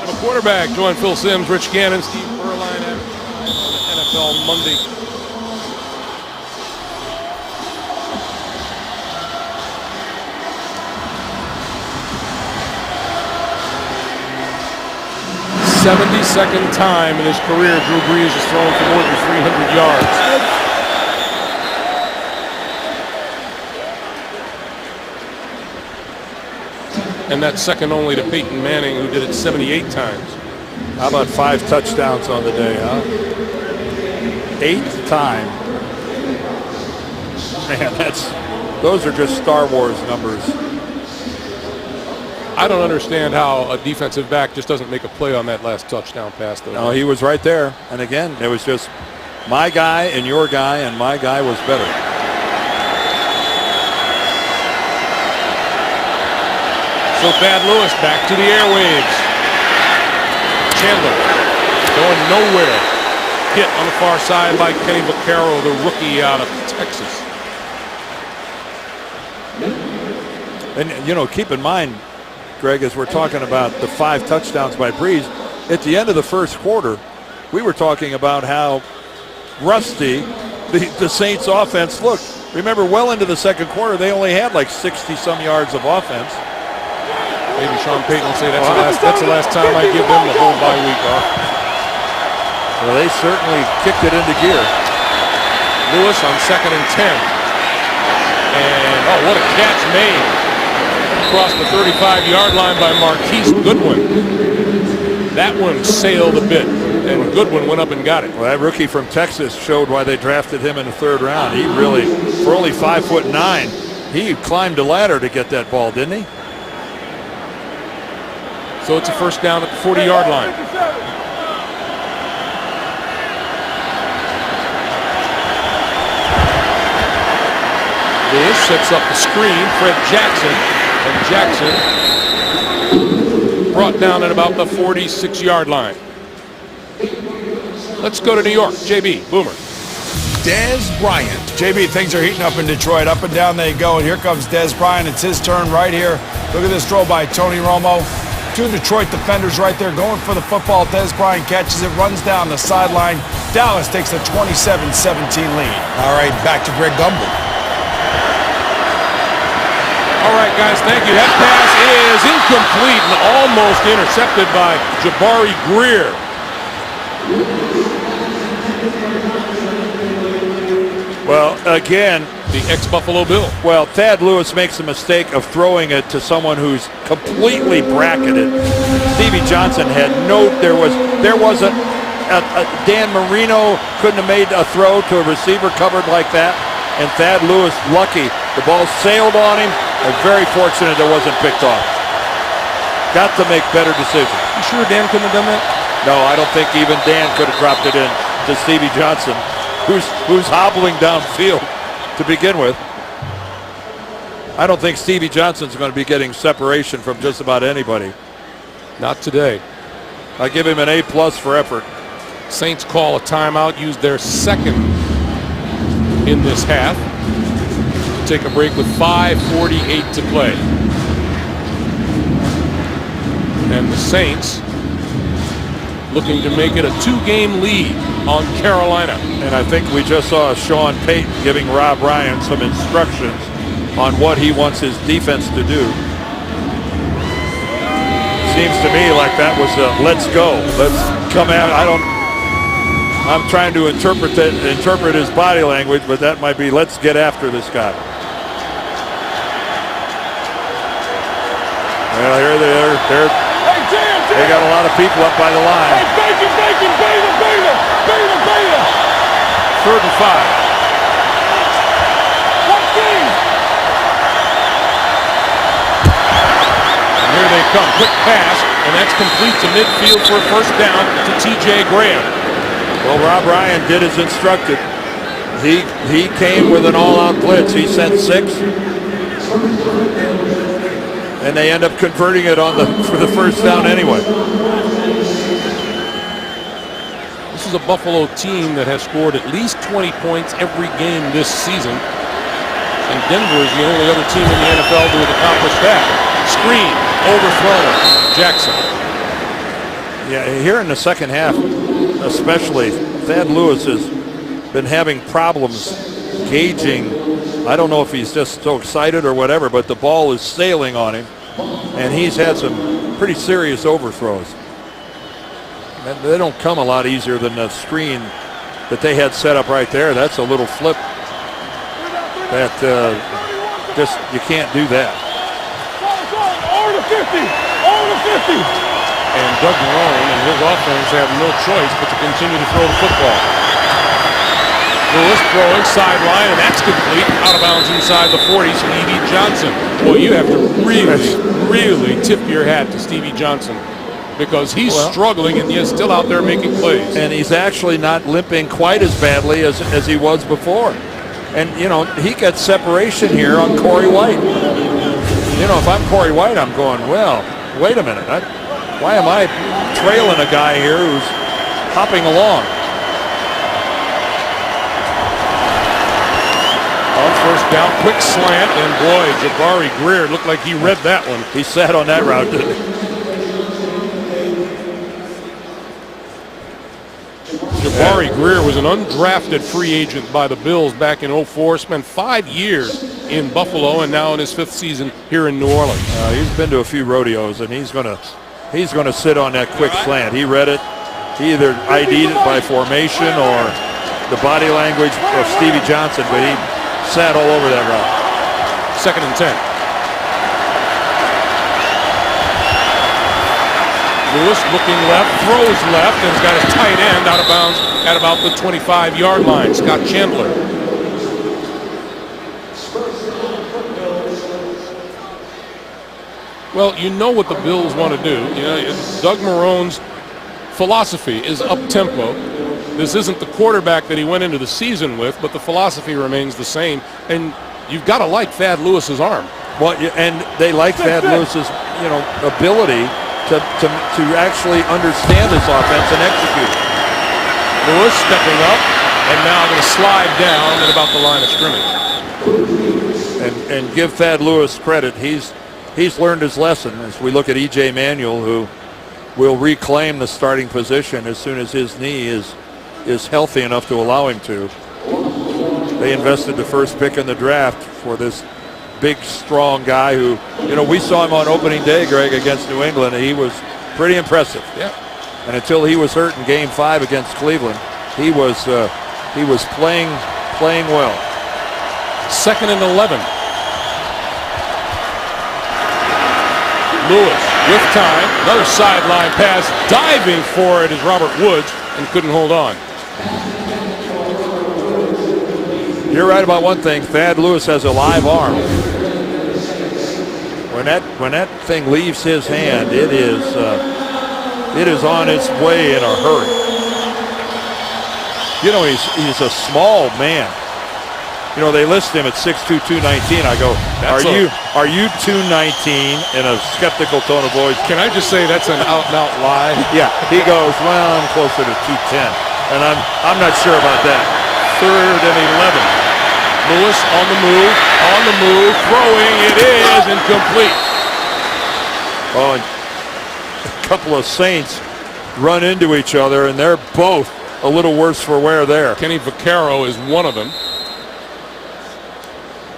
The quarterback, join Phil Simms, Rich Gannon, Steve Berline on NFL Monday. The 72nd time in his career Drew Brees has thrown for more than 300 yards. And that's second only to Peyton Manning, who did it 78 times. How about 5 touchdowns on the day, huh? 8th time. Man, those are just Star Wars numbers. I don't understand how a defensive back just doesn't make a play on that last touchdown pass, though. No, he was right there. And again, it was just my guy and your guy, and my guy was better. So Thad Lewis back to the airwaves. Chandler going nowhere. Hit on the far side by Kenny Vaccaro, the rookie out of Texas. And, you know, keep in mind, Greg, as we're talking about the 5 touchdowns by Brees, at the end of the first quarter, we were talking about how rusty the Saints offense looked. Remember, well into the second quarter, they only had like 60-some yards of offense. Maybe Sean Payton will say that's the last time I give them the whole bye week off. Well, they certainly kicked it into gear. Lewis on 2nd and 10. And, oh, what a catch made. Across the 35-yard line by Marquise Goodwin. That one sailed a bit, and Goodwin went up and got it. Well, that rookie from Texas showed why they drafted him in the 3rd round. He really, for only 5'9", he climbed a ladder to get that ball, didn't he? So it's a first down at the 40-yard line. Lewis sets up the screen. Fred Jackson. And Jackson brought down at about the 46-yard line. Let's go to New York. JB, Boomer. Dez Bryant. JB, things are heating up in Detroit. Up and down they go. And here comes Dez Bryant. It's his turn right here. Look at this throw by Tony Romo. 2 Detroit defenders right there going for the football. Dez Bryant catches it, runs down the sideline. Dallas takes a 27-17 lead. All right, back to Greg Gumbel. All right, guys, thank you. That pass is incomplete and almost intercepted by Jabari Greer. Well, again, the ex-Buffalo Bill. Well, Thad Lewis makes the mistake of throwing it to someone who's completely bracketed. Stevie Johnson had there wasn't Dan Marino couldn't have made a throw to a receiver covered like that. and Thad Lewis lucky. The ball sailed on him, and very fortunate it wasn't picked off. Got to make better decisions. You sure Dan couldn't have done that? No, I don't think even Dan could have dropped it in to Stevie Johnson, who's hobbling downfield to begin with. I don't think Stevie Johnson's going to be getting separation from just about anybody. Not today. I give him an A+ for effort. Saints call a timeout, use their second in this half. Take a break with 5:48 to play. And the Saints looking to make it a 2-game lead on Carolina. And I think we just saw Sean Payton giving Rob Ryan some instructions on what he wants his defense to do. Seems to me like that was a let's go. Let's come out. I'm trying to interpret his body language, but that might be let's get after this guy. Well, here they got a lot of people up by the line. Hey, Bacon, Beta. 3rd and 5. Here they come. Quick pass, and that's complete to midfield for a first down to T.J. Graham. Well, Rob Ryan did as instructed. He came with an all-out blitz. He sent 6. And they end up converting it for the first down anyway. This is a Buffalo team that has scored at least 20 points every game this season. And Denver is the only other team in the NFL to have accomplished that. Screen, overthrown, Jackson. Yeah, here in the second half, especially, Thad Lewis has been having problems gauging. I don't know if he's just so excited or whatever, but the ball is sailing on him, and he's had some pretty serious overthrows. And they don't come a lot easier than the screen that they had set up right there. That's a little flip that just, you can't do that. Over the 50. And Doug Marrone and his offense have no choice but to continue to throw the football. Lewis throwing sideline, and that's complete. Out of bounds inside the 40, Stevie Johnson. Boy, you have to really tip your hat to Stevie Johnson, because he's struggling and yet still out there making plays. And he's actually not limping quite as badly as he was before. And, you know, he gets separation here on Corey White. You know, if I'm Corey White, I'm going, well, wait a minute. Why am I trailing a guy here who's hopping along? On first down, quick slant, and boy, Jabari Greer looked like he read that one. He sat on that route, didn't he? Jabari Greer was an undrafted free agent by the Bills back in '04, spent 5 years in Buffalo, and now in his 5th season here in New Orleans. He's been to a few rodeos, and he's gonna sit on that quick slant. He read it. He either ID'd it by formation or the body language of Stevie Johnson, but he sat all over that route. 2nd and 10. Lewis looking left, throws left, and has got his tight end out of bounds at about the 25-yard line. Scott Chandler. Well, you know what the Bills want to do. You know, Doug Marrone's philosophy is up-tempo. This isn't the quarterback that he went into the season with, but the philosophy remains the same. And you've got to like Thad Lewis's arm. Well, and they like Thad Lewis's, ability to actually understand this offense and execute it. Lewis stepping up, and now going to slide down at about the line of scrimmage. And give Thad Lewis credit. He's learned his lesson as we look at E.J. Manuel, who will reclaim the starting position as soon as his knee is healthy enough to allow him to. They invested the first pick in the draft for this big, strong guy who, we saw him on opening day, Greg, against New England, and he was pretty impressive. Yeah. And until he was hurt in Game 5 against Cleveland, he was playing well. 2nd and 11. Lewis with time, another sideline pass, diving for it is Robert Woods, and couldn't hold on. You're right about one thing. Thad Lewis has a live arm. When that thing leaves his hand, it is on its way in a hurry. You know, he's a small man. You know, they list him at 6'2", 219. I go, are you 219? In a skeptical tone of voice. Can I just say that's an out-and-out lie? Yeah, he goes, well, I'm closer to 210, and I'm not sure about that. 3rd and 11. Lewis on the move, throwing. It is incomplete. Oh, and a couple of Saints run into each other, and they're both a little worse for wear there. Kenny Vaccaro is one of them.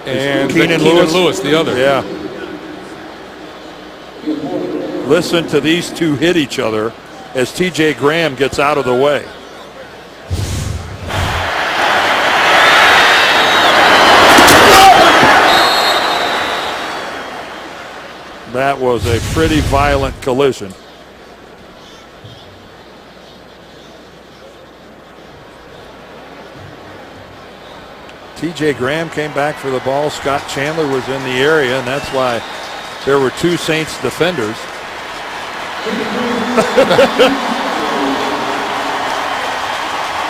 And Keenan Lewis, the other. Yeah. Listen to these two hit each other as T.J. Graham gets out of the way. That was a pretty violent collision. T.J. Graham came back for the ball. Scott Chandler was in the area, and that's why there were two Saints defenders.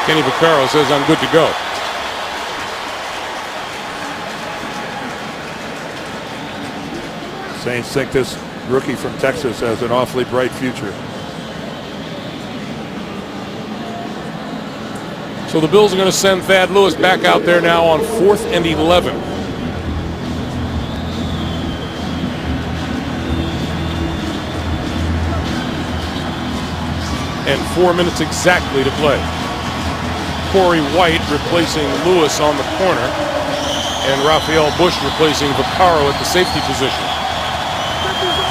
Kenny Vaccaro says, I'm good to go. Saints think this rookie from Texas has an awfully bright future. So the Bills are going to send Thad Lewis back out there now on 4th and 11. And 4 minutes exactly to play. Corey White replacing Lewis on the corner, and Raphael Bush replacing Vaccaro at the safety position.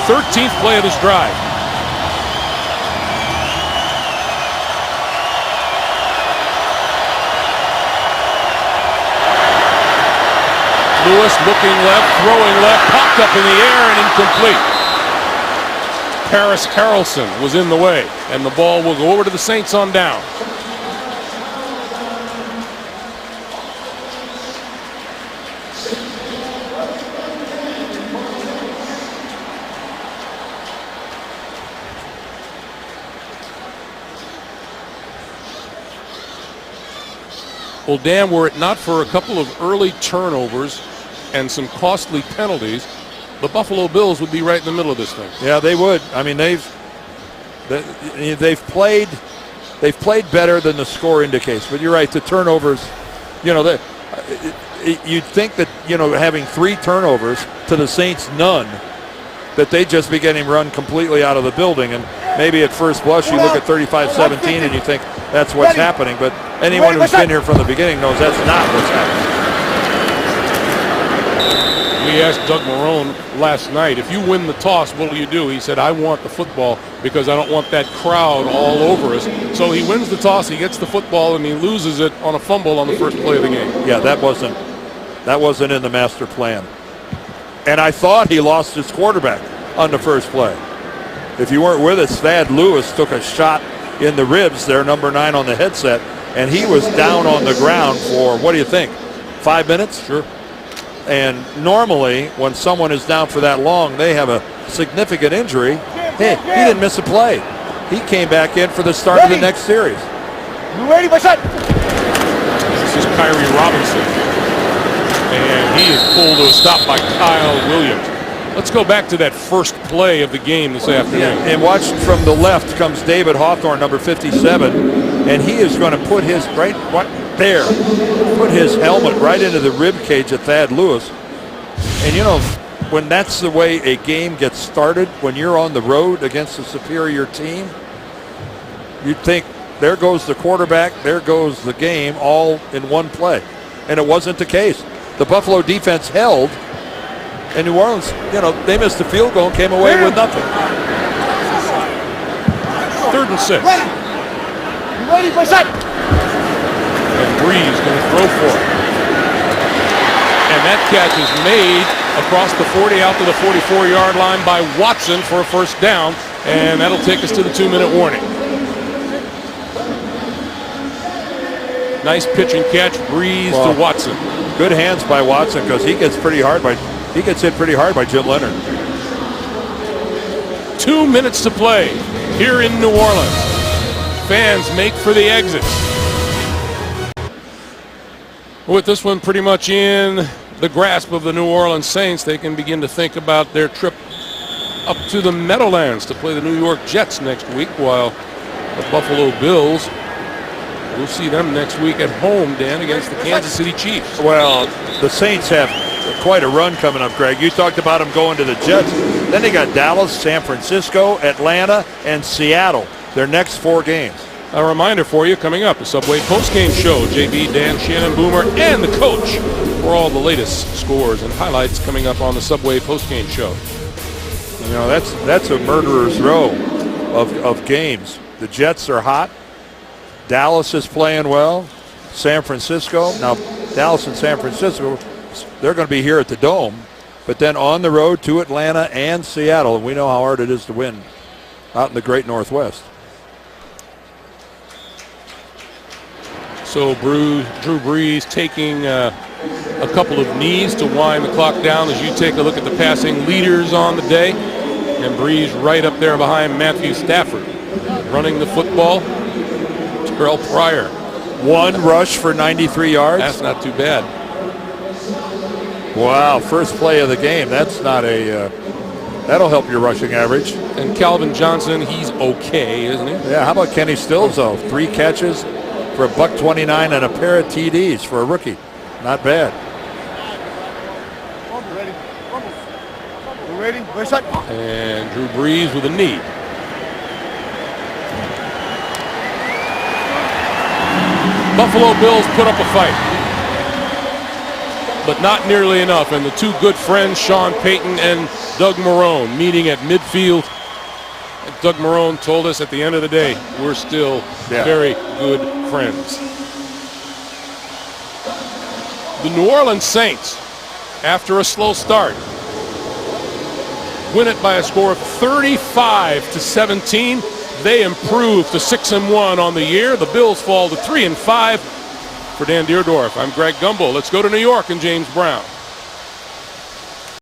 13th play of this drive. Lewis looking left, throwing left, popped up in the air and incomplete. Paris Harrelson was in the way, and the ball will go over to the Saints on down. Well, Dan, were it not for a couple of early turnovers and some costly penalties, the Buffalo Bills would be right in the middle of this thing. Yeah, they would. I mean, they've played better than the score indicates. But you're right, the turnovers. You know, you'd think that, you know, having 3 turnovers to the Saints none, that they'd just be getting run completely out of the building. And maybe at first blush you look at 35-17 and you think that's what's happening. But anyone who's been here from the beginning knows that's not what's happening. We asked Doug Marrone last night, if you win the toss, what will you do? He said, I want the football because I don't want that crowd all over us. So he wins the toss, he gets the football, and he loses it on a fumble on the first play of the game. Yeah, that wasn't in the master plan. And I thought he lost his quarterback on the first play. If you weren't with us, Thad Lewis took a shot in the ribs there, number 9 on the headset, and he was down on the ground for, what do you think, 5 minutes? Sure. And normally, when someone is down for that long, they have a significant injury. Hey, he didn't miss a play. He came back in for the start of the next series. You ready, my son? This is Kyrie Robinson. And he is pulled to a stop by Kyle Williams. Let's go back to that first play of the game this afternoon. Yeah, and watch from the left comes David Hawthorne, number 57, and he is going to put his put his helmet right into the rib cage of Thad Lewis. And you know, when that's the way a game gets started, when you're on the road against a superior team, you'd think, there goes the quarterback, there goes the game, all in one play. And it wasn't the case. The Buffalo defense held, and New Orleans, you know, they missed the field goal and came away with nothing. 3rd and 6. You ready, my son? And Breeze going to throw for it. And that catch is made across the 40 out to the 44-yard line by Watson for a first down, and that'll take us to the 2-minute warning. Nice pitch and catch, Breeze to Watson. Good hands by Watson because he gets hit pretty hard by Jim Leonard. 2 minutes to play here in New Orleans. Fans make for the exit. With this one pretty much in the grasp of the New Orleans Saints, they can begin to think about their trip up to the Meadowlands to play the New York Jets next week, while the Buffalo Bills, we'll see them next week at home, Dan, against the Kansas City Chiefs. Well, the Saints have quite a run coming up, Greg. You talked about them going to the Jets. Then they got Dallas, San Francisco, Atlanta, and Seattle. Their next 4 games. A reminder for you, coming up, the Subway postgame show. JB, Dan, Shannon, Boomer, and the coach for all the latest scores and highlights coming up on the Subway postgame show. You know, that's a murderer's row of games. The Jets are hot. Dallas is playing well. San Francisco. Now, Dallas and San Francisco, they're going to be here at the Dome, but then on the road to Atlanta and Seattle. And we know how hard it is to win out in the great Northwest. So Drew Brees taking a couple of knees to wind the clock down as you take a look at the passing leaders on the day. And Brees right up there behind Matthew Stafford. Running the football, Terrell Pryor. 1 rush for 93 yards. That's not too bad. Wow, first play of the game. That's not a... that'll help your rushing average. And Calvin Johnson, he's okay, isn't he? Yeah, how about Kenny Stills, though? 3 catches for $129 and a pair of TDs for a rookie. Not bad. We're ready. We're set. And Drew Brees with a knee. Buffalo Bills put up a fight, but not nearly enough. And the 2 good friends, Sean Payton and Doug Marrone, meeting at midfield. And Doug Marrone told us at the end of the day, we're still very good friends. The New Orleans Saints, after a slow start, win it by a score of 35-17. They improve to 6-1 on the year. The Bills fall to 3-5. For Dan Deerdorf, I'm Greg Gumbel. Let's go to New York and James Brown.